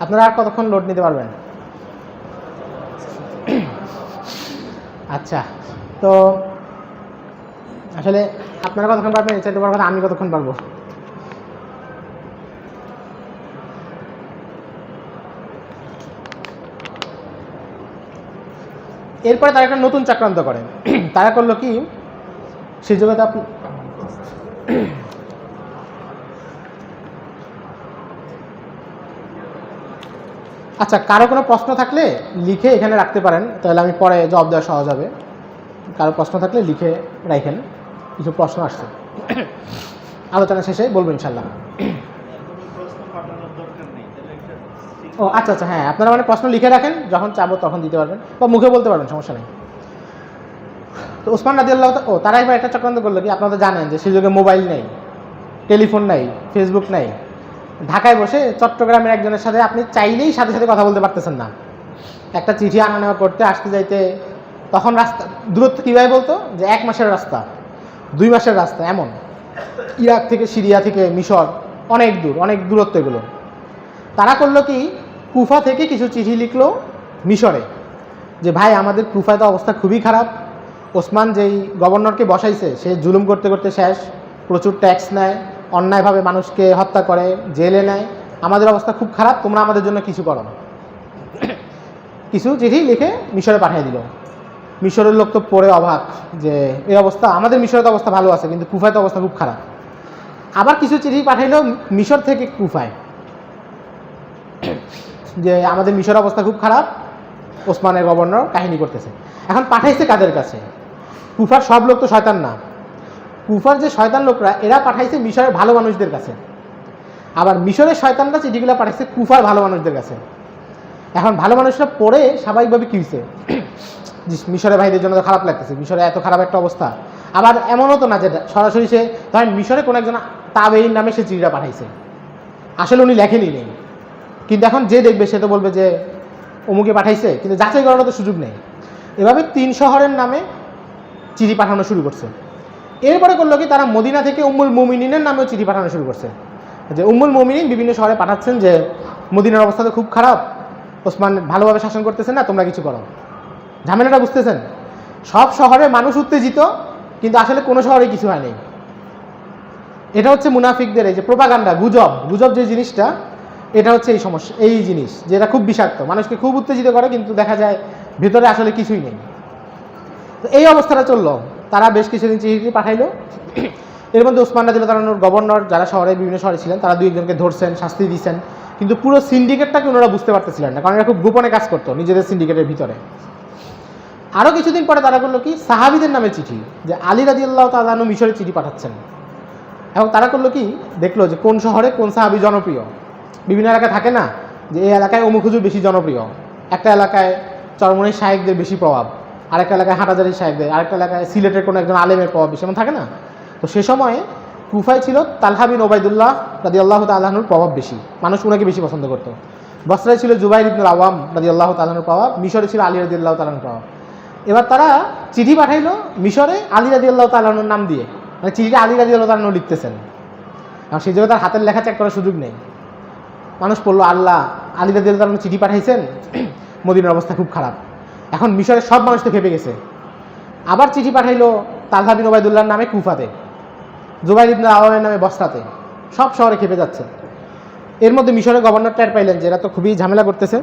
আপনারা আর কতক্ষণ লোড নিতে পারবেন? আচ্ছা, তো আসলে আপনারা কতক্ষণ পারবেন চাইতে পারবো, আমি কতক্ষণ পারবো? এরপরে তারা একটা নতুন চক্রান্ত করে। তারা করলো কি, সেই জায়গাতে আপনি আচ্ছা, কারো কোনো প্রশ্ন থাকলে লিখে এখানে রাখতে পারেন, তাহলে আমি পরে জবাব দেওয়া সহজ হবে। কারো প্রশ্ন থাকলে লিখে রাখেন, কিছু প্রশ্ন আসছে, আলোচনা শেষে বলবো ইনশাল্লাহ। ও আচ্ছা আচ্ছা, হ্যাঁ, আপনারা মানে প্রশ্ন লিখে রাখেন, যখন চাবো তখন দিতে পারবেন বা মুখে বলতে পারবেন, সমস্যা নেই। তো ওসমান রাদিয়াল্লাহু তারা এবার একটা চক্রান্ত করলো কি, আপনারা জানেন যে সেই যুগে মোবাইল নেই, টেলিফোন নাই, ফেসবুক নাই। ঢাকায় বসে চট্টগ্রামের একজনের সাথে আপনি চাইলেই সাথে সাথে কথা বলতে পারতেছেন না। একটা চিঠি আনা নেওয়া করতে, আসতে যাইতে, তখন রাস্তা দূরত্ব কীভাবে বলতো যে 1 মাসের রাস্তা, 2 মাসের রাস্তা, এমন। ইরাক থেকে, সিরিয়া থেকে, মিশর, অনেক দূর, অনেক দূরত্ব এগুলো। তারা করলো কি, কুফা থেকে কিছু চিঠি লিখলো মিশরে, যে ভাই আমাদের কুফায় তো অবস্থা খুবই খারাপ, ওসমান যেই গভর্নরকে বসাইছে সে জুলুম করতে করতে শেষ, প্রচুর ট্যাক্স নেয়, অন্যায়ভাবে মানুষকে হত্যা করে, জেলে নেয়, আমাদের অবস্থা খুব খারাপ, তোমরা আমাদের জন্য কিছু করো। কিছু চিঠি লিখে মিশরে পাঠিয়ে দিল। মিশরের লোক তো পড়ে অবাক যে এই অবস্থা, আমাদের মিশরের অবস্থা ভালো আছে কিন্তু কুফায় তো অবস্থা খুব খারাপ। আবার কিছু চিঠি পাঠাইলো মিশর থেকে কুফায়, যে আমাদের মিশর অবস্থা খুব খারাপ, ওসমানের গভর্নর কাহিনী করতেছে। এখন পাঠাইছে কাদের কাছে? কুফার সব লোক তো শয়তান না, কুফার যে শয়তান লোকরা এরা পাঠাইছে মিশরের ভালো মানুষদের কাছে, আবার মিশরের শয়তানরা চিঠিগুলো পাঠাইছে কুফার ভালো মানুষদের কাছে। এখন ভালো মানুষরা পড়ে স্বাভাবিকভাবে কী হয়েছে, মিশরের ভাইদের জন্য তো খারাপ লাগতেছে, মিশরে এত খারাপ একটা অবস্থা। আবার এমনও তো না যে সরাসরি সে ধরেন মিশরে কোনো একজন তাবেঈর নামে সে চিঠিটা পাঠাইছে, আসলে উনি লেখেনি নেই, কিন্তু এখন যে দেখবে সে তো বলবে যে অমুকে পাঠাইছে, কিন্তু যাচাই করার তো সুযোগ নেই। এভাবে 3 শহরের নামে চিঠি পাঠানো শুরু করছে। এরপরে করলো কি, তারা মদিনা থেকে উম্মুল মুমিনিনের নামেও চিঠি পাঠানো শুরু করছে, যে উম্মুল মুমিনিন বিভিন্ন শহরে পাঠাচ্ছেন যে মদিনার অবস্থা তো খুব খারাপ, ওসমান ভালোভাবে শাসন করতেছেন না, তোমরা কিছু করো। ঝামেলাটা বুঝতেছেন? সব শহরে মানুষ উত্তেজিত, কিন্তু আসলে কোনো শহরে কিছু হয়নি। এটা হচ্ছে মুনাফিকদের এই যে প্রোপাগান্ডা, গুজব, গুজব যে জিনিসটা, এটা হচ্ছে এই সমস্যা, এই জিনিস যেটা খুব বিষাক্ত, মানুষকে খুব উত্তেজিত করে, কিন্তু দেখা যায় ভিতরে আসলে কিছুই নেই। তো এই অবস্থাটা চললো, তারা বেশ কিছুদিন চিঠি পাঠাইলো। এর মধ্যে ওসমান রাদিয়াল্লাহু তাআলার গভর্নর যারা শহরে বিভিন্ন শহরে ছিলেন, তারা 2-1জনকে ধরছেন, শাস্তি দিচ্ছেন, কিন্তু পুরো সিন্ডিকেটটাকে ওনারা বুঝতে পারতেছিলেন না, কারণ এরা খুব গোপনে কাজ করতো নিজেদের সিন্ডিকেটের ভিতরে। আরও কিছুদিন পরে তারা করলো কি, সাহাবীদের নামে চিঠি, যে আলী রাদিয়াল্লাহু তাআলা আনহু মিশরে চিঠি পাঠাচ্ছেন। এবং তারা করলো কি, দেখলো যে কোন শহরে কোন সাহাবী জনপ্রিয়। বিভিন্ন এলাকায় থাকে না যে এই এলাকায় অমুক হুজুর বেশি জনপ্রিয়, একটা এলাকায় চরমনাই শায়েখদের বেশি প্রভাব, আরেকটা এলাকায় হাটাজারি শায়েখদের, আরেকটা এলাকায় সিলেটের কোনো একজন আলেমের প্রভাব বেশি, এমন থাকে না। তো সে সময়ে কুফায় ছিল তালহা বিন ওবাইদুল্লাহ রাদিয়াল্লাহু তাআলা আনহুর প্রভাব বেশি, মানুষ ওনাকে বেশি পছন্দ করতো। বসরায় ছিল জুবাইর ইবনুল আওয়াম রাদিয়াল্লাহু তাআলা আনহুর প্রভাব, মিশরে ছিল আলী রাদিয়াল্লাহু তাআলা আনহুর প্রভাব। এবার তারা চিঠি পাঠাইলো মিশরে আলী রাদিয়াল্লাহু তাআলা আনহুর নাম দিয়ে, মানে চিঠিটা আলী রাদিয়াল্লাহু তাআলা আনহু লিখতেছেন, আর সেই জায়গায় তার হাতের লেখা চেক করার সুযোগ নেই। মানুষ পড়লো, আল্লাহ, আলী রাদিয়াল্লাহু তাআলা আনহু চিঠি পাঠাইছেন, মদিনার অবস্থা খুব খারাপ। এখন মিশরের সব মানুষ তো খেপে গেছে। আবার চিঠি পাঠাইলো তালহা বিন ওবাইদুল্লাহর নামে কুফাতে, জুবাইর ইবনুল আওয়ামের নামে বসরাতে, সব শহরে খেপে যাচ্ছে। এর মধ্যে মিশরের গভর্নর টের পাইলেন যে এরা তো খুবই ঝামেলা করতেছে।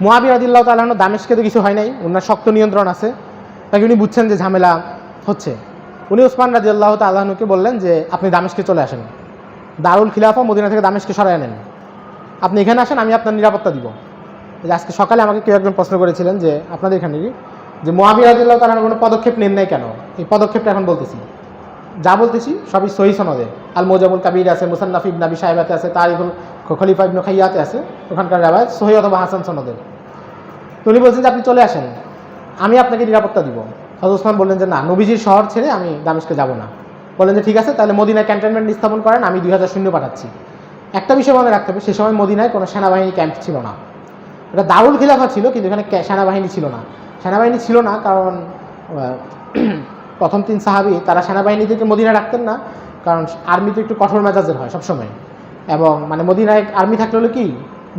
মুআবিয়া রাদিয়াল্লাহু তাআলা আনহু দামেস্কে তো কিছু হয় নাই, ওনার শক্ত নিয়ন্ত্রণ আছে, তাকে উনি বুঝছেন যে ঝামেলা হচ্ছে। উনি ওসমান রাদিয়াল্লাহু তাআলা আনহুকে বললেন যে আপনি দামেস্কে চলে আসেন, দারুল খিলাফা মদিনা থেকে দামেস্কে সরাই আনেন, আপনি এখানে আসেন, আমি আপনার নিরাপত্তা দিব। আজকে সকালে আমাকে কেউ একজন প্রশ্ন করেছিলেন যে আপনাদের এখানেরই যে মুআবিয়া রাদিয়াল্লাহু তাআলা আনহু কোনো পদক্ষেপ নেন নাই কেন, এই পদক্ষেপটা এখন বলতেছি, যা বলতেছি সবই সহিহ সনদে, আল মুজামুল কাবির আছে, মুসান্নাফ ইবনে আবি শাইবাতে আছে, তারিখুল খলিফা ইবনে খাইয়াতে আছে, ওখানকার রাওয়ায়াত সহিহ অথবা হাসান সনদের। তো উনি বলছেন যে আপনি চলে আসেন, আমি আপনাকে নিরাপত্তা দিব। হযরত ওসমান বললেন যে না, নবীজির শহর ছেড়ে আমি দামেস্কে যাব না। বললেন যে ঠিক আছে, তাহলে মদিনায় ক্যান্টনমেন্ট স্থাপন করেন, আমি 2000 সৈন্য পাঠাচ্ছি। একটা বিষয় মনে রাখতে হবে, সে সময় মদিনায় কোনো সেনাবাহিনী ক্যাম্প ছিল না, এটা দারুল খিলাফা ছিল, কিন্তু এখানে সেনাবাহিনী ছিল না। সেনাবাহিনী ছিল না কারণ প্রথম 3 সাহাবী তারা সেনাবাহিনীদেরকে মদিনায় রাখতেন না, কারণ আর্মি তো একটু কঠোর মেজাজের হয় সবসময়, এবং মানে মদিনায় আর্মি থাকলে হলো কি,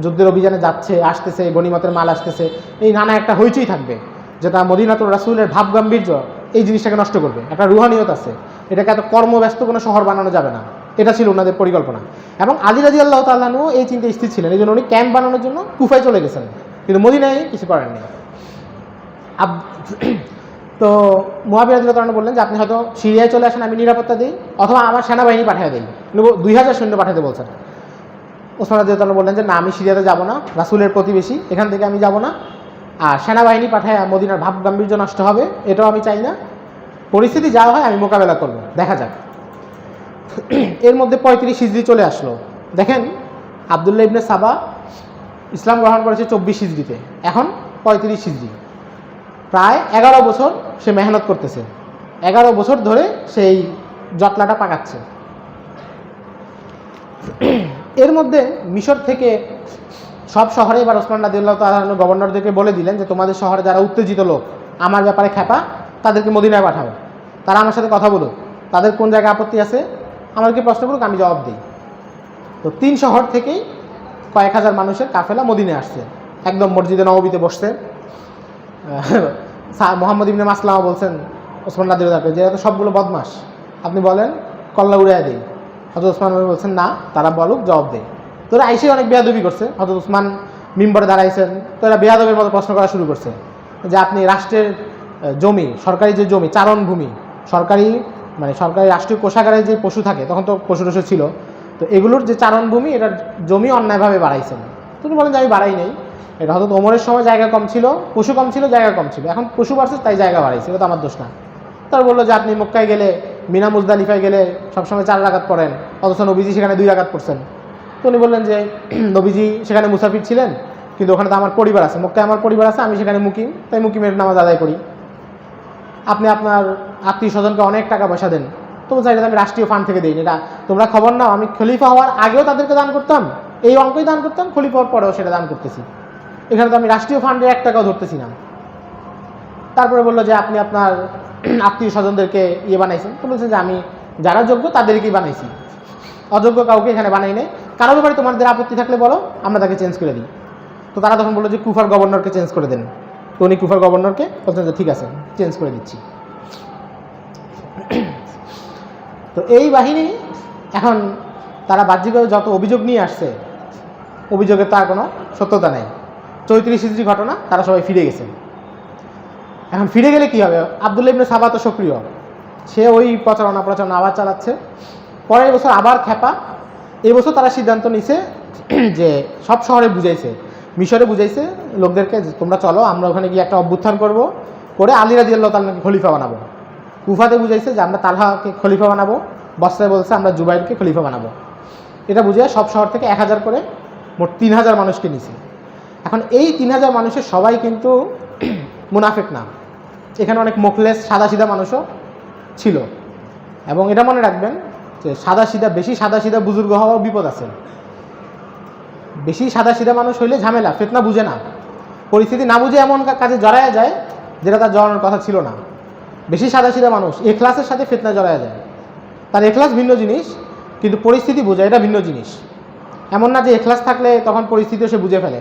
যুদ্ধের অভিযানে যাচ্ছে, আসতেছে, গনিমতের মাল আসতেছে, এই নানা একটা হইচই থাকবে, যেটা মদিনাতুর রাসূলের ভাব গাম্ভীর্য এই জিনিসটাকে নষ্ট করবে। একটা রুহানিয়ত আছে, এটাকে এত কর্মব্যস্ত কোনো শহর বানানো যাবে না, এটা ছিল ওনাদের পরিকল্পনা। এবং আলী রাদিয়াল্লাহু তাআলা আনহু এই চিন্তায় স্থির ছিলেন, এই জন্য উনি ক্যাম্প বানানোর জন্য কুফায় চলে গেছেন, কিন্তু মদিনায় কিছু করেননি। তো মুআবিয়া রাদিয়াল্লাহু তাআলা বললেন যে আপনি হয়তো সিরিয়ায় চলে আসেন, আমি নিরাপত্তা দিই, অথবা আমার সেনাবাহিনী পাঠিয়ে দিই, 2000 সৈন্য পাঠাতে বলছেন। ওসমান রাদিয়াল্লাহু তাআলা বললেন যে না, আমি সিরিয়াতে যাব না, রাসূলের প্রতিবেশী, এখান থেকে আমি যাব না, আর সেনাবাহিনী পাঠায় মদিনার ভাব গাম্ভীর্য নষ্ট হবে, এটাও আমি চাই না, পরিস্থিতি যা হয় আমি মোকাবেলা করব, দেখা যাক। এর মধ্যে 35 হিজরি চলে আসলো। দেখেন আব্দুল্লাহ ইবনে সাবা ইসলাম গ্রহণ করেছে 24 হিজরিতে, এখন 35 হিজরি। প্রায় 11 বছর সে মেহনত করতেছে, 11 বছর ধরে সেই জটলাটা পাকাচ্ছে। এর মধ্যে মিশর থেকে সব শহরে এবার ওসমান রাদিয়াল্লাহু তাআলা আনহু গভর্নরদেরকে বলে দিলেন যে তোমাদের শহরে যারা উত্তেজিত লোক, আমার ব্যাপারে খেপা, তাদেরকে মদিনায় পাঠাও, তারা আমার সাথে কথা বলুক, তাদের কোন জায়গায় আপত্তি আছে আমাকে প্রশ্ন করুক, আমি জবাব দিই। তো 3 শহর থেকেই কয়েক হাজার মানুষের কাফেলা মদিনায় আসছে, একদম মসজিদে নববীতে বসছে। মোহাম্মদ ইবনে মাসলামা বলছেন ওসমান রাদিয়াল্লাহু তাআলা যে এত সবগুলো বদমাশ, আপনি বলেন কল্লা উড়াইয়া দেই। হযরত ওসমান বলছেন না, তারা বলুক, জবাব দেয়। তো এরা আইসে অনেক বেয়াদবি করছে। হযরত ওসমান মিম্বরে দাঁড়াইছেন, তো এরা বেয়াদবের মতো প্রশ্ন করা শুরু করছে যে আপনি রাষ্ট্রের জমি, সরকারি যে জমি, চারণভূমি, সরকারি রাষ্ট্রীয় কোষাগারে যে পশু থাকে, তখন তো পশু টশু ছিল, তো এগুলোর যে চারণভূমি, এটার জমি অন্যায়ভাবে বাড়াইছেন। তিনি বলেন যে আমি বাড়াই নেই, এটা হয়তো ওমরের সময় জায়গা কম ছিল, পশু কম ছিল, জায়গা কম ছিল, এখন পশু বাড়ছে তাই জায়গা বাড়াইছে, এটা তো আমার দোষ না। তার বললো যে আপনি মক্কায় গেলে, মিনা মুজদালিফায় গেলে সবসময় 4 রাকাত পড়েন, অথচ নবীজি সেখানে 2 রাকাত পড়ছেন। তো উনি বললেন যে নবীজি সেখানে মুসাফির ছিলেন, কিন্তু ওখানে তো আমার পরিবার আছে, মক্কায় আমার পরিবার আছে, আমি সেখানে মুকিম, তাই মুকিমের নামাজ আদায় করি। আপনি আপনার আত্মীয় স্বজনকে অনেক টাকা পয়সা দেন, তো চাইলে আমি রাষ্ট্রীয় ফান্ড থেকে দিই, এটা তোমরা খবর নাও, আমি খলিফা হওয়ার আগেও তাদেরকে দান করতাম, এই অঙ্কই দান করতাম, খলিফা হওয়ার পরেও সেটা দান করতেছি, এখানে তো আমি রাষ্ট্রীয় ফান্ডে 1 টাকাও ধরতেছি না। তারপরে বললো যে আপনি আপনার আত্মীয় স্বজনদেরকে বানাইছেন, তো বলছেন যে আমি যারা যোগ্য তাদেরকেই বানাইছি, অযোগ্য কাউকে এখানে বানাই নেই, কারো ব্যাপারে তোমাদের আপত্তি থাকলে বলো, আমরা তাকে চেঞ্জ করে দিই। তো তারা তখন বললো যে কুফার গভর্নরকে চেঞ্জ করে দেন। তো উনি কুফার গভর্নরকে বলছেন যে ঠিক আছে, চেঞ্জ করে দিচ্ছি। তো এই বাহিনী এখন তারা বাহ্যিকভাবে যত অভিযোগ নিয়ে আসছে, অভিযোগের তার কোনো সত্যতা নেই। 34 হিজরি ঘটনা, তারা সবাই ফিরে গেছে। এখন ফিরে গেলে কি হবে? আব্দুল্লাহ ইবনে সাবা তো সক্রিয়, সে ওই প্রচারণা আবার চালাচ্ছে। পরের বছর আবার খেপা। এই বছর তারা সিদ্ধান্ত নিছে যে সব শহরে বুঝাইছে, মিশরে বুঝাইছে লোকদেরকে, তোমরা চলো আমরা ওখানে গিয়ে একটা অভ্যুত্থান করব, করে আলী রাদিয়াল্লাহু তাআলাকে খলিফা বানাবো। কুফাতে বুঝাইছে যে আমরা তালহাকে খলিফা বানাবো, বসরায় বলছে আমরা জুবাইরকে খলিফা বানাবো। এটা বুঝে সব শহর থেকে 1000 করে মোট 3000 মানুষকে নিছে। এখন এই 3000 মানুষের সবাই কিন্তু মুনাফিক না, এখানে অনেক মুখলেস সাদাসিধা মানুষও ছিল। এবং এটা মনে রাখবেন যে বেশি সাদাসিধা বুজুর্গ হওয়ার বিপদ আছে। বেশি সাদাসিধা মানুষ হইলে ঝামেলা, ফিতনা বুঝে না, পরিস্থিতি না বুঝে এমন কাজে জড়ায়া যায় যেটা তার জড়ানোর কথা ছিল না। বেশি সাদাসিধা মানুষ এখলাসের সাথে ফিতনা জড়ায়া যায়। তার এখলাস ভিন্ন জিনিস, কিন্তু পরিস্থিতি বোঝা এটা ভিন্ন জিনিস। এমন না যে এখলাস থাকলে তখন পরিস্থিতিও সে বুঝে ফেলে,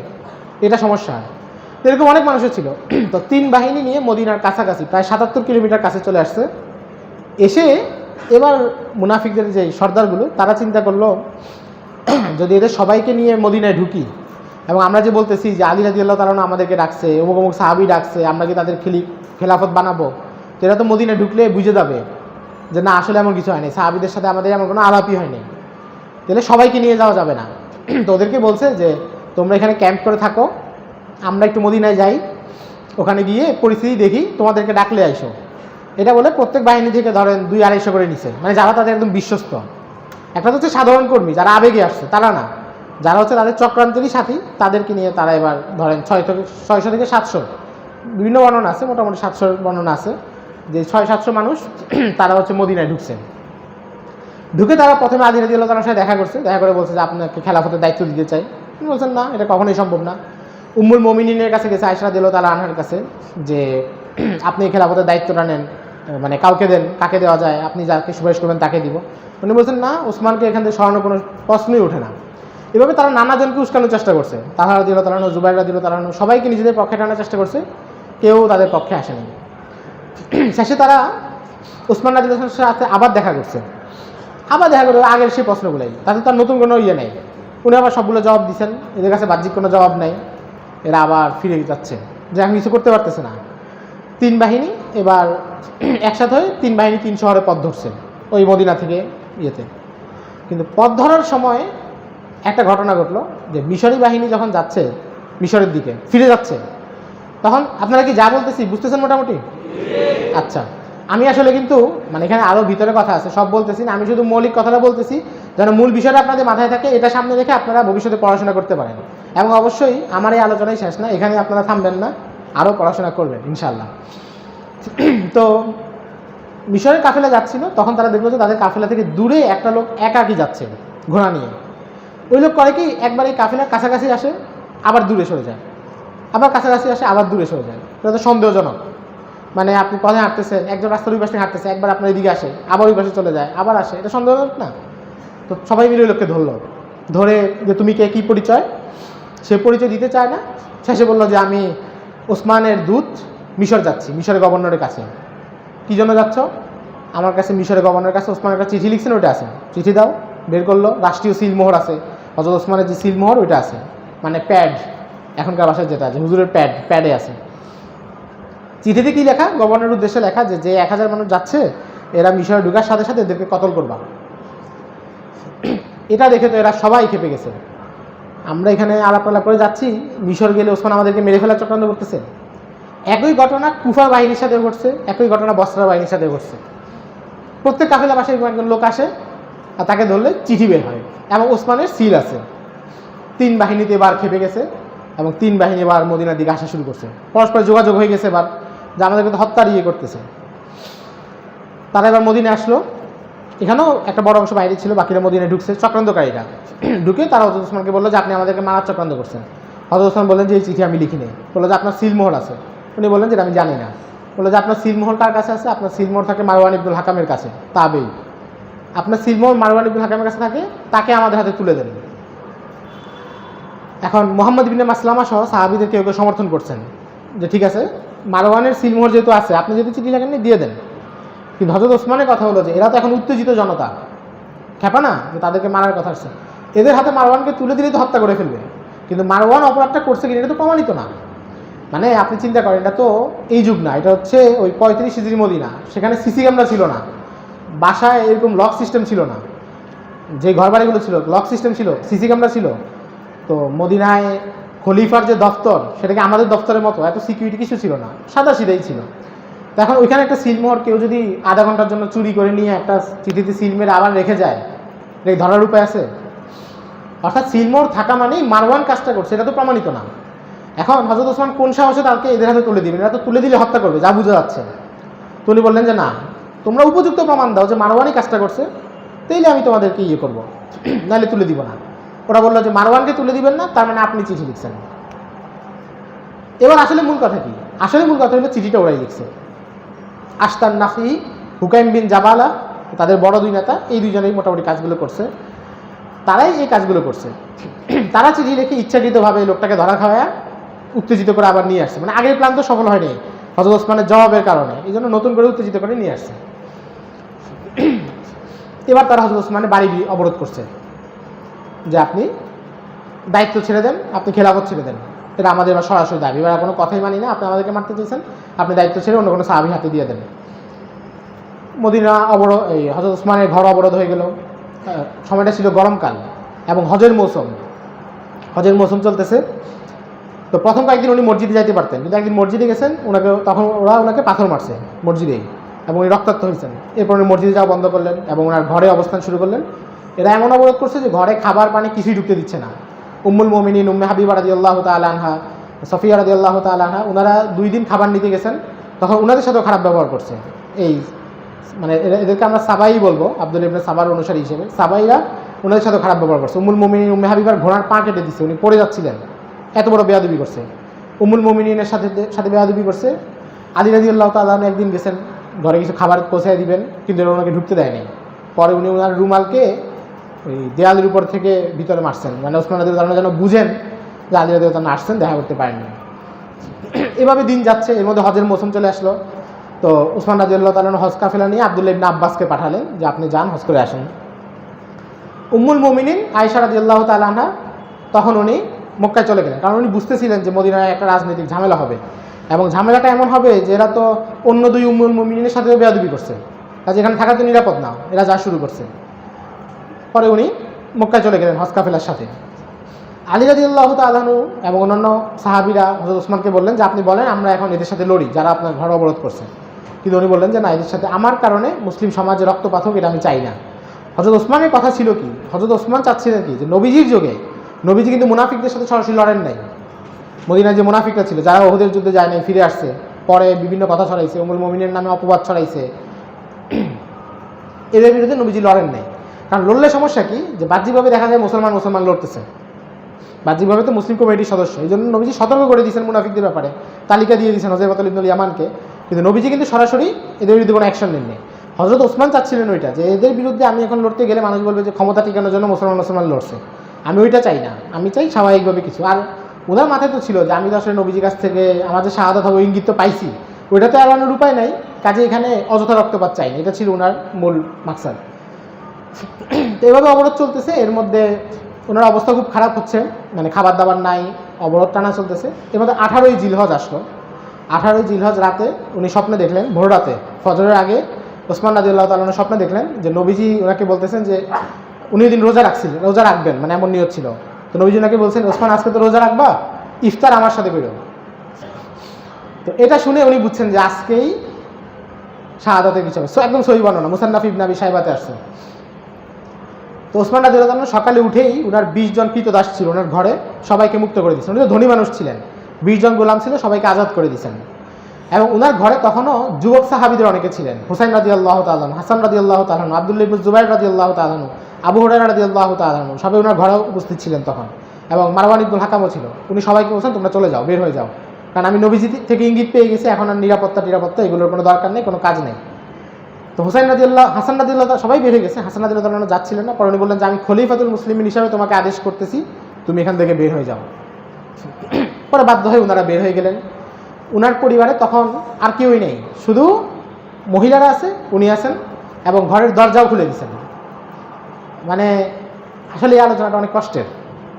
এটা সমস্যা হয়। এরকম অনেক মানুষের ছিল। তো 3 বাহিনী নিয়ে মদিনার কাছাকাছি প্রায় 77 কিলোমিটার কাছে চলে আসছে। এসে এবার মুনাফিকদের যে সর্দারগুলো, তারা চিন্তা করলো যদি এদের সবাইকে নিয়ে মদিনায় ঢুকি, এবং আমরা যে বলতেছি যে আলী রাদিয়াল্লাহু তাআলা আমাদেরকে ডাকছে, অমুক অমুক সাহাবী ডাকছে, আমরা কি তাদের খেলাফত বানাবো, তো এরা তো মদিনায় ঢুকলে বুঝে যাবে যে না আসলে এমন কিছু হয়নি, সাহাবীদের সাথে আমাদের এমন কোনো আলাপই হয়নি, তাহলে সবাইকে নিয়ে যাওয়া যাবে না। তো ওদেরকে বলছে যে তোমরা এখানে ক্যাম্প করে থাকো, আমরা একটু মদিনায় যাই, ওখানে গিয়ে পরিস্থিতি দেখি, তোমাদেরকে ডাকলে আইসো। এটা বলে প্রত্যেক বাহিনী থেকে ধরেন 200-250 করে নিছে, মানে যারা তাদের একদম বিশ্বস্ত। একটা হচ্ছে সাধারণ কর্মী যারা আবেগে আসছে, তারা না, যারা হচ্ছে তাদের চক্রান্তেরই সাথী, তাদেরকে নিয়ে তারা এবার ধরেন 600 থেকে 700, বিভিন্ন বর্ণনা আছে, মোটামুটি 700 বর্ণনা আছে যে 600-700 মানুষ তারা হচ্ছে মদিনায় ঢুকছেন। ঢুকে তারা প্রথমে আলী রাদিয়াল্লাহু তাআলার সাথে দেখা করছে, দেখা করে বলছে যে আপনাকে খেলাফতের দায়িত্ব দিতে চাই। তিনি বলছেন না, এটা কখনোই সম্ভব না। উম্মুল মুমিনিনের কাছে গেছে, আয়েশা রাদিয়াল্লাহু তাআলা আনহার কাছে, যে আপনি খেলাফতের দায়িত্বটা নেন, মানে কাউকে দেন, কাকে দেওয়া যায়, আপনি যাকে সুপারিশ করবেন তাকে দিব। উনি বলছেন না, ওসমানকে এখান থেকে সরানোর কোনো প্রশ্নই ওঠে না। এভাবে তারা নানাজনকে উস্কানোর চেষ্টা করছে, তালহা রাদিয়াল্লাহু তাআলা, জুবাইর রাদিয়াল্লাহু তাআলা, সবাইকে নিজেদের পক্ষে টানার চেষ্টা করছে, কেউ তাদের পক্ষে আসেনি। শেষে তারা ওসমান রাদিয়াল্লাহু তাআলার সাথে আবার দেখা করছে, আবার দেখা করে আগের সেই প্রশ্নগুলোই, তাতে তার নতুন কোনো নেই। উনি আবার সবগুলো জবাব দিচ্ছেন, এদের কাছে বাহ্যিক কোনো জবাব নেই। এরা আবার ফিরে যাচ্ছে, যে এখন কিছু করতে পারতেছে না। 3 বাহিনী এবার একসাথে হয়ে 3 বাহিনী 3 শহরে পথ ধরছে, ওই মদিনা থেকে ইয়েতে। কিন্তু পথ ধরার সময় একটা ঘটনা ঘটলো, যে মিশরি বাহিনী যখন যাচ্ছে মিশরের দিকে ফিরে যাচ্ছে, তখন আপনারা কি যা বলতেছি বুঝতেছেন মোটামুটি? আচ্ছা, আমি আসলে কিন্তু মানে এখানে আরও ভিতরে কথা আছে, সব বলতেছি না, আমি শুধু মৌলিক কথাটা বলতেছি যেন মূল বিষয়টা আপনাদের মাথায় থাকে, এটা সামনে রেখে আপনারা ভবিষ্যতে পড়াশোনা করতে পারেন। এবং অবশ্যই আমার এই আলোচনাই শেষ না, এখানে আপনারা থামবেন না, আরও পড়াশোনা করবেন ইনশাআল্লাহ। তো মিশরের কাফেলা যাচ্ছিল, তখন তারা দেখলো যে তাদের কাফেলা থেকে দূরে একটা লোক একাকী যাচ্ছে ঘোড়া নিয়ে। ওই লোক করে কি, একবার এই কাফেলার কাছাকাছি আসে, আবার দূরে সরে যায়, আবার কাছাকাছি আসে, আবার দূরে সরে যায়। এটা তো সন্দেহজনক। মানে আপনি পথে হাঁটতেছেন, একজন রাস্তার ওই পাশে হাঁটতেছে, একবার আপনার এদিকে আসে, আবার ওই পাশে চলে যায়, আবার আসে, এটা সন্দেহজনক না? তো সবাই মিলে ওই লোককে ধরলো, ধরে যে তুমি কে, কী পরিচয়? সে পরিচয় দিতে চায় না। শেষে বললো যে আমি ওসমানের দূত, মিশর যাচ্ছি, মিশরের গভর্নরের কাছে। কী জন্য যাচ্ছ? আমার কাছে মিশরের গভর্নরের কাছে ওসমান একটা চিঠি লিখছেন, ওইটা আছে, চিঠি দাও। বের করলো, রাষ্ট্রীয় সিলমোহর আছে, হযরত ওসমানের যে সিলমোহর ওইটা আছে, মানে প্যাড, এখনকার ভাষায় যেটা আছে, হুজুরের প্যাডে আছে। চিঠিতে কি লেখা? গভর্নরের উদ্দেশ্যে লেখা যে 1000 মানুষ যাচ্ছে, এরা মিশরে ঢুকার সাথে সাথে এদেরকে কতল করবা। এটা দেখে তো এরা সবাই খেপে গেছে। আমরা এখানে আলাপ করে যাচ্ছি, মিশর গেলে ওসমান আমাদেরকে মেরে ফেলার চক্রান্ত করতেছে। একই ঘটনা কুফা বাহিনীর সাথে ঘটছে, একই ঘটনা বসরা বাহিনীর সাথে ঘটছে। প্রত্যেক কাফেলা বাসায় একজন লোক আসে, আর তাকে ধরলে চিঠি বের হয়, এবং ওসমানের সিল আছে। 3 বাহিনীতে এবার খেপে গেছে, এবং 3 বাহিনী এবার মদিনার দিকে আসা শুরু করছে। পরস্পর যোগাযোগ হয়ে গেছে এবার, যে আমাদেরকে তো হত্যার করতেছে। তারা এবার মদিনায় আসলো। এখানেও একটা বড় অংশ বাইরে ছিল, বাকিরা মদিনায় ঢুকছে, চক্রান্তকারীরা ঢুকে তারা হযরত ওসমানকে বললো যে আপনি আমাদেরকে মারার চক্রান্ত করছেন। হযরত ওসমান বললেন যে এই চিঠি আমি লিখিনি। বললো যে আপনার সিলমোহর আছে। উনি বললেন যে আমি জানি না। বললো যে আপনার সিলমোহর কার কাছে আছে? আপনার সিলমোহর থাকে মারওয়ান ইবনুল হাকামের কাছে, তাবেই। আপনার সিলমোহর মারওয়ান ইবনুল হাকামের কাছে থাকে, তাকে আমাদের হাতে তুলে দেন। এখন মুহাম্মদ ইবনে মাসলামা সহ সাহাবীদের কেউ কেউ সমর্থন করছেন যে ঠিক আছে, মারওয়ানের সিলমোহর যেহেতু আছে, আপনি যেহেতু চিঠি লেখেননি, দিয়ে দেন। কিন্তু হযরত ওসমানের কথা হলো যে এরা তো এখন উত্তেজিত জনতা, খেপা না, যে তাদেরকে মারার কথা আসছে, এদের হাতে মারওয়ানকে তুলে দিলেই তো হত্যা করে ফেলবে। কিন্তু মারওয়ান অপরাধটা করছে কিনা এটা তো প্রমাণিত না। মানে আপনি চিন্তা করেন, এটা তো এই যুগ না, এটা হচ্ছে ওই 35 হিজরি মদিনা। সেখানে সিসি ক্যামেরা ছিল না, বাসায় এরকম লক সিস্টেম ছিল না, যে ঘর বাড়িগুলো ছিল লক সিস্টেম ছিল, সিসি ক্যামেরা ছিল। তো মদিনায় খলিফার যে দফতর, সেটাকে আমাদের দফতরের মতো এত সিকিউরিটি কিছু ছিল না, সাদা সিধাই ছিল। তো এখন ওইখানে একটা সিলমোহর কেউ যদি আধা ঘন্টার জন্য চুরি করে নিয়ে একটা চিঠিতে সিল মেরে আবার রেখে যায়, এই ধরার উপায় আছে? অর্থাৎ সিলমোহর থাকা মানেই মারওয়ান কাজটা করছে, এটা তো প্রমাণিত না। এখন হযরত ওসমান কোন সাহসে তাকে এদের হাতে তুলে দিবেন? এরা তো তুলে দিলে হত্যা করবে, যা বোঝা যাচ্ছে। তো উনি বললেন যে না, তোমরা উপযুক্ত প্রমাণ দাও যে মারওয়ানই কাজটা করছে, তাইলে আমি তোমাদেরকে করবো, নাহলে তুলে দিব না। ওরা বললো যে মারওয়ানকে তুলে দিবেন না, তার মানে আপনি চিঠি লিখছেন। এবার আসলে মূল কথা কি? আসলে মূল কথা হলো চিঠিটা ওরাই লিখছে। আশতান নাফি, হুকাইম বিন জাবালা, তাদের বড় 2 নেতা, এই 2জনেই মোটামুটি কাজগুলো করছে, তারাই এই কাজগুলো করছে। তারা চিঠি লিখে ইচ্ছাকৃতভাবে এই লোকটাকে ধরা খাওয়ায় উত্তেজিত করে আবার নিয়ে আসছে। মানে আগের প্ল্যান তো সফল হয়নি হযরত ওসমানের জবাবের কারণে, এই জন্য নতুন করে উত্তেজিত করে নিয়ে আসছে। এবার তারা হযরত ওসমানের বাড়ি অবরোধ করছে যে আপনি দায়িত্ব ছেড়ে দেন, আপনি খেলাফত ছেড়ে দেন, এটা আমাদের এবার সরাসরি দাবি। এবার কোনো কথাই মানি না, আপনি আমাদেরকে মারতে চেয়েছেন, আপনি দায়িত্ব ছেড়ে অন্য কোনো সাহাবীর হাতে দিয়ে দেন। মদিনা অবরোধ, এই হযরত ওসমানের ঘর অবরোধ হয়ে গেল। সময়টা ছিল গরমকাল এবং হজের মৌসুম চলতেছে। তো প্রথম কয়েকদিন উনি মসজিদে যাইতে পারতেন, কিন্তু একদিন মসজিদে গেছেন, তখন ওনাকে পাথর মারছে মসজিদেই, এবং উনি রক্তাক্ত হয়েছেন। এরপর উনি মসজিদে যাওয়া বন্ধ করলেন এবং ওনার ঘরে অবস্থান শুরু করলেন। এরা এমন অবরোধ করছে যে ঘরে খাবার পানি কিছুই ঢুকতে দিচ্ছে না। উম্মুল মুমিনিন উম্মে হাবিবা রাদিয়াল্লাহু তাআলা আনহা, সফিয়া রাদিয়াল্লাহু তাআলা আনহা, ওনারা 2 দিন খাবার নিতে গেছেন, তখন ওনাদের সাথেও খারাপ ব্যবহার করছে। এই মানে এদেরকে আমরা সাবাই বলবো, আব্দুল্লাহ ইবনে সাবার অনুসারী হিসেবে সাবাইরা ওনাদের সাথে খারাপ ব্যবহার করছে। উম্মুল মুমিনিন উম্মে হাবিবার ঘোড়ার পা কেটে দিচ্ছে, উনি পড়ে যাচ্ছিলেন, এত বড় বেয়াদবি করছে। উম্মুল মুমিনিনের সাথে বেয়াদবি করছে। আলী রাদিয়াল্লাহু তাআলা একদিন গেছেন, ঘরে কিছু খাবার পৌঁছায় দিবেন, কিন্তু ওনাকে ঢুকতে দেয়নি। পরে উনি ওনার রুমালকে ওই দেয়ালের উপর থেকে ভিতরে মারছেন, মানে ওসমান রাদিয়াল্লাহু তাআলা যেন বুঝেন যে আলী রাদিয়াল্লাহু তাআলা আসছেন, দেখা করতে পারেননি। এভাবে দিন যাচ্ছে। এর মধ্যে হজের মৌসুম চলে আসলো। তো ওসমান রাদিয়াল্লাহু তাআলা হজ কাফেলা নিয়ে আব্দুল্লাহ ইবনে আব্বাসকে পাঠালেন যে আপনি যান, হজ করে আসেন। উম্মুল মুমিনিন আয়েশা রাদিয়াল্লাহু তাআলা আনহা, তখন উনি মক্কায় চলে গেলেন, কারণ উনি বুঝতেছিলেন যে মদিনায় একটা রাজনৈতিক ঝামেলা হবে, এবং ঝামেলাটা এমন হবে যে এরা তো অন্য 2 উম্মুল মুমিনিনের সাথেও বেয়াদবি করছে, কাজে এখানে থাকা তো নিরাপদ না, এরা যা শুরু করছে। পরে উনি মক্কায় চলে গেলেন হজ কাফেলার সাথে। আলী রাদিয়াল্লাহু তাআলা আনহু এবং অন্যান্য সাহাবীরা হযরত ওসমানকে বললেন যে আপনি বলেন, আমরা এখন এদের সাথে লড়ি যারা আপনার ঘর অবরোধ করছে। কিন্তু উনি বললেন যে না, এদের সাথে আমার কারণে মুসলিম সমাজে রক্তপাত হোক, এটা আমি চাই না। হযরত ওসমানের কথা ছিল কি, হযরত ওসমান চাচ্ছিলেন কি, যে নবীজির যুগে নবীজি কিন্তু মুনাফিকদের সাথে সরাসরি লড়েন নাই। মদিনায় যে মুনাফিকরা ছিল, যারা ওহুদের যুদ্ধে যায় নাই, ফিরে আসছে, পরে বিভিন্ন কথা ছড়াইছে, উম্মুল মুমিনের নামে অপবাদ ছড়াইছে, এদের বিরুদ্ধে নবীজি লড়েন নাই। কারণ লড়লে সমস্যা কি, যে বাহ্যিকভাবে দেখা যায় মুসলমান লড়তেছে, বাহ্যিকভাবে তো মুসলিম কমিটির সদস্য, এই জন্য নবীজি সতর্ক করে দিয়েছেন মুনাফিকদের ব্যাপারে, তালিকা দিয়ে দিয়েছেন হুযায়ফা ইবনুল ইয়ামানকে। কিন্তু নবীজি কিন্তু সরাসরি এদের বিরুদ্ধে কোনো অ্যাকশন নেননি। হযরত ওসমান চাচ্ছিলেন ওইটা, যে এদের বিরুদ্ধে আমি এখন লড়তে গেলে মানুষ বলবে যে ক্ষমতা টিকানোর জন্য মুসলমান লড়ছে। আমি ওইটা চাই না, আমি চাই স্বাভাবিকভাবে কিছু। আর ওনার মাথায় তো ছিল যে আমি তো আসলে নবীজির কাছ থেকে আমার যে শাহাদাত হবে ইঙ্গিত তো পাইছি, ওইটাতে এড়ানোর উপায় নাই, কাজে এখানে অযথা রক্তপাত চাই না, এটা ছিল ওনার মূল মাকসাদ। তো এভাবে অবরোধ চলতেছে, এর মধ্যে ওনার অবস্থা খুব খারাপ হচ্ছে, মানে খাবার দাবার নাই, অবরোধ টানা চলতেছে। এর মধ্যে 18ই জিলহজ আসলো। 18ই জিলহজ রাতে উনি স্বপ্নে দেখলেন, ভোর রাতে ফজরের আগে ওসমান রাদিয়াল্লাহু তাআলা আনহু স্বপ্নে দেখলেন যে নবীজি ওনাকে বলতেছেন যে উনি ওই দিন রোজা রাখবেন, মানে এমন নিয়ত ছিল। তো নবীজি ওনাকে বলছেন, ওসমান আজকে তো রোজা রাখবা, ইফতার আমার সাথে করো। তো এটা শুনে উনি বুঝছেন যে আজকেই শাহাদাতের কিছু হবে। একদম সহিহ বর্ণনা, মুসান্নাফ ইবনে আবি শাইবাতে আসছে। তো ওসমান রাদিয়াল্লাহু তাআলা সকালে উঠেই ওনার 20 জন কৃতদাস ছিল ওনার ঘরে, সবাইকে মুক্ত করে দিয়েছেন। উনি তো ধনী মানুষ ছিলেন, 20 জন গোলাম ছিল, সবাইকে আজাদ করে দিয়েছেন। এবং ওনার ঘরে তখনও যুবক সাহাবীদের অনেকে ছিলেন, হুসাইন রাদিয়াল্লাহু তাআলা, হাসান রাদিয়াল্লাহু তাআলা, আব্দুল্লাহ ইবনে জুবাইর রাদিয়াল্লাহু তাআলা, আবু হুরায়রা রাদিয়াল্লাহু তাআলা, সবাই ওনার ঘরে উপস্থিত ছিলেন তখন। এবং মারওয়ান ইবনুল হাকামও ছিল। উনি সবাইকে বলছেন তোমরা চলে যাও, বের হয়ে যাও, কারণ আমি নবীজি থেকে ইঙ্গিত পেয়ে গেছি, এখন আর নিরাপত্তা এগুলোর কোনো দরকার নেই, কোনো কাজ নেই। তো হাসান রাদিয়াল্লাহু সবাই বের হয়ে গেছে, হাসান রাদিয়াল্লাহু যাচ্ছিলেন না। পরে উনি বললেন যে আমি খলিফাতুল মুসলিমিন হিসাবে তোমাকে আদেশ করতেছি, তুমি এখান থেকে বের হয়ে যাও। পরে বাধ্য হয়ে ওনারা বের হয়ে গেলেন। ওনার পরিবারে তখন আর কেউই নেই, শুধু মহিলারা আছে, উনি আছেন, এবং ঘরের দরজাও খুলে দিয়েছেন। মানে আসলে এই আলোচনাটা অনেক কষ্টের।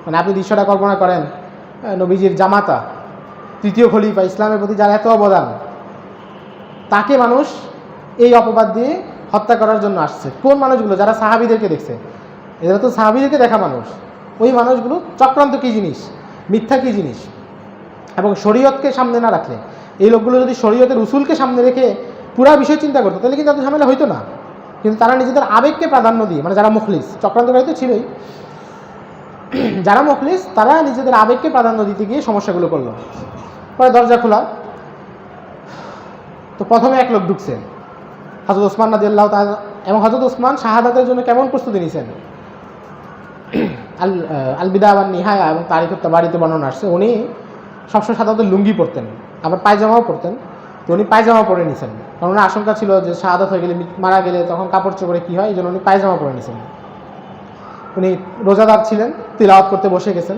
মানে আপনি দৃশ্যটা কল্পনা করেন, নবীজির জামাতা, তৃতীয় খলিফা, ইসলামের প্রতি যার এত অবদান, তাকে মানুষ এই অপবাদ দিয়ে হত্যা করার জন্য আসছে। কোন মানুষগুলো? যারা সাহাবীদেরকে দেখছে, এরা তো সাহাবীদেরকে দেখা মানুষ। ওই মানুষগুলো চক্রান্ত কী জিনিস, মিথ্যা কী জিনিস, এবং শরীয়তকে সামনে না রাখলে, এই লোকগুলো যদি শরীয়তের উসুলকে সামনে রেখে পুরা বিষয় চিন্তা করতো, তাহলে কিন্তু এত ঝামেলা হইতো না। কিন্তু তারা নিজেদের আবেগকে প্রাধান্য দিয়ে, মানে যারা মুখলিস, চক্রান্তকারী তো ছিলই, যারা মুখলিস তারা নিজেদের আবেগকে প্রাধান্য দিতে গিয়ে সমস্যাগুলো করলো। পরে দরজা খোলা, তো প্রথমে এক লোক ঢুকছে, হযরত ওসমান রাদিয়াল্লাহু তাআলা। এবং হযরত ওসমান শাহাদাতের জন্য কেমন প্রস্তুতি নিয়েছেন, আল বিদা ওয়ান নিহায়া এবং তারিখুত তাবারিতে বর্ণনা আসছে। উনি সবসময় সাধারণত লুঙ্গি পরতেন, আবার পায়জামাও পরতেন। তো উনি পায়জামা পরে নিয়েছেন, কারণ ওনার আশঙ্কা ছিল যে শাহাদাত হয়ে গেলে, মারা গেলে তখন কাপড় চোপড়ে কী হয়, এই জন্য উনি পায়জামা পরে নিয়েছেন। উনি রোজাদার ছিলেন, তিলাওয়াত করতে বসে গেছেন।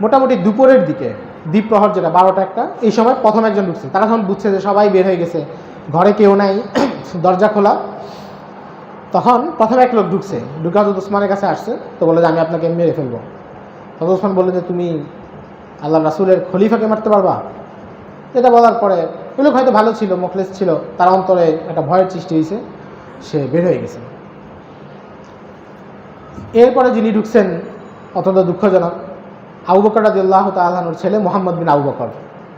মোটামুটি দুপুরের দিকে, দ্বীপ্রহর যেটা 12টা 1টা, এই সময় প্রথম একজন ঢুকছে। তারা যখন বুঝছে যে সবাই বের হয়ে গেছে, ঘরে কেউ নাই, দরজা খোলা, তখন প্রথম এক লোক ঢুকছে। ঢুকে হযরত ওসমানের কাছে আসছে, তো বলে যে আমি আপনাকে মেরে ফেলবো। হযরত ওসমান বললেন যে তুমি আল্লাহ রাসূলের খলিফাকে মারতে পারবা? এটা বলার পরে ওই লোক হয়তো ভালো ছিল, মুখলেস ছিল, তার অন্তরে একটা ভয়ের সৃষ্টি হয়েছে, সে বের হয়ে গেছে। এরপরে যিনি ঢুকছেন অত্যন্ত দুঃখজনক, আবু বকর রাদিয়াল্লাহু তাআলা আনহুর ছেলে মুহাম্মদ বিন আবু বকর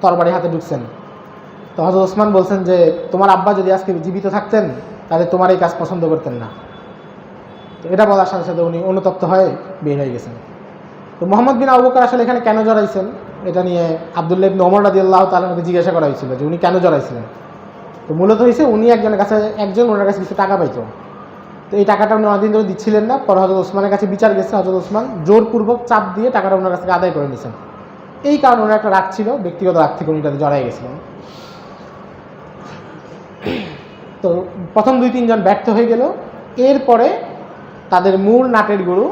তরবারি হাতে ঢুকছেন। তো হযরত ওসমান বলছেন যে তোমার আব্বা যদি আজকে জীবিত থাকতেন তাহলে তোমার এই কাজ পছন্দ করতেন না। তো এটা বলার সাথে সাথে উনি অনুতপ্ত হয়ে বের হয়ে গেছেন। তো মুহাম্মদ বিন আবু বকর আসলে এখানে কেন জড়াইছেন, এটা নিয়ে আব্দুল্লাহ ইবনে ওমর রাদিয়াল্লাহু তাআলা আনহুকে জিজ্ঞাসা করা হয়েছিল যে উনি কেন জড়াইছিলেন। তো মূলত হয়েছে উনি ওনার কাছে কিছু টাকা পাইতো। তো এই টাকাটা উনি অনেকদিন ধরে দিচ্ছিলেন না। পরে হযরত ওসমানের কাছে বিচার গেছে, হযরত ওসমান জোরপূর্বক চাপ দিয়ে টাকাটা ওনার কাছ থেকে আদায় করে নিয়েছেন। এই কারণে ওনার একটা রাগ ছিল, ব্যক্তিগত রাগ থেকে উনি তাতে জড়াই গেছিলেন। তো প্রথম 2-3 জন ব্যর্থ হয়ে গেল। এরপরে তাদের মূল নাটের গুরু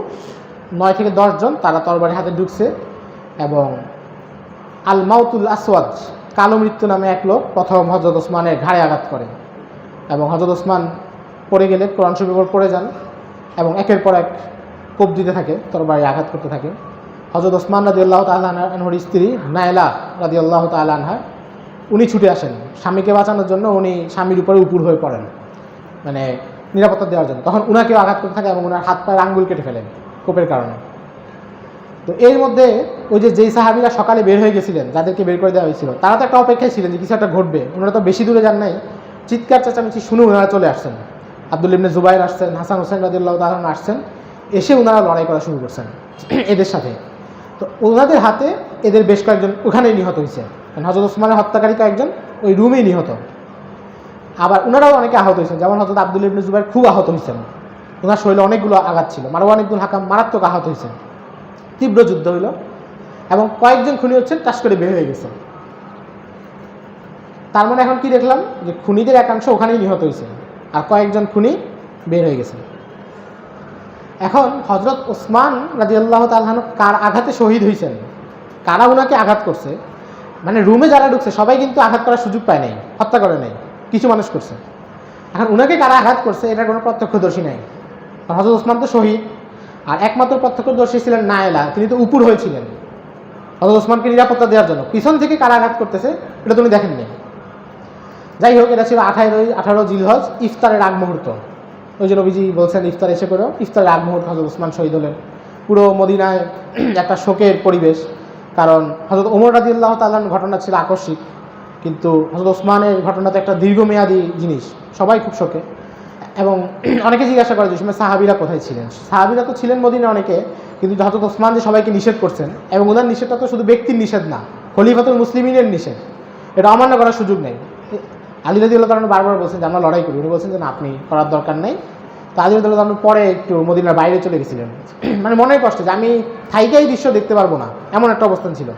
9 থেকে 10 জন তারা তরবারি হাতে ঢুকছে, এবং আল মাউতুল আসওয়াদ, কালো মৃত্যু নামে এক লোক প্রথম হযরত ওসমানের ঘাড়ে আঘাত করে, এবং হযরত ওসমান পড়ে গেলে কোরআন শরীফের উপর পড়ে যান, এবং একের পর এক কোপ দিতে থাকে, তরবারি আঘাত করতে থাকে। হযরত ওসমান রাদিয়াল্লাহু তাআলা আনহুর স্ত্রী নাইলা রাদিয়াল্লাহু তাআলা আনহা, উনি ছুটে আসেন স্বামীকে বাঁচানোর জন্য। উনি স্বামীর উপরে উপুর হয়ে পড়েন, মানে নিরাপত্তা দেওয়ার জন্য। তখন উনাকেও আঘাত করতে থাকে এবং ওনার হাত পায়ের আঙ্গুল কেটে ফেলেন কোপের কারণে। তো এর মধ্যে ওই যেই সাহাবীরা সকালে বের হয়ে গেছিলেন, যাদেরকে বের করে দেওয়া হয়েছিল, তারা তো একটা অপেক্ষায় ছিলেন যে কিছু একটা ঘটবে। ওনারা তো বেশি দূরে যান নাই, চিৎকার চেঁচামেচি শুনে ওনারা চলে আসছেন। আব্দুল্লাহ ইবনে জুবাইর আসছেন, হাসান হোসেন রাদিয়াল্লাহু তাআলা আসছেন, এসে ওনারা লড়াই করা শুরু করছেন এদের সাথে। তো ওনাদের হাতে এদের বেশ কয়েকজন ওখানেই নিহত হয়েছে, মানে হযরত ওসমানের হত্যাকারী কয়েকজন ওই রুমেই নিহত। আবার ওনারাও অনেকে আহত হয়েছেন, যেমন হযরত আব্দুল্লাহ ইবনে জুবাইর খুব আহত হয়েছেন, ওনার শরীরে অনেকগুলো আঘাত ছিল। মারওয়ান ইবনুল হাকাম মারাত্মক আহত হয়েছেন, তীব্র যুদ্ধ হইল এবং কয়েকজন খুনি হচ্ছেন টাস করে বের হয়ে গেছে। তার মানে এখন কি দেখলাম যে খুনিদের একাংশ ওখানেই নিহত হয়েছে আর কয়েকজন খুনি বের হয়ে গেছে। এখন হযরত ওসমান রাদিয়াল্লাহু তাআলা আনহু কার আঘাতে শহীদ হয়েছেন, কারা ওনাকে আঘাত করছে, মানে রুমে যারা ঢুকছে সবাই কিন্তু আঘাত করার সুযোগ পায় নাই, হত্যা করে নাই, কিছু মানুষ করছে। এখন ওনাকে কারা আঘাত করছে এটার কোনো প্রত্যক্ষদর্শী নাই। হযরত ওসমান তো শহীদ, আর একমাত্র প্রত্যক্ষদর্শী ছিলেন নায়েলা, তিনি তো উপর হয়েছিলেন হযরত ওসমানকে নিরাপত্তা দেওয়ার জন্য। পিছন থেকে কারা আঘাত করতেছে এটা তুমি দেখেননি। যাই হোক, এটা ছিল 18 জিলহজ, ইফতারের আগ মুহূর্ত। ওই যে নবীজি বলছেন ইফতার এসে করেও, ইফতারের আগ মুহূর্ত হযরত ওসমান শহীদ হলেন। পুরো মদিনায় একটা শোকের পরিবেশ, কারণ হযরত ওমর রাদিয়াল্লাহু তাআলার ঘটনা ছিল আকস্মিক, কিন্তু হযরত ওসমানের ঘটনা তো একটা দীর্ঘমেয়াদী জিনিস, সবাই খুব শোকে। এবং অনেকে জিজ্ঞাসা করে যে সময় সাহাবিরা কোথায় ছিলেন। সাহাবিরা তো ছিলেন মদিনা অনেকে, কিন্তু হযরত ওসমান যে সবাইকে নিষেধ করছেন, এবং ওনার নিষেধটা তো শুধু ব্যক্তির নিষেধ না, খলিফাতুল মুসলিমিনের নিষেধ, এটা অমান্য করার সুযোগ নেই। আলী রাদিয়াল্লাহু তাআলা বারবার বলছেন যে আমরা লড়াই করি, উনি বলছেন যে না, আপনি করার দরকার নেই। তো আলী রাদিয়াল্লাহু তাআলা পরে একটু মদিনার বাইরে চলে গেছিলেন, মানে মনের কষ্ট যে আমি থাইকাই দৃশ্য দেখতে পারবো না, এমন একটা অবস্থান ছিল।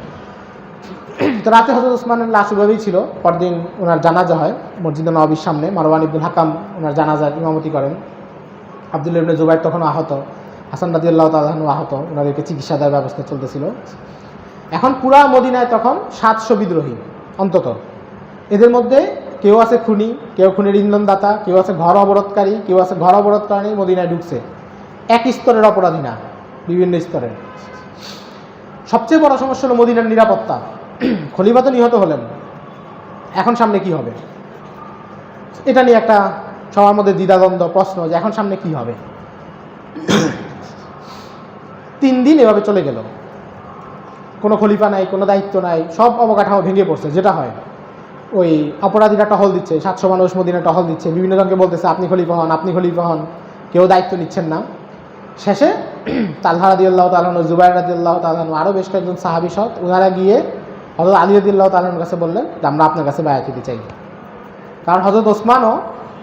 তো রাতে হযরত ওসমানের লাশ ওইভাবেই ছিল। পরদিন ওনার জানাজা হয় মসজিদে নববীর সামনে, মারওয়ান ইবনুল হাকাম ওনার জানাজার ইমামতি করেন। আব্দুল্লাহ ইবনে জুবাইর তখনও আহত, হাসান রাদিয়াল্লাহু তাআলা আনহু আহত, ওনাদেরকে চিকিৎসা দেওয়ার ব্যবস্থা চলতেছিল। এখন পুরা মদিনায় তখন 700 বিদ্রোহী অন্তত, এদের মধ্যে কেউ আছে খুনি, কেউ খুনির ইন্ধনদাতা, কেউ আছে ঘর অবরোধকারী, কেউ আছে ঘর অবরোধকারী মদিনায় ঢুকছে। এক স্তরের অপরাধী না, বিভিন্ন স্তরের। সবচেয়ে বড় সমস্যা হলো মদিনার নিরাপত্তা। খলিফা তো নিহত হলেন, এখন সামনে কি হবে, এটা নিয়ে একটা সবার মধ্যে দ্বিধাদ্বন্দ্ব প্রশ্ন যে এখন সামনে কি হবে। 3 দিন এভাবে চলে গেল, কোনো খলিফা নাই, কোনো দায়িত্ব নাই, সব অবকাঠামো ভেঙে পড়ছে। যেটা হয় ওই অপরাধীরা টহল দিচ্ছে, 700 মানুষ মদিনা টহল দিচ্ছে, বিভিন্ন জনকে বলতেছে আপনি খলিফা হন, আপনি খলিফা হন, কেউ দায়িত্ব নিচ্ছেন না। শেষে তালহা রাদিয়াল্লাহু তাআলা আনহু, জুবাইর রাদিয়াল্লাহু তাআলা আনহু, আরও বেশ কয়েকজন সাহাবী সহ ওনারা গিয়ে হযরত আলী রাদিয়াল্লাহু তাআলা আনহুর কাছে বললেন যে আমরা আপনার কাছে বায়াত দিতে চাই। কারণ হযরত ওসমানও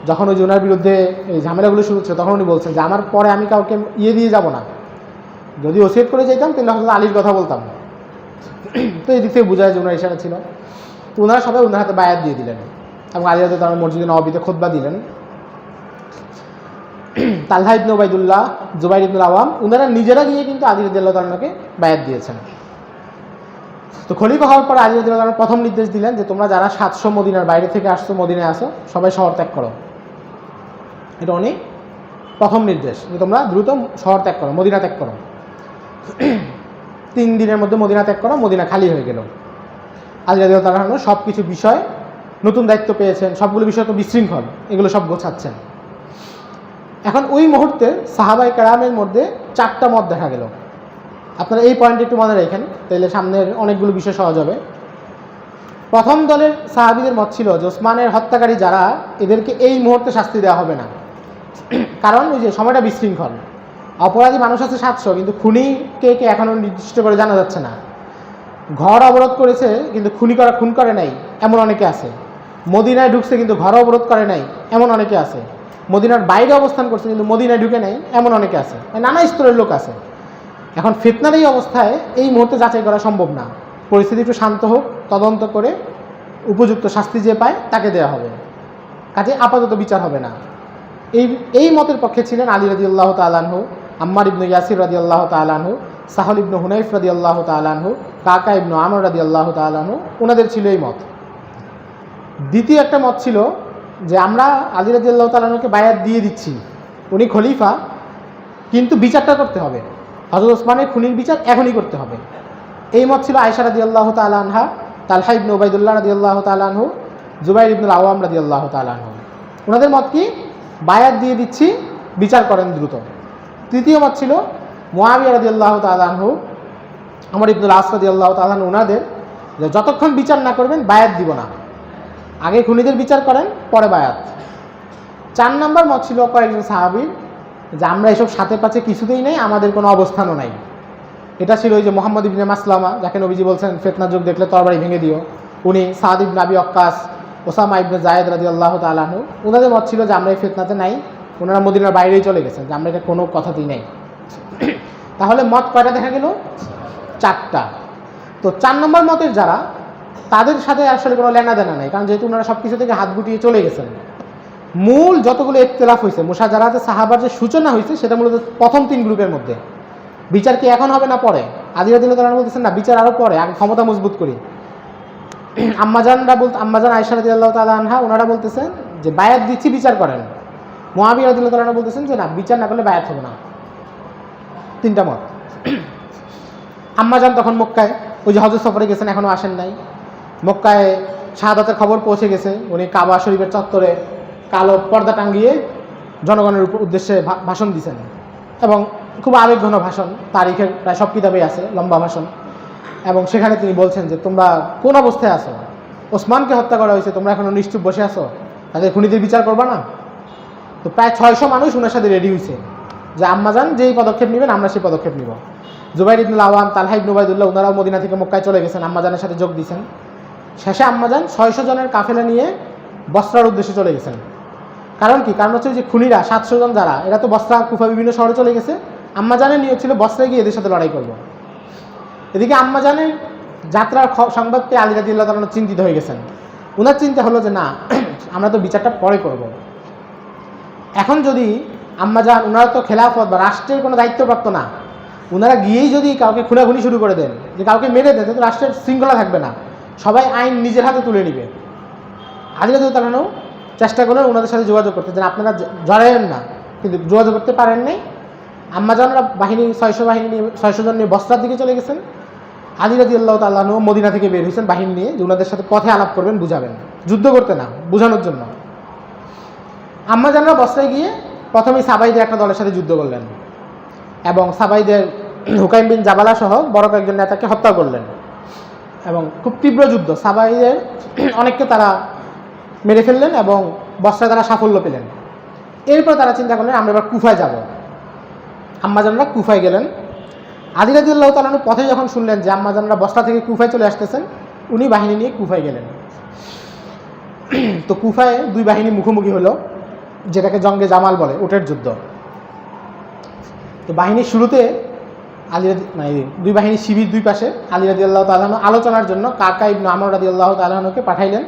যখন ওই ওনার বিরুদ্ধে এই ঝামেলাগুলো শুরু হচ্ছে, তখন উনি বলছেন যে আমার পরে আমি কাউকে দিয়ে যাব না, যদি ওসিয়ত করে যেতাম তাহলে হযরত আলীর কথা বলতাম। তো এই দিক থেকে বোঝা যায় যে ওনার ইশারা ছিল। তো ওনারা সবাই ওনার হাতে বায়াত দিয়ে দিলেন এবং আলী রাদিয়াল্লাহু তাআলা মসজিদে নববীতে খুতবা দিলেন। তালহা ইবনে উবাইদুল্লাহ, জুবাইর ইবনুল আওয়াম, ওনারা নিজেরা গিয়ে কিন্তু আলী রাদিয়াল্লাহু তাআলাকে বায়াত দিয়েছেন। তো খলিফা হওয়ার পর আলী রাদিয়াল্লাহু তাআলা প্রথম নির্দেশ দিলেন যে তোমরা যারা 700 মদিনার বাইরে থেকে আসছো, মদিনায় আসো, সবাই শহর ত্যাগ করো। এটা অনেক প্রথম নির্দেশ যে তোমরা দ্রুত শহর ত্যাগ করো, মদিনা ত্যাগ করো। 3 দিনের মধ্যে মদিনা ত্যাগ করো, মদিনা খালি হয়ে গেল। আলী রাদিয়াল্লাহু তাআলা সব কিছু বিষয়, নতুন দায়িত্ব পেয়েছেন, সবগুলো বিষয় তো বিশৃঙ্খল, এগুলো সব গোছাচ্ছেন। এখন ওই মুহূর্তে সাহাবায়ে কেরামের মধ্যে 4টা মত দেখা গেল। আপনারা এই পয়েন্টে একটু মনে রাখেন, তাহলে সামনের অনেকগুলো বিষয় সহজ হবে। প্রথম দলের সাহাবীদের মত ছিল যে ওসমানের হত্যাকারী যারা, এদেরকে এই মুহূর্তে শাস্তি দেওয়া হবে না, কারণ ওই যে সময়টা বিশৃঙ্খল, অপরাধী মানুষ আছে 700, কিন্তু খুনিকে এখনও নির্দিষ্ট করে জানা যাচ্ছে না। ঘর অবরোধ করেছে কিন্তু খুন করে নাই, এমন অনেকে আছে। মদিনায় ঢুকছে কিন্তু ঘর অবরোধ করে নাই, এমন অনেকে আছে। মদিনার বাইরে অবস্থান করছে কিন্তু মদিনায় ঢুকে নাই, এমন অনেকে আছে। নানা স্তরের লোক আছে। এখন ফিতনার এই অবস্থায় এই মুহূর্তে যাচাই করা সম্ভব না। পরিস্থিতি একটু শান্ত হোক, তদন্ত করে উপযুক্ত শাস্তি যে পায় তাকে দেওয়া হবে, কাজে আপাতত বিচার হবে না। এই মতের পক্ষে ছিলেন আলী রাদিয়াল্লাহু তাআলা আনহু, আম্মার ইবনে ইয়াসির রাদিয়াল্লাহু তাআলা আনহু, সাহল ইবনে হুনাইফ রাদিয়াল্লাহু তাআলা আনহু, কাকা ইবনে আমর রাদিয়াল্লাহু তাআলা আনহু, ওনাদের ছিল এই মত। দ্বিতীয় একটা মত ছিল যে আমরা আলী রাদিয়াল্লাহু তাআলা আনহুকে বায়াত দিয়ে দিচ্ছি, উনি খলিফা, কিন্তু বিচারটা করতে হবে, হযরত ওসমানের খুনির বিচার এখনই করতে হবে। এই মত ছিল আয়েশা রাদিয়াল্লাহু তাআলা আনহা, তালহা ইবনে উবাইদুল্লাহ রাদিয়াল্লাহু তাআলা আনহু, জুবাইর ইবনুল আওয়াম রাদিয়াল্লাহু তাআলা আনহু। ওনাদের মত কি, বায়াত দিয়ে দিচ্ছি, বিচার করেন দ্রুত। তৃতীয় মত ছিল মুআবিয়া রাদিয়াল্লাহু তাআলা আনহু, আমর ইবনুল আস রাদিয়াল্লাহু তাআলা আনহু, ওনাদের যে যতক্ষণ বিচার না করবেন বায়াত দিব না, আগে খুনিদের বিচার করেন পরে বায়াত। 4 নম্বর মত ছিল কয়েকজন সাহাবীর যে আমরা এসব সাথে পাচ্ছে কিছুতেই নেই, আমাদের কোনো অবস্থানও নাই, এটা ছিল ওই যে মোহাম্মদ ইবনে মাসলামা, যাকে নবীজি বলছেন ফিতনার যুগ দেখলে তরবারি ভেঙে দিও। উনি সাদ ইবনে আবি ওয়াক্কাস, ওসামা ইবনে জায়েদ রাদিয়াল্লাহু তাআলা আনহু, ওনাদের মত ছিল যে আমরা এই ফিতনাতে নাই, ওনারা মদিনার বাইরেই চলে গেছেন, যে আমরা এটা কোনো কথাতেই নেই। তাহলে মত কয়টা দেখা গেল? 4টা। তো 4 নম্বর মতের যারা, তাদের সাথে আসলে কোনো লেনা দেনা নাই, কারণ যেহেতু ওনারা সব কিছু থেকে হাত গুটিয়ে চলে গেছেন। মূল যতগুলো ইখতিলাফ হয়েছে, মুশাজারাতে সাহাবার যে সূচনা হয়েছে সেটা মূলত প্রথম 3 গ্রুপের মধ্যে। বিচার কি এখন হবে না পরে? আলী রাদিয়াল্লাহু তাআলা বলতেছেন না, বিচার আরও পরে, আগে ক্ষমতা মজবুত করি। আম্মাজান আয়েশা রাদিয়াল্লাহু তাআলা আনহা ওনারা বলতেছেন যে বায়াত দিচ্ছি, বিচার করেন। মুআবিয়া রাদিয়াল্লাহু তাআলা বলতেছেন যে না, বিচার না করলে বায়াত হবে না। 3টা মত। আম্মাজান তখন মক্কায়, ওই যে হজের সফরে গেছেন, এখনও আসেন নাই। মক্কায় শাহাদাতের খবর পৌঁছে গেছে, উনি কাবা শরীফের চত্বরে কালো পর্দা টাঙ্গিয়ে জনগণের উদ্দেশ্যে ভাষণ দিয়েছেন, এবং খুব আবেগঘন ভাষণ, তারিখের প্রায় সব কিতাবেই আছে, লম্বা ভাষণ। এবং সেখানে তিনি বলছেন যে তোমরা কোন অবস্থায় আছো? ওসমানকে হত্যা করা হয়েছে, তোমরা এখনো নিশ্চুপ বসে আছো, তাদের খুনিদের বিচার করবা না? তো প্রায় 600 মানুষ ওনার সাথে রেডি হয়েছে যে আম্মাজান যেই পদক্ষেপ নেবেন আমরা সেই পদক্ষেপ নিব। জুবাইর ইবনুল আওয়াম, তালহা ইবনে উবাইদুল্লাহ ওনারাও মদিনা থেকে মক্কায় চলে গেছেন, আম্মাজানের সাথে যোগ দিয়েছেন। শেষে আম্মাজান 600 জনের কাফেলা নিয়ে বসরার উদ্দেশ্যে চলে গেছেন। কারণ কি? কারণ হচ্ছে যে খুনিরা 700 জন যারা, এরা তো বসরা, কুফা বিভিন্ন শহরে চলে গেছে। আম্মাজানের নিয়ত ছিল বসরায় গিয়ে এদের সাথে লড়াই করব। এদিকে আম্মাজানের যাত্রার সংবাদ পেয়ে আলী রাদিয়াল্লাহু তাআলা চিন্তিত হয়ে গেছেন। ওনার চিন্তা হলো যে না, আমরা তো বিচারটা পরে করব। এখন যদি আম্মাজান, ওনারা তো খেলাফত বা রাষ্ট্রের কোনো দায়িত্বপ্রাপ্ত না, ওনারা গিয়েই যদি কাউকে খুনাখুনি শুরু করে দেন, যে কাউকে মেরে দেন, তাহলে রাষ্ট্রের শৃঙ্খলা থাকবে না, সবাই আইন নিজের হাতে তুলে নিবে। আলী রাদিয়াল্লাহু তাআলা চেষ্টা করলেন ওনাদের সাথে যোগাযোগ করতে, যেন আপনারা জড়ায়েন না, কিন্তু যোগাযোগ করতে পারেন নাই। আম্মাজানরা বাহিনী 600 জন নিয়ে বসরার দিকে চলে গেছেন। আলী রাদিয়াল্লাহু তাআলা আনহু মদিনা থেকে বের হয়েছেন বাহিনী নিয়ে, যে ওনাদের সাথে পথে আলাপ করবেন, বুঝাবেন, যুদ্ধ করতে না, বোঝানোর জন্য। আম্মাজানরা বসরায় গিয়ে প্রথমেই সাবাইদের একটা দলের সাথে যুদ্ধ করলেন, এবং সাবাইদের হুকাইম বিন জাবালা সহ বড় কয়েকজন নেতাকে হত্যা করলেন, এবং খুব তীব্র যুদ্ধ, সাবাইদের অনেককে তারা মেরে ফেললেন, এবং বসরায় তারা সাফল্য পেলেন। এরপর তারা চিন্তা করলেন আমরা এবার কুফায় যাব। আম্মাজানরা কুফায় গেলেন। আলী রাদিয়াল্লাহু তাআলা পথে যখন শুনলেন যে আম্মাজানরা বসরা থেকে কুফায় চলে আসতেছেন, উনি বাহিনী নিয়ে কুফায় গেলেন। তো কুফায় 2 বাহিনী মুখোমুখি হলো, যেটাকে জঙ্গে জামাল বলে, উটের যুদ্ধ। তো বাহিনীর শুরুতে মানে 2 বাহিনীর শিবির 2 পাশে। আলী রাদিয়াল্লাহু তাআলা আলোচনার জন্য কাকা ইবনে আমর রাদিয়াল্লাহু তাআলাকে পাঠাইলেন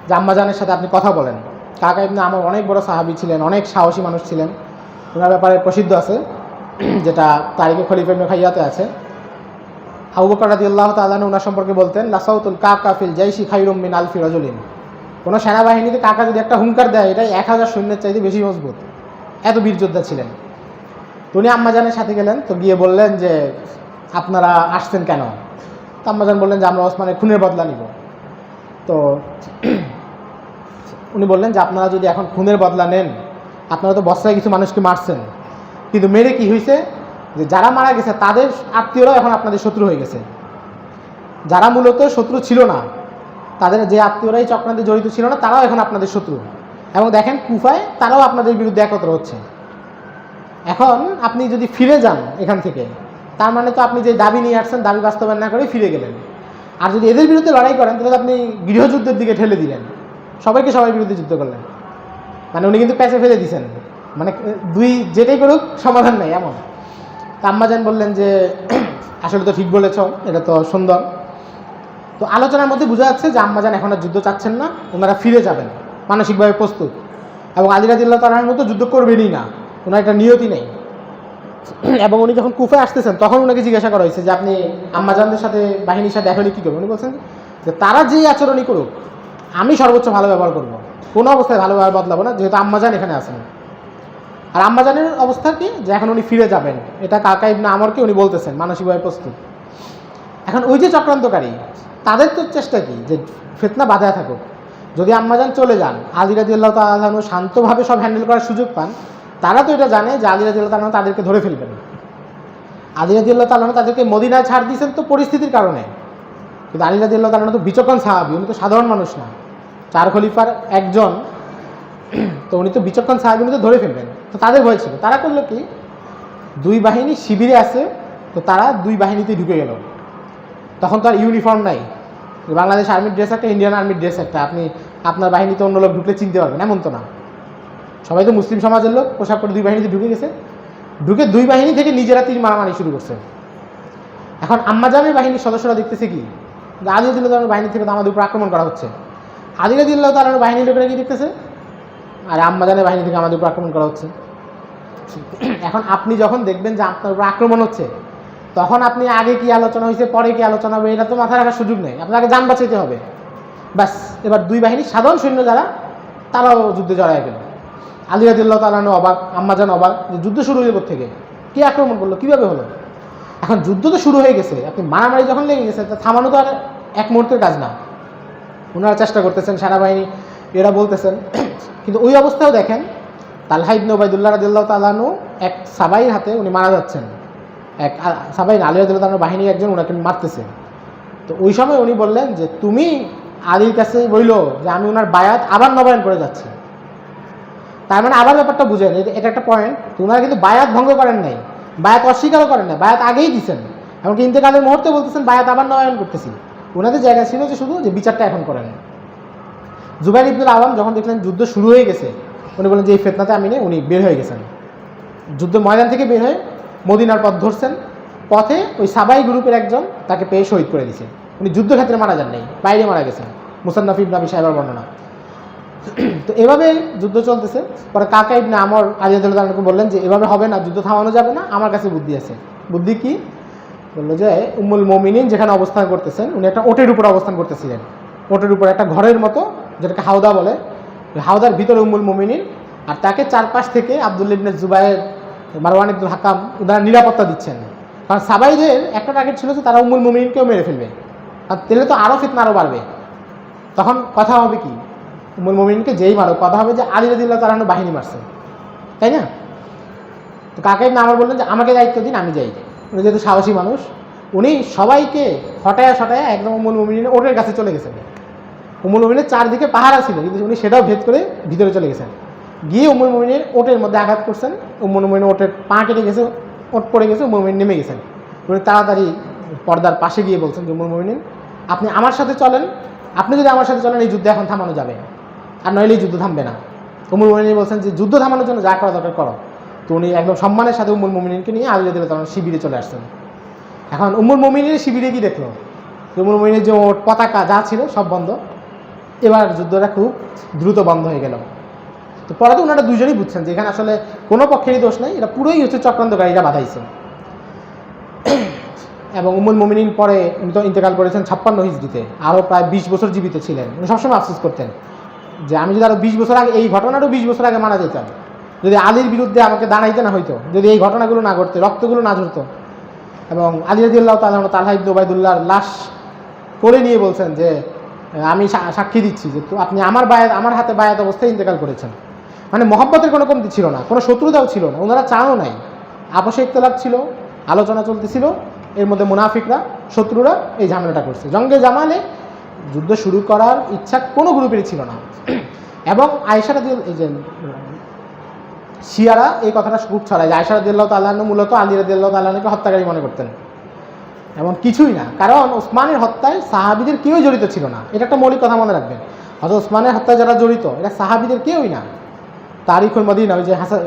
যে আম্মাজানের সাথে আপনি কথা বলেন। কাকা ইবনে আমর অনেক বড় সাহাবী ছিলেন, অনেক সাহসী মানুষ ছিলেন, ওনার ব্যাপারে প্রসিদ্ধ আছে, যেটা তারিখে খলিফা ইবনে খাইয়াতে আছে। আবু বকর রাদিয়াল্লাহু তাআলা ওনার সম্পর্কে বলতেন, লাসাউতুল কাকা ফিল জাইশি খায়রুম মিন আলফি রাজুলিন। কোনো সেনাবাহিনীতে কাকা যদি একটা হুঙ্কার দেয়, এটাই 1000 সৈন্যের চাইতে বেশি মজবুত, এত বীর যোদ্ধা ছিলেন। তো উনি আম্মাজানের সাথে গেলেন, তো গিয়ে বললেন যে আপনারা আসছেন কেন? তো আম্মাজান বললেন যে আমরা ওসমানের খুনের বদলা নিব। তো উনি বললেন যে আপনারা যদি এখন খুনের বদলা নেন, আপনারা তো বসরায় কিছু মানুষকে মারছেন, কিন্তু মেরে কি হয়েছে যে যারা মারা গেছে তাদের আত্মীয়রাও এখন আপনাদের শত্রু হয়ে গেছে। যারা মূলত শত্রু ছিল না, তাদের যে আত্মীয়রাই চক্রান্তে জড়িত ছিল না, তারাও এখন আপনাদের শত্রু। এবং দেখেন কুফায় তারাও আপনাদের বিরুদ্ধে একত্র হচ্ছে। এখন আপনি যদি ফিরে যান এখান থেকে, তার মানে তো আপনি যে দাবি নিয়ে আসছেন, দাবি বাস্তবায়ন না করে ফিরে গেলেন। আর যদি এদের বিরুদ্ধে লড়াই করেন, তাহলে আপনি গৃহযুদ্ধের দিকে ঠেলে দিলেন, সবাইকে সবার বিরুদ্ধে যুদ্ধ করলেন। মানে উনি কিন্তু প্যাচে ফেলে দিয়েছেন, মানে যেটাই করুক সমাধান নেই এমন। তা আম্মাজান বললেন যে আসলে তো ঠিক বলেছ, এটা তো সুন্দর। তো আলোচনার মধ্যে বোঝা যাচ্ছে যে আম্মাজান এখন আর যুদ্ধ চাচ্ছেন না, ওনারা ফিরে যাবেন, মানসিকভাবে প্রস্তুত। এবং আলী রাদিয়াল্লাহু তাআলার মতো যুদ্ধ করবেনই না, ওনার একটা নিয়তি নেই। এবং উনি যখন কুফায় আসতেছেন, তখন ওনাকে জিজ্ঞাসা করা হয়েছে যে আপনি আম্মাজানদের সাথে বাহিনীর সাথে এখন কী করবেন? উনি বলছেন যে তারা যেই আচরণই করুক, আমি সর্বোচ্চ ভালো ব্যবহার করবো, কোনো অবস্থায় ভালো ব্যবহার বদলাবো না, যেহেতু আম্মাজান এখানে আছেন। আর আম্মাজানের অবস্থা কি, যে এখন উনি ফিরে যাবেন, এটা কাকা ইবনে আমরকে উনি বলতেছেন, মানসিকভাবে প্রস্তুত। এখন ওই যে চক্রান্তকারী, তাদের তো চেষ্টা কি যে ফিতনা বাধায় থাকুক। যদি আম্মাজান চলে যান, আলী রাদিয়াল্লাহু তাআলা শান্তভাবে সব হ্যান্ডেল করার সুযোগ পান, তারা তো এটা জানে যে আলী রাদিয়াল্লাহু তাআলা তাদেরকে ধরে ফেলবেন। আলী রাদিয়াল্লাহু তাআলা তাদেরকে মদিনায় ছাড় দিয়েছেন তো পরিস্থিতির কারণে, কিন্তু আলী রাদিয়াল্লাহু তাআলা তো বিচক্ষণ সাহাবী, উনি তো সাধারণ মানুষ না, 4 খলিফার একজন। তো উনি তো বিচক্ষণ সাহাবী, উনি তো ধরে ফেলবেন। তো তাদের ভয় ছিল। তারা করলো কি, 2 বাহিনী শিবিরে আছে, তো তারা দুই বাহিনীতে ঢুকে গেল। তখন তো আর ইউনিফর্ম নাই, বাংলাদেশ আর্মির ড্রেস একটা, ইন্ডিয়ান আর্মির ড্রেস একটা, আপনি আপনার বাহিনীতে অন্য লোক ঢুকলে চিনতে পারবেন এমন তো না। সবাই তো মুসলিম সমাজের লোক, পোশাক করে দুই বাহিনীতে ঢুকে গেছে, ঢুকে দুই বাহিনী থেকে নিজেরা তীর মারামারি শুরু করছে। এখন আম্মাজানের বাহিনীর সদস্যরা দেখতেছে কি, আলী রাদিয়াল্লাহু তাআলার বাহিনী থেকে তো আমাদের উপর আক্রমণ করা হচ্ছে। আলী রাদিয়াল্লাহু তাআলার বাহিনীর লোকেরা কি দেখতেছে, আর আম্মাজানের বাহিনী থেকে আমাদের উপর আক্রমণ করা হচ্ছে। এখন আপনি যখন দেখবেন যে আপনার উপর আক্রমণ হচ্ছে, তখন আপনি আগে কি আলোচনা হয়েছে পরে কি আলোচনা হবে এটা তো মাথায় রাখার সুযোগ নেই, আপনাকে যান বাঁচাইতে হবে ব্যাস। এবার দুই বাহিনীর সাধারণ সৈন্য যারা তারাও যুদ্ধে জড়ায় গেল। আলী রাদিয়াল্লাহু তাআলা অবাক, আম্মাজান অবাক, যে যুদ্ধ শুরু হয়ে থেকে কে আক্রমণ করলো, কীভাবে হলো। এখন যুদ্ধ তো শুরু হয়ে গেছে, আপনি মারামারি যখন লেগে গেছে তা থামানো তো আর এক মুহূর্তের কাজ না। ওনারা চেষ্টা করতেছেন, সেনাবাহিনী এরা বলতেছেন, কিন্তু ওই অবস্থাও দেখেন তালহা ইবনে উবাইদুল্লাহ রাদিয়াল্লাহু তাআলা আনহু এক সাবাইর হাতে উনি মারা যাচ্ছেন, এক সাবাই আলী রাদিয়াল্লাহু তাআলার বাহিনী একজন ওনাকে মারতেছে। তো ওই সময় উনি বললেন যে তুমি আলীর কাছে বললো যে আমি ওনার বায়াত আবার নবায়ন করে যাচ্ছি। তার মানে আবার ব্যাপারটা বুঝেন, এটা একটা পয়েন্ট, ওনারা কিন্তু বায়াত ভঙ্গ করেন নাই, বায়াত অস্বীকারও করেন না, বায়াত আগেই দিচ্ছেন, এমনকি ইন্তেকালের মুহূর্তে বলতেছেন বায়াত আবার নবায়ন করতেছি। ওনাদের জায়গা ছিল যে শুধু যে বিচারটা এখন করেন। জুবাইর ইবনুল আওয়াম যখন দেখলেন যুদ্ধ শুরু হয়ে গেছে, উনি বলেন যে এই ফিতনাতে আমি নেই, উনি বের হয়ে গেছেন, যুদ্ধ ময়দান থেকে বের হয়ে মদিনার পথ ধরছেন। পথে ওই সাবাই গ্রুপের একজন তাকে পেয়ে শহীদ করে দিয়েছে। উনি যুদ্ধক্ষেত্রে মারা যান নাই, বাইরে মারা গেছেন, মুসান্নাফ ইবনে আবি শাইবার বর্ণনা। তো এভাবে যুদ্ধ চলতেছে। পরে কাকা ইবনে আমর আলী রাদিয়াল্লাহু তাআলা বললেন যে এভাবে হবে না, যুদ্ধ থামানো যাবে না, আমার কাছে বুদ্ধি আছে। বুদ্ধি কি? বললো যে উম্মুল মুমিনিন যেখানে অবস্থান করতেছেন, উনি একটা ওটের উপর অবস্থান করতেছিলেন, ওটের উপর একটা ঘরের মতো যেটাকে হাওদা বলে, হাওদার ভিতরে উম্মুল মুমিনিন, আর তাকে চারপাশ থেকে আব্দুল্লাহ ইবনে জুবায়ের, মারওয়ান ইবনুল হাকাম ওনারা নিরাপত্তা দিচ্ছেন। কারণ সাবাইদের একটা টার্গেট ছিল যে তারা উম্মুল মুমিনিনকেও মেরে ফেলবে, আর তেলে তো আরও ফিতনা আরও বাড়বে। তখন কথা হবে কি, উম্মুল মুমিনিনকে যেই মারো কথা হবে যে আলী রাদিয়াল্লাহু তাআলা আনহু বাহিনী মারছে, তাই না? তো কাকা ইবনে আমর বললেন যে আমাকে দায়িত্ব দিন, আমি যাই। উনি যেহেতু সাহসী মানুষ, উনি সবাইকে হটায়া সটায়া একদম উম্মুল মুমিনিনের ওটের কাছে চলে গেছেন। উম্মুল মুমিনের চারদিকে পাহারা ছিল, কিন্তু উনি সেটাও ভেদ করে ভিতরে চলে গেছেন, গিয়ে উম্মুল মুমিনের ওটের মধ্যে আঘাত করছেন। উম্মুল মুমিনের ওটের পা কেটে গেছে, ওট পড়ে গেছে, উম্মুল মুমিন নেমে গেছেন। উনি তাড়াতাড়ি পর্দার পাশে গিয়ে বলছেন যে উম্মুল মুমিনিন আপনি আমার সাথে চলেন, আপনি যদি আমার সাথে চলেন এই যুদ্ধ এখন থামানো যাবে, আর নইলে এই যুদ্ধ থামবে না। উম্মুল মুমিনিন বলছেন যে যুদ্ধ থামানোর জন্য যা করা দরকার করো। তো উনি একদম সম্মানের সাথে উম্মুল মুমিনিনকে নিয়ে আলী রাদিয়াল্লাহু তাআলা শিবিরে চলে আসছেন। এখন উম্মুল মুমিনের শিবিরে কি দেখলো, উম্মুল মুমিনের যে পতাকা যা ছিল সব বন্ধ। এবার যুদ্ধটা খুব দ্রুত বন্ধ হয়ে গেল। তো পরে তো ওনারা দুজনেই বুঝছেন যে এখানে আসলে কোনো পক্ষেরই দোষ নেই, এটা পুরোই হচ্ছে চক্রান্তকারীরা বাধাইছে। এবং উম্মুল মুমিনিন পরে উনি তো ইন্তেকাল করেছেন 56 হিজরিতে, আরও প্রায় 20 বছর জীবিত ছিলেন। উনি সবসময় আফসোস করতেন যে আমি যদি আরও 20 বছর আগে, এই ঘটনারও 20 বছর আগে মারা যেতাম, যদি আলীর বিরুদ্ধে আমাকে দাঁড়াইতে না হইতো, যদি এই ঘটনাগুলো না ঘটতো, রক্তগুলো না ঝরতো। এবং আলী রাদিয়াল্লাহু তাআলা তালহা ইবনে উবাইদুল্লাহর লাশ করে নিয়ে বলছেন যে আমি সাক্ষী দিচ্ছি যে আপনি আমার হাতে বায়াত অবস্থায় ইন্তেকাল করেছেন। মানে মহব্বতের কোনো কমতি ছিল না, কোনো শত্রুতাও ছিল না, ওনারা চাও নাই, আপসে ইখতিলাফ ছিল, আলোচনা চলতেছিল, এর মধ্যে মুনাফিকরা, শত্রুরা এই ঝামেলাটা করছে। জঙ্গে জামালে যুদ্ধ শুরু করার ইচ্ছা কোনো গ্রুপেরই ছিল না। এবং আয়েশা রাদিয়াল্লাহু, এই যে শিয়ারা এই কথাটা খুব ছড়ায় যে আয়েশা রাদিয়াল্লাহু তাআলা মূলত আলী রাদিয়াল্লাহু তাআলাকে হত্যাকারী মনে করতেন। এমন কিছুই না, কারণ ওসমানের হত্যায় সাহাবীদের কেউই জড়িত ছিল না, এটা একটা মৌলিক কথা মনে রাখবেন। হযরত ওসমানের হত্যায় যারা জড়িত এরা সাহাবীদের কেউই না। তারিখুল মদিনা, ওই যে হাসান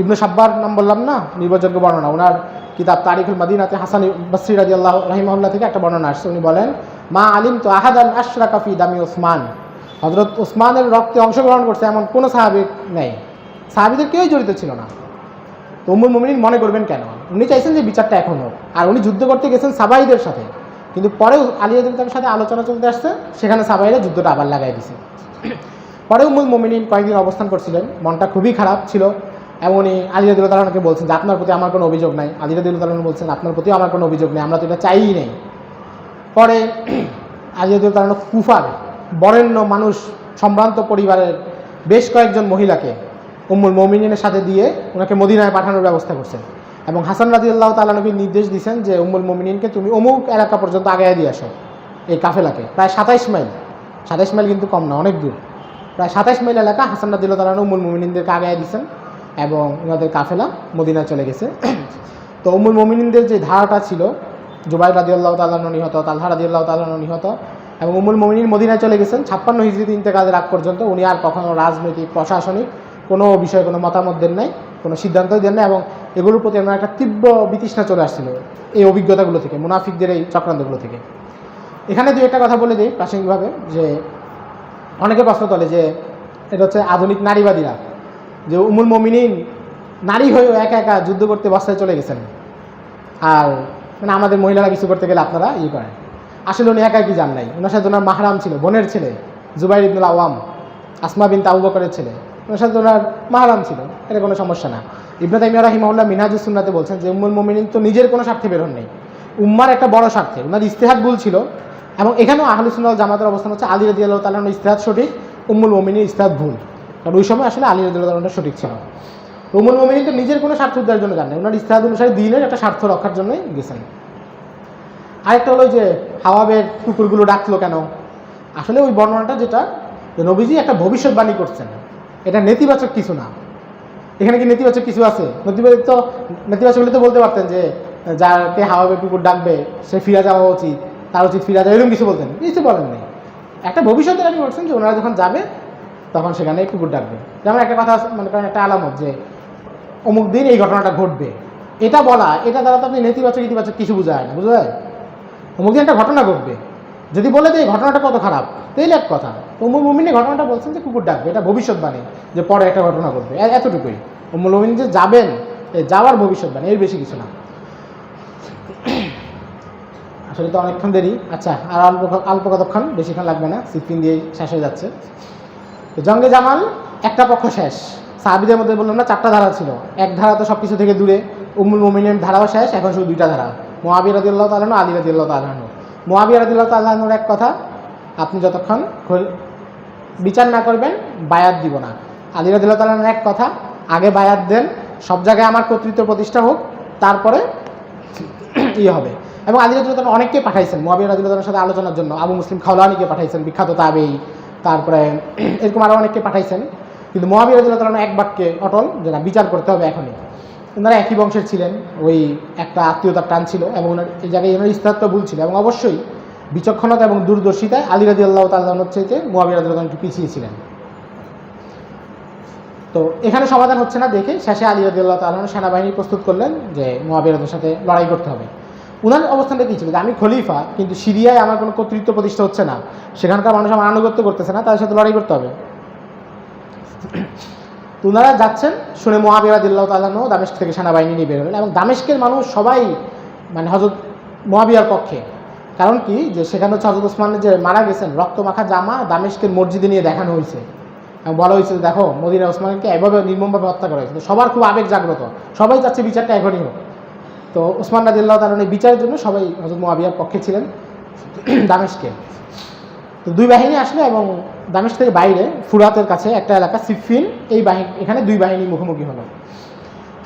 ইবনে সাব্বার নাম বললাম না, নির্ভরযোগ্য বর্ণনা, ওনার কিতাব তারিখুল মদিনাতে হাসান বসরি রাদিয়াল্লাহু রাহিমাহুল্লাহ থেকে একটা বর্ণনা আসছে। উনি বলেন মা আলিম তো আহাদান আশরাকা ফি দামি ওসমান, হযরত ওসমানের রক্তে অংশগ্রহণ করছে এমন কোনো সাহাবী নেই, সাহাবীদের কেউই জড়িত ছিল না। তো উম্মুল মুমিনিন মনে করবেন কেন, উনি চাইছেন যে বিচারটা এখন হোক। আর উনি যুদ্ধ করতে গেছেন সাবাইদের সাথে, কিন্তু পরেও আলী রাদিয়াল্লাহু তাআলার সাথে আলোচনা চলতে আসছে, সেখানে সাবাইরা যুদ্ধটা আবার লাগাই দিছে। পরে উম্মুল মুমিনিন কয়েকদিন অবস্থান করছিলেন, মনটা খুবই খারাপ ছিল, এবং উনি আলী রাদিয়াল্লাহু তাআলাকে বলছেন যে আপনার প্রতি আমার কোনো অভিযোগ নাই। আলী রাদিয়াল্লাহু তাআলা বলছেন আপনার প্রতিও আমার কোনো অভিযোগ নেই, আমরা তো এটা চাইই নেই। পরে আলী রাদিয়াল্লাহু তাআলা কুফার বরেণ্য মানুষ, সম্ভ্রান্ত পরিবারের বেশ কয়েকজন মহিলাকে উম্মুল মুমিনিনের সাথে দিয়ে ওনাকে মদিনায় পাঠানোর ব্যবস্থা করছেন, এবং হাসান রাদিয়াল্লাহু তাআলা নবী নির্দেশ দিয়েছেন যে উম্মুল মুমিনিনকে তুমি অমুক এলাকা পর্যন্ত আগায় দিয়ে আসো। এই কাফেলাকে প্রায় 27 মাইল, 27 মাইল কিন্তু কম না, অনেক দূর, প্রায় 27 মাইল এলাকা হাসান রাদিয়াল্লাহু তাআলা উম্মুল মুমিনিনদেরকে আগায় দিয়েছেন, এবং ওনাদের কাফেলা মদিনায় চলে গেছে। তো তো উম্মুল মুমিনিনদের যে ধারাটা ছিল, জুবাইর রাদিয়াল্লাহু তাআলা আনহু নিহত, তালহা রাদিয়াল্লাহু তাআলা আনহু নিহত, এবং উম্মুল মুমিনিন মদিনায় চলে গেছেন 56 হিজরিতে ইন্তেকালের আগ পর্যন্ত। উনি আর কখনো রাজনৈতিক প্রশাসনিক কোনো বিষয়ে কোনো মতামত দেন নাই, কোনো সিদ্ধান্তই দেন নাই, এবং এগুলোর প্রতি আমার একটা তীব্র বিতৃষ্ণা চলে আসছিল এই অভিজ্ঞতাগুলো থেকে, মুনাফিকদের এই চক্রান্তগুলো থেকে। এখানে দুই একটা কথা বলে দিই প্রাসঙ্গিকভাবে, যে অনেকে প্রশ্ন তোলে যে এটা হচ্ছে আধুনিক নারীবাদীরা, যে উম্মুল মুমিনিন নারী হয়েও একা একা যুদ্ধ করতে বস্তায় চলে গেছেন, আর মানে আমাদের মহিলারা কিছু করতে গেলে আপনারা করেন। আসলে উনি একাই কি যান নাই, ওনার সাথে ওনার মাহরাম ছিল, বোনের ছেলে জুবাইর ইবনুল আওয়াম, আসমা বিনতে আবু বকরের ছেলে, ওনার সাথে ওনার মাহরাম ছিল, এটা কোনো সমস্যা না। ইবনে তাইমিয়া রাহিমাহুল্লাহ মিনহাজুস সুন্নাতে বলছেন যে উম্মুল মুমিনিন তো নিজের কোনো স্বার্থে বের হন নাই, উম্মার একটা বড় স্বার্থে ওনার ইজতিহাদ ভুল ছিল। এবং এখানেও আহলুস সুন্নাহ ওয়াল জামাতের অবস্থান হচ্ছে আলী রাদিয়াল্লাহু তাআলা আনহুর ইজতিহাদ সঠিক, উম্মুল মুমিনিনের ইজতিহাদ ভুল, কারণ ওই সময় আসলে আলী রাদিয়াল্লাহু তাআলা সঠিক ছিল। উম্মুল মুমিনিন তো নিজের কোনো স্বার্থ উদ্ধারের জন্য যান নাই, ওনার ইজতিহাদ অনুসারে দ্বীনের একটা স্বার্থ রক্ষার জন্যই গেছেন। আরেকটা হলো যে হাওয়াবের কুকুরগুলো ডাকলো কেন, আসলে ওই বর্ণনাটা যেটা নবীজি একটা ভবিষ্যৎবাণী করছেন, এটা নেতিবাচক কিছু না। এখানে কি নেতিবাচক কিছু আছে? নেতিবাচক হলে তো বলতে পারতেন যে যাকে হাওয়াবের কুকুর ডাকবে সে ফিরে যাওয়া উচিত, তার উচিত ফিরে যাওয়া, এরকম কিছু বলতেন, কিছু বলেন নেই। একটা ভবিষ্যৎবাণী করছেন যে ওনারা যখন যাবে তখন সেখানে কুকুর ডাকবে। যেমন একটা কথা মনে করেন, একটা আলামত যে অমুক দিন এই ঘটনাটা ঘটবে, এটা বলা, এটা দ্বারা তো আপনি নেতিবাচক ইতিবাচক কিছু বোঝায় না, বুঝা যায়? অমুক দিন একটা ঘটনা ঘটবে, যদি বলে যে এই ঘটনাটা কত খারাপ, তাইলে এক কথা। উম্মুল মুমিনিন ঘটনাটা বলছেন যে কুকুর ডাকবে, এটা ভবিষ্যৎবাণী যে পরে একটা ঘটনা ঘটবে, এতটুকুই। উম্মুল মুমিনিন যে যাবেন, যাওয়ার ভবিষ্যৎবাণী, এর বেশি কিছু না। আসলে তো অনেকক্ষণ দেরি, আচ্ছা আর অল্প কতক্ষণ, বেশিক্ষণ লাগবে না, সিফিন দিয়ে শেষ হয়ে যাচ্ছে। তো জঙ্গে জামাল একটা পক্ষ শেষ, সাহাবীদের মধ্যে বললাম না 4টা ধারা ছিল, এক ধারা তো সব কিছু থেকে দূরে, উম্মুল মুমিনিনের ধারাও শেষ, এখন শুধু 2টা ধারা, মুআবিয়া রাদিয়াল্লাহু তাআলা আনহু, আলী রাদিয়াল্লাহু তাআলা আনহু। মুআবিয়া রাদিয়াল্লাহু তাআলা আনহুর এক কথা, আপনি যতক্ষণ বিচার না করবেন বায়াত দিব না। আলী রাদিয়াল্লাহু তাআলা আনহুর এক কথা, আগে বায়াত দেন, সব জায়গায় আমার কর্তৃত্ব প্রতিষ্ঠা হোক, তারপরে হবে। এবং আলী রাদিয়াল্লাহু তাআলা অনেককে পাঠাইছেন মুআবিয়া রাদিয়াল্লাহু তাআলার সাথে আলোচনার জন্য, আবু মুসলিম খাওলানিকে পাঠাইছেন, বিখ্যাত তাবেঈ, তারপরে এরকম আরও অনেককে পাঠাইছেন। কিন্তু মুআবিয়া রাদিয়াল্লাহু তাআলা এক বাক্যে অটল, যে না, বিচার করতে হবে এখনই। ওনারা একই বংশের ছিলেন, ওই একটা আত্মীয়তার টান ছিল, এবং ওনার এই জায়গায় ওনার ইস্তাহারটা ভুল ছিল, এবং অবশ্যই বিচক্ষণতা এবং দূরদর্শিতায় আলী রাদিয়াল্লাহু তাআলা আনহুর চাইতে মুআবিয়া রাদিয়াল্লাহু তাআলা একটু পিছিয়ে ছিলেন। তো এখানে সমাধান হচ্ছে না দেখে শেষে আলী রাদিয়াল্লাহু তাআলা আনহু সেনাবাহিনী প্রস্তুত করলেন যে মুআবিয়ার সাথে লড়াই করতে হবে। ওনার অবস্থানটা কী ছিল, যে আমি খলিফা, কিন্তু সিরিয়ায় আমার কোনো কর্তৃত্ব প্রতিষ্ঠা হচ্ছে না, সেখানকার মানুষ আমার আনুগত্য করতেছে না, তাদের সাথে লড়াই করতে হবে। তো ওনারা যাচ্ছেন শুনে মুআবিয়া রাদিয়াল্লাহু তাআলা আনহু দামেস্ক থেকে সেনাবাহিনী নিয়ে বের হলেন, এবং দামেস্কের মানুষ সবাই মানে হযরত মুআবিয়ার পক্ষে। কারণ কি, যে সেখানে হচ্ছে হযরত ওসমানের যে মারা গেছেন, রক্তমাখা জামা দামেস্কের মসজিদে নিয়ে দেখানো হয়েছে, এবং বলা হয়েছে দেখো মদিনা ওসমানকে এভাবে নির্মমভাবে হত্যা করা হয়েছে। সবার খুব আবেগ জাগ্রত, সবাই চাচ্ছে বিচারটা এখনই হোক। তো ওসমান রাদিয়াল্লাহু তাআলা আনহু বিচারের জন্য সবাই হযরত মুআবিয়ার পক্ষে ছিলেন দামেস্কে। তো দুই বাহিনী আসলো, এবং দামেস্ক থেকে বাইরে ফুরাতের কাছে একটা এলাকা সিফিন, এই বাহিনী, এখানে দুই বাহিনী মুখোমুখি হলো,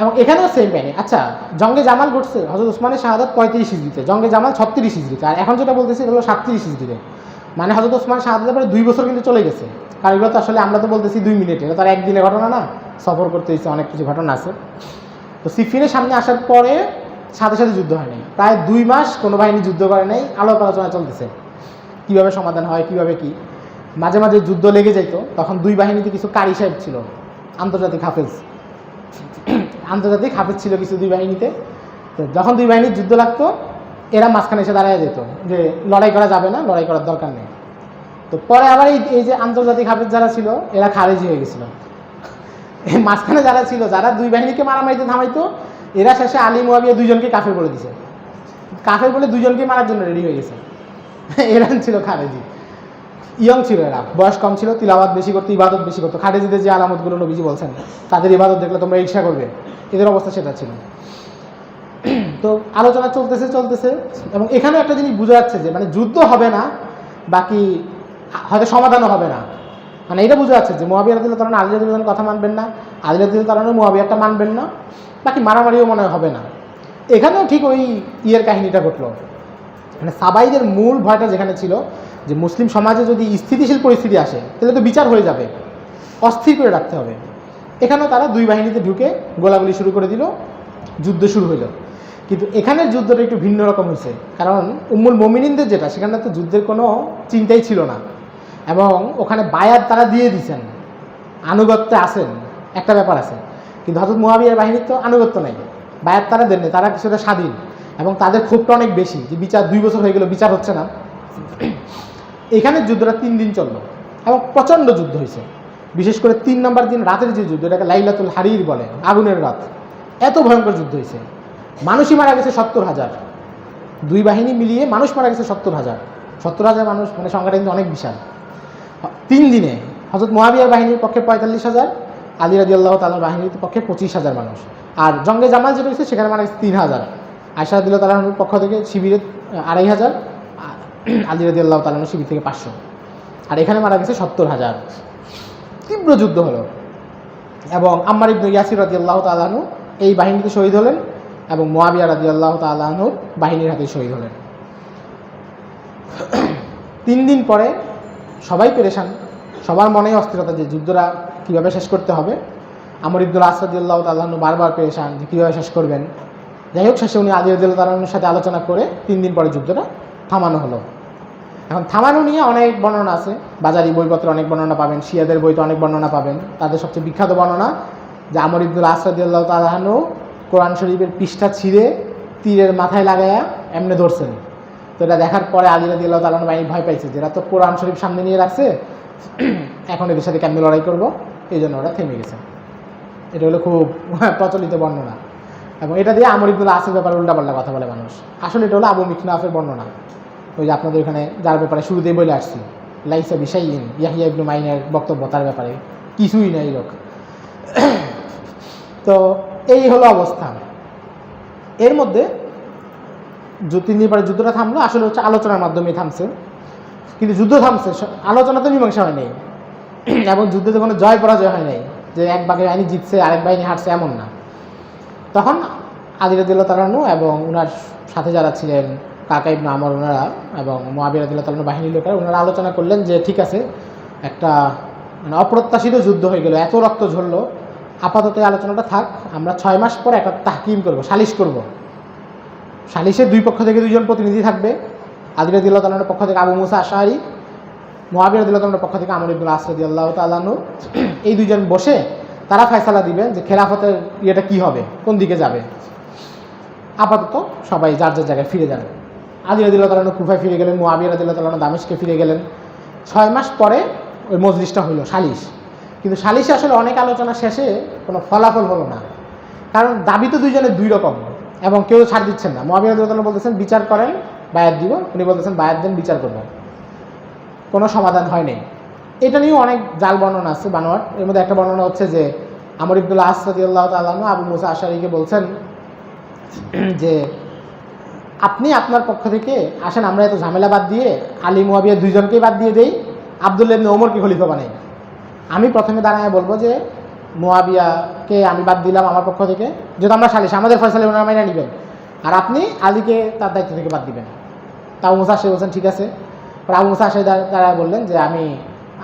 এবং এখানেও সেম বাহিনী। আচ্ছা, জঙ্গে জামাল ঘটছে হযরত ওসমানের শাহাদাত 35 হিজরিতে, জঙ্গে জামাল 36 হিজরিতে, আর এখন যেটা বলতেছি এটা হলো 37 হিজরিতে। মানে হযরত ওসমান শাহাদাতের পরে 2 বছর কিন্তু চলে গেছে। কারণ এগুলো তো আসলে আমরা তো বলতেছি 2 মিনিটে, এটা তো আর একদিনের ঘটনা না, সফর করতে হয়েছে, অনেক কিছু ঘটনা আছে। তো সিফিনের সামনে আসার পরে সাথে সাথে যুদ্ধ হয় নাই, প্রায় 2 মাস কোনো বাহিনী যুদ্ধ করে নাই, আলোক আলোচনা চলতেছে কীভাবে সমাধান হয়, কীভাবে কি। মাঝে মাঝে যুদ্ধ লেগে যেত, তখন দুই বাহিনীতে কিছু কারি সাহেব ছিল, আন্তর্জাতিক হাফেজ ছিল কিছু দুই বাহিনীতে। তো যখন দুই বাহিনীর যুদ্ধ লাগতো, এরা মাঝখানে এসে দাঁড়ায় যেত যে লড়াই করা যাবে না, লড়াই করার দরকার নেই। তো পরে আবার এই যে আন্তর্জাতিক হাফেজ যারা ছিল, এরা খারেজি হয়ে গেছিল। মাঝখানে যারা ছিল, যারা দুই বাহিনীকে মারামারিতে থামাইতো, এরা শেষে আলী মুআবিয়া দুইজনকে কাফের বলে দিছে, কাফের বলে দুইজনকে মারার জন্য রেডি হয়ে গেছে। এরা ছিল খারেজি, ইয়ং ছিল, এরা বয়স কম ছিল, তিলাওয়াত বেশি করতো, ইবাদত বেশি করতো। খারেজিদের যে আলামতগুলো নবীজি বলছেন, তাদের ইবাদত দেখলে তোমরা ঈর্ষা করবে, এদের অবস্থা সেটা ছিল। তো আলোচনা চলতেছে, এবং এখানেও একটা জিনিস বোঝা যাচ্ছে যে মানে যুদ্ধ হবে না, বাকি হয়তো সমাধানও হবে না, মানে এটা বোঝা যাচ্ছে যে মুআবিয়া রাদিয়াল্লাহু তাআলা আলী রাদিয়াল্লাহু তাআলার কথা মানবেন না, আলী রাদিয়াল্লাহু তাআলা মুআবিয়ারটা মানবেন না, বাকি মারামারিও মনে হবে না। এখানেও ঠিক ওই কাহিনীটা ঘটলো, মানে সাবাইদের মূল ভয়টা যেখানে ছিল যে মুসলিম সমাজে যদি স্থিতিশীল পরিস্থিতি আসে তাহলে তো বিচার হয়ে যাবে, অস্থির করে রাখতে হবে। এখানেও তারা দুই বাহিনীতে ঢুকে গোলাগুলি শুরু করে দিল, যুদ্ধ শুরু হইল। কিন্তু এখানের যুদ্ধটা একটু ভিন্ন রকম হয়েছে, কারণ উম্মুল মোমিনিনদের যেটা, সেখানে তো যুদ্ধের কোনো চিন্তাই ছিল না, এবং ওখানে বায়াত তারা দিয়ে দিয়েছেন, আনুগত্যে আছেন, একটা ব্যাপার আছে। কিন্তু হযরত মুআবিয়ার বাহিনীর তো আনুগত্য নেই, বায়াত তারা দেননি, তারা কিছুটা স্বাধীন, এবং তাদের ক্ষোভটা অনেক বেশি যে বিচার 2 বছর হয়ে গেল, বিচার হচ্ছে না। এখানে যুদ্ধটা 3 দিন চললো এবং প্রচণ্ড যুদ্ধ হয়েছে। বিশেষ করে 3 নম্বর দিন রাতের যে যুদ্ধ, এটাকে লাইলাতুল হারির বলে, আগুনের রাত, এত ভয়ঙ্কর যুদ্ধ হয়েছে। মানুষই মারা গেছে 70,000, 2 বাহিনী মিলিয়ে মানুষ মারা গেছে 70,000 মানুষ, মানে সংখ্যাটা কিন্তু অনেক বিশাল। 3 দিনে হযরত মুআবিয়ার বাহিনীর পক্ষে 45,000, আলী রাদিয়াল্লাহু তাআলার বাহিনীর পক্ষে 25,000 মানুষ। আর জঙ্গে জামাল যেটা হয়েছে সেখানে মারা গেছে 3,000, আয়েশা রাদিয়াল্লাহু তাআলার পক্ষ থেকে শিবিরে 2,500, আলী রাদিয়াল্লাহু তাআলার শিবির থেকে 500, আর এখানে মারা গেছে 70,000। তীব্র যুদ্ধ হলো, এবং আম্মার ইবনে ইয়াসির রাদিয়াল্লাহু তাআলা আনহু এই বাহিনীতে শহীদ হলেন, এবং মুআবিয়া রাদিয়াল্লাহু তাআলা আনহুর বাহিনীর হাতে শহীদ হলেন। 3 দিন পরে সবাই পেরেশান, সবার মনেই অস্থিরতা যে যুদ্ধটা কীভাবে শেষ করতে হবে। আমর ইবনুল আস রাদিয়াল্লাহু তাআলা আনহু বারবার পেরেশান যে কীভাবে শেষ করবেন। যাই হোক, শেষে উনি আলী রাদিয়াল্লাহু তাআলা আনহুর সাথে আলোচনা করে 3 দিন পরে যুদ্ধটা থামানো হলো। এখন থামানো নিয়ে অনেক বর্ণনা আছে, বাজারি বইপত্রে অনেক বর্ণনা পাবেন, শিয়াদের বইতে অনেক বর্ণনা পাবেন। তাদের সবচেয়ে বিখ্যাত বর্ণনা যে আমর ইবনুল আস রাদিয়াল্লাহু তাআলা আনহু কোরআন শরীফের পৃষ্ঠা ছিঁড়ে তীরের মাথায় লাগায়া এমনি ধরছেন। তো এটা দেখার পরে আলী রাদিয়াল্লাহু তাআলা বাহিনী ভয় পাইছে, যেটা তো কোরআন শরীফ সামনে নিয়ে রাখছে, এখন এদের সাথে কেমনে লড়াই করবো, এই জন্য ওরা থেমে গেছে। এটা হলো খুব প্রচলিত বর্ণনা, এবং এটা দিয়ে আমর ইবনুল আসের ব্যাপারে উল্টাপাল্টা কথা বলে মানুষ। আসলে এটা হলো আবু মিকনাফের বর্ণনা, ওই যে আপনাদের এখানে যার ব্যাপারে শুরুতেই বলে আসছি, লাইসা বিশাইইন, ইয়াহিয়া ইবনু মাইনের বক্তব্য, তার ব্যাপারে কিছুই নাই লোক। তো এই হলো অবস্থা। এর মধ্যে 3 দিন পরে যুদ্ধটা থামলো, আসলে হচ্ছে আলোচনার মাধ্যমে থামছে, কিন্তু যুদ্ধ থামছে, আলোচনাতে মীমাংসা হয় নাই, এবং যুদ্ধে কোনো জয় পরাজয় হয় নাই যে এক বাহিনী জিতছে আরেক বাহিনী হারছে, এমন না। তখন আলী রাদিয়াল্লাহু তাআলা আনহু এবং ওনার সাথে যারা ছিলেন, কাকা ইবনে আমর ওনারা এবং মুআবিয়া রাদিয়াল্লাহু তাআলা বাহিনীর লোকেরা, ওনারা আলোচনা করলেন যে ঠিক আছে, একটা মানে অপ্রত্যাশিত যুদ্ধ হয়ে গেল, এত রক্ত ঝরলো, আপাতত এই আলোচনাটা থাক, আমরা 6 মাস পরে একটা তাহকিম করব, সালিশ করব। সালিশের 2 পক্ষ থেকে 2 জন প্রতিনিধি থাকবে, আলী রাদিয়াল্লাহু তাআলার পক্ষ থেকে আবু মুসা আশআরী, মুআবিয়া রাদিয়াল্লাহু তাআলার পক্ষ থেকে আমর ইবনুল আস রাদিয়াল্লাহু তাআলা আনহু। এই 2 জন বসে তারা ফয়সালা দিবেন যে খেলাফতের ইয়েটা কী হবে, কোন দিকে যাবে। আপাতত সবাই যার যার জায়গায় ফিরে যাবে। আলী রাদিয়াল্লাহু তাআলা কুফায় ফিরে গেলেন, মুআবিয়া রাদিয়াল্লাহু তাআলা দামেস্কে ফিরে গেলেন। 6 মাস পরে ওই মজলিসটা হইল, সালিশ। কিন্তু সালিশে আসলে অনেক আলোচনা শেষে কোনো ফলাফল হলো না, কারণ দাবি তো 2 জনের 2 রকম, এবং কেউ ছাড় দিচ্ছেন না। মুআবিয়া রাদিয়াল্লাহু তাআলা বলতেছেন বিচার করেন, বায়াত দিব, উনি বলতেছেন বায়াত দেন, বিচার করবেন। কোনো সমাধান হয়নি। এটা নিয়েও অনেক জাল বর্ণনা আছে, বানোয়াট। এর মধ্যে একটা বর্ণনা হচ্ছে যে আমর ইবনুল আস রাদিয়াল্লাহু তাআলা আনহু আবু মুসা আশআরীকে বলছেন যে আপনি আপনার পক্ষ থেকে আসেন, আমরা এত ঝামেলা বাদ দিয়ে আলী মুআবিয়া 2 জনকেই বাদ দিয়ে দেই, আব্দুল্লাহ ইবনে ওমরকে খলিফা বানাই। আমি প্রথমে দাঁড়ায় বলবো যে মুআবিয়াকে আমি বাদ দিলাম আমার পক্ষ থেকে, যেহেতু আমরা সালিশ, আমাদের ফয়সালা ওনারা মাইনা নেবেন, আর আপনি আলীকে তার দায়িত্ব থেকে বাদ দিবেন। তা আবু মুসা আশআরী বলছেন ঠিক আছে। আবু মুসা আশআরী দাঁড়ায় বললেন যে আমি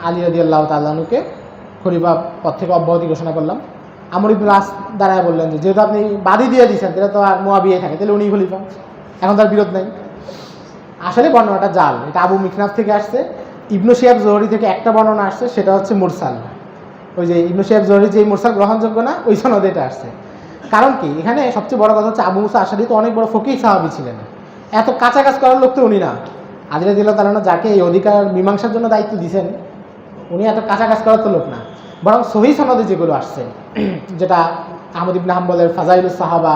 আলী রাদিয়াল্লাহু তাআলা আনহুকে খলিফা পদ থেকে অব্যাহতি ঘোষণা করলাম। আমর ইবনুল আস দাঁড়ায় বললেন যে যেহেতু আপনি বাদই দিয়ে দিয়েছেন, তাহলে তো আর মুআবিয়াই থাকে, তাহলে উনি খলিফা, এখন তার বিরোধ নেই। আসলে বর্ণনাটা জাল, এটা আবু মিকনাফ থেকে আসছে। ইবনু শিহাব জোহরি থেকে একটা বর্ণনা আসছে, সেটা হচ্ছে মুরসাল। ওই যে ইবনু শিহাব জোহরি যে মুরসাল গ্রহণযোগ্য না, ওই সনদে এটা আসছে। কারণ কি, এখানে সবচেয়ে বড় কথা হচ্ছে আবু মুসা আশআরী তো অনেক বড় ফকিহ সাহাবী ছিলেন, এত কাঁচা কাজ করার লোক তো উনি না। আলী রাদিয়াল্লাহু তাআলা যাকে এই অধিকার মীমাংসার জন্য দায়িত্ব দিয়েছেন, উনি এত কাঁচা কাজ করার তো লোক না। বরং সহিহ সনদে যেগুলো আসছে, যেটা আহমদ ইবনে হাম্বলের ফাজাইলুস সাহাবা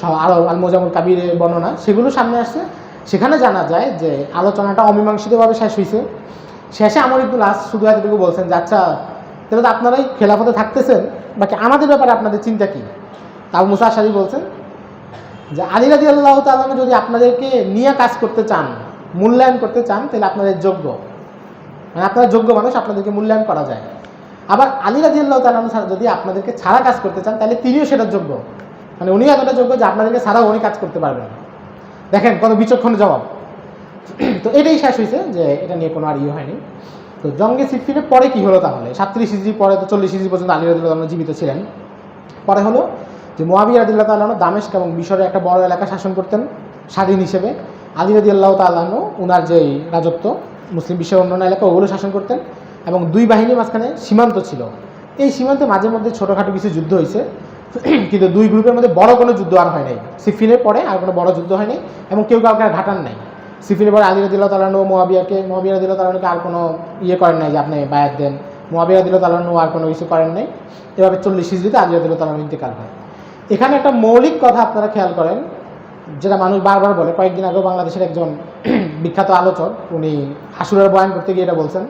সহ আরও আল মুজামুল কাবিরের বর্ণনা, সেগুলো সামনে আসছে। সেখানে জানা যায় যে আলোচনাটা অমীমাংসিতভাবে শেষ হয়েছে। শেষে আমর ইবনুল আস শুধু এতটুকু বলছেন যে আচ্ছা, তাহলে তো আপনারাই খেলাফতে থাকতেছেন, বাকি আমাদের ব্যাপারে আপনাদের চিন্তা কী। আবু মুসা আশআরী বলছেন যে আলী রাদিয়াল্লাহু তাআলা যদি আপনাদেরকে নিয়ে কাজ করতে চান, মূল্যায়ন করতে চান, তাহলে আপনাদের যোগ্য, মানে আপনারা যোগ্য মানুষ, আপনাদেরকে মূল্যায়ন করা যায়। আবার আলী রাদিয়াল্লাহু তাআলা যদি আপনাদেরকে ছাড়া কাজ করতে চান, তাহলে তিনিও সেটার যোগ্য, মানে উনিও এতটা যোগ্য যে আপনাদেরকে ছাড়াও উনি কাজ করতে পারবেন। দেখেন কত বিচক্ষণ জবাব। তো এটাই শেষ হয়েছে, যে এটা নিয়ে কোনো আর ইয়ে হয়নি। তো জঙ্গে সিফফিনের পরে কি হলো তাহলে? 37 হিজরি পরে তো 40 হিজরি পর্যন্ত আলী রাদিয়াল্লাহু তাআলা জীবিত ছিলেন। পরে হলো যে মুআবিয়া রাদিয়াল্লাহু তাআলা আনহু দামেস্ক এবং মিশরের একটা বড় এলাকা শাসন করতেন স্বাধীন হিসেবে। আলী রাদিয়াল্লাহু তাআলা আনহু উনার যে রাজত্ব মুসলিম বিশ্বের অন্যান্য এলাকা ওগুলো শাসন করতেন, এবং দুই বাহিনীর মাঝখানে সীমান্ত ছিল। এই সীমান্তে মাঝে মধ্যে ছোটোখাটো কিছু যুদ্ধ হয়েছে, কিন্তু দুই গ্রুপের মধ্যে বড় কোনো যুদ্ধ আর হয় নাই। সিফিনের পরে আর কোনো বড় যুদ্ধ হয় নাই, এবং কেউ কাউকে আর ঘাটান নাই। সিফিনের পরে আলী রাদিয়াল্লাহু তাআলা আনহু মুআবিয়া রাদিয়াল্লাহু তাআলা আনহুকে আর কোনো করেন নাই যে আপনি বায়াত দেন। মুআবিয়া রাদিয়াল্লাহু তাআলা আনহু আর কোনো কিছু করেন নাই। এভাবে 40 হিজরিতে আলী রাদিয়াল্লাহু তাআলা আনহু ইন্তেকাল হয়। এখানে একটা মৌলিক কথা আপনারা খেয়াল করেন, যেটা মানুষ বারবার বলে। কয়েকদিন আগেও বাংলাদেশের একজন বিখ্যাত আলোচক উনি আশুরার বয়ান করতে গিয়ে এটা বলছেন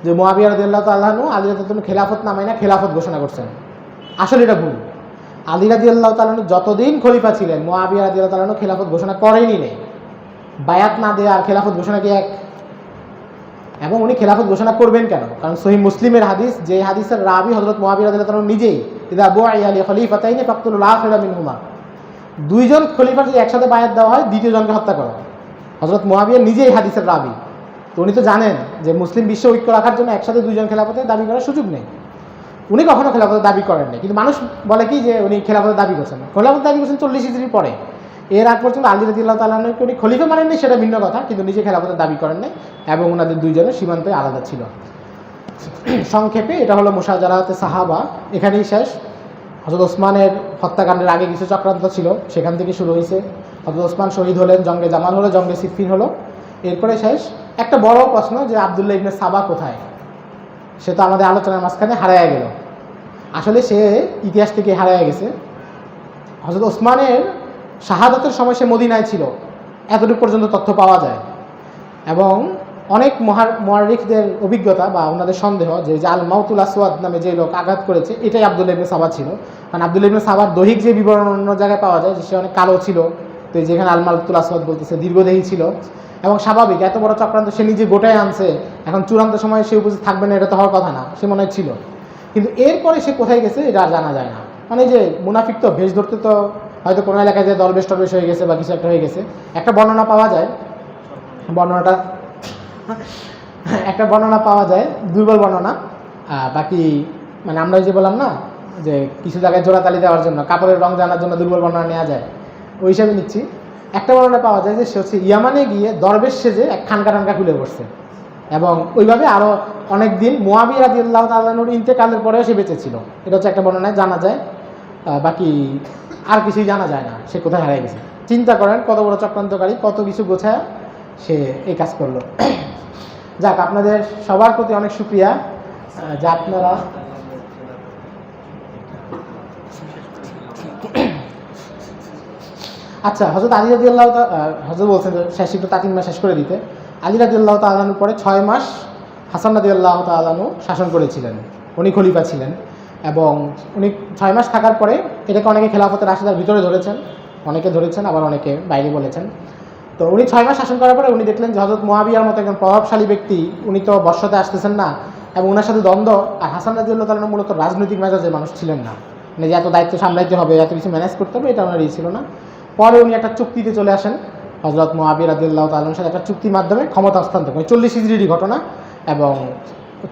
যে মুআবিয়া রাদিয়াল্লাহু তাআলা আনহু আলী রাদিয়াল্লাহু তাআলা খেলাফত নামায় না খেলাফত ঘোষণা করছেন। আসলে এটা ভুল। আলী রাদিয়াল্লাহু তাআলা আনহু যতদিন খলিফা ছিলেন মুআবিয়া রাদিয়াল্লাহু তাআলা আনহু খেলাফত ঘোষণা করেনই নেই। বায়াত না দেয়া আর খেলাফত ঘোষণা কি এক? এবং উনি খেলাফত ঘোষণা করবেন কেন? কারণ সহিহ মুসলিমের হাদিস, যে হাদিসের রাবি হযরত মুআবিয়া রাদিয়াল্লাহু তাআলা নিজেই, ইযা বুইয়া লি খলিফাতাইনি ফাকতুলুল আখিরা মিনহুমা, দুইজন খলিফার যদি একসাথে বায়াত দেওয়া হয় দ্বিতীয় জনকে হত্যা করা। হযরত মুআবিয়া নিজেই হাদিসের রাবি, তো উনি তো জানেন যে মুসলিম বিশ্ব ঐক্য রাখার জন্য একসাথে দুইজন খেলাফতের দাবি করার সুযোগ নেই। উনি কখনো খেলাফতের দাবি করেন নাই, কিন্তু মানুষ বলে কি যে উনি খেলাফতের দাবি করছেন। খেলাফত দাবি করছেন 40 হিজরির পরে। এর আগ পর্যন্ত আলী রাদিয়াল্লাহু তাআলা আনহুকে উনি খলিফা মানেন নাই, সেটা ভিন্ন কথা, কিন্তু নিজে খেলাফতের দাবি করেন নাই, এবং ওনাদের দুইজনের সীমান্তে আলাদা ছিল। সংক্ষেপে এটা হলো মুশাজারাতে সাহাবা, এখানেই শেষ। হযরত ওসমানের হত্যাকাণ্ডের আগে কিছু চক্রান্ত ছিল, সেখান থেকে শুরু হয়েছে। হযরত ওসমান শহীদ হলেন, জঙ্গে জামাল হলো, জঙ্গে সিফফিন হলো, এরপরে শেষ। একটা বড় প্রশ্ন যে আব্দুল্লাহ ইবনে সাবা কোথায়? সে তো আমাদের আলোচনার মাঝখানে হারায়া গেল। আসলে সে ইতিহাস থেকে হারায়া গেছে। হযরত ওসমানের শাহাদাতের সময় সে মদিনায় ছিল, এতটুকু পর্যন্ত তথ্য পাওয়া যায়। এবং অনেক মুআররিখদের অভিজ্ঞতা বা ওনাদের সন্দেহ যে আল মাউতুল আসওয়াদ নামে যে লোক আঘাত করেছে এটাই আব্দুল্লাহ ইবনে সাবা ছিল। কারণ আব্দুল্লাহ ইবনে সাবার দৈহিক যে বিবরণ অন্য জায়গায় পাওয়া যায় যে সে অনেক কালো ছিল, তো যেখানে আল মাউতুল আসওয়াদ বলতেছে দীর্ঘদেহী ছিল, এবং স্বাভাবিক এত বড় চক্রান্ত সে নিজে গোটায় আনছে, এখন চূড়ান্ত সময়ে সে উপস্থিত থাকবে না এটা তো হওয়ার কথা না, সে মনে ছিল। কিন্তু এরপরে সে কোথায় গেছে এটা আর জানা যায় না। মানে যে মুনাফিক তো ভেষ ধরতে তো হয়তো কোনো এলাকায় যে দরবেশ টরবেশ হয়ে গেছে বা কিছু একটা হয়ে গেছে। একটা বর্ণনা পাওয়া যায়, একটা বর্ণনা পাওয়া যায়, দুর্বল বর্ণনা। বাকি মানে আমরা যে বললাম না যে কিছু জায়গায় জোড়াতালি দেওয়ার জন্য, কাপড়ের রং জানার জন্য দুর্বল বর্ণনা নেওয়া যায়, ওই হিসাবে নিচ্ছি। একটা বর্ণনা পাওয়া যায় যে সে হচ্ছে ইয়ামানে গিয়ে দরবেশ সেজে এক খানকা টানকা খুলে বসছে, এবং ওইভাবে আরও অনেক দিন মুআবিয়া রাদিয়াল্লাহু তাআলা আনহুর ইন্তেকালের পরেও সে বেঁচে ছিল। এটা হচ্ছে একটা বর্ণনায় জানা যায়, বাকি আর কিছুই জানা যায় না সে কোথায় হারিয়ে গেছে। চিন্তা করেন কত বড় চক্রান্তকারী, কত কিছু গোছায় সে এই কাজ করলো। যাক, আপনাদের সবার প্রতি অনেক শুকরিয়া যে আপনারা আচ্ছা। হযরত আলী রাদিয়াল্লাহু তাআলা হযরত বলছেন শেষ একটু তাকিমা শেষ করে দিতে। আলী রাদিয়াল্লাহু তাআলা আনহুর পরে 6 মাস হাসান রাদিয়াল্লাহু তাআলা আনহু শাসন করেছিলেন, উনি খলিফা ছিলেন। এবং উনি 6 মাস থাকার পরে এটাকে অনেকে খেলাফতের রাশিদার ভিতরে ধরেছেন, অনেকে ধরেছেন, আবার অনেকে বাইরে বলেছেন। তো উনি 6 মাস শাসন করার পরে উনি দেখলেন যে হযরত মুআবিয়ার মতো একজন প্রভাবশালী ব্যক্তি উনি তো বর্ষতে আসতেছেন না, এবং ওনার সাথে দ্বন্দ্ব। আর হাসান রাদিয়াল্লাহু তাআলা মূলত রাজনৈতিক মেজাজের মানুষ ছিলেন না, মানে যে এত দায়িত্ব সামলাইতে হবে, এত কিছু ম্যানেজ করতে হবে, এটা ওনার ছিল না। পরে উনি একটা চুক্তিতে চলে আসেন, হযরত মুআবিয়া রাদিয়াল্লাহু তাআলার সাথে একটা চুক্তির মাধ্যমে ক্ষমতা হস্তান্তর করেন। 40 হিজরির ঘটনা, এবং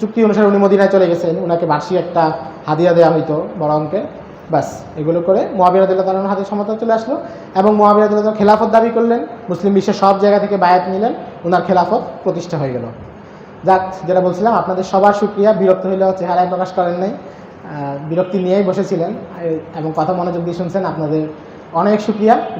চুক্তি অনুসারে উনি মদিনায় চলে গেছেন। ওনাকে বার্ষিক একটা হাদিয়া দেওয়া হইতো বড় অঙ্কের, বাস এগুলো করে মুআবিয়া রাদিয়াল্লাহু তাআলার হাতে ক্ষমতা চলে আসলো, এবং মুআবিয়া রাদিয়াল্লাহু তাআলা খেলাফত দাবি করলেন, মুসলিম বিশ্বের সব জায়গা থেকে বায়াত নিলেন, ওনার খেলাফত প্রতিষ্ঠা হয়ে গেল। যাক, যেটা বলছিলাম, আপনাদের সবার শুকরিয়া। বিরক্ত হইলেও চেহারায় প্রকাশ করেন নাই, বিরক্তি নিয়েই বসেছিলেন এবং কথা মনোযোগ দিয়ে শুনছেন, আপনাদের অনেক শুকরিয়া।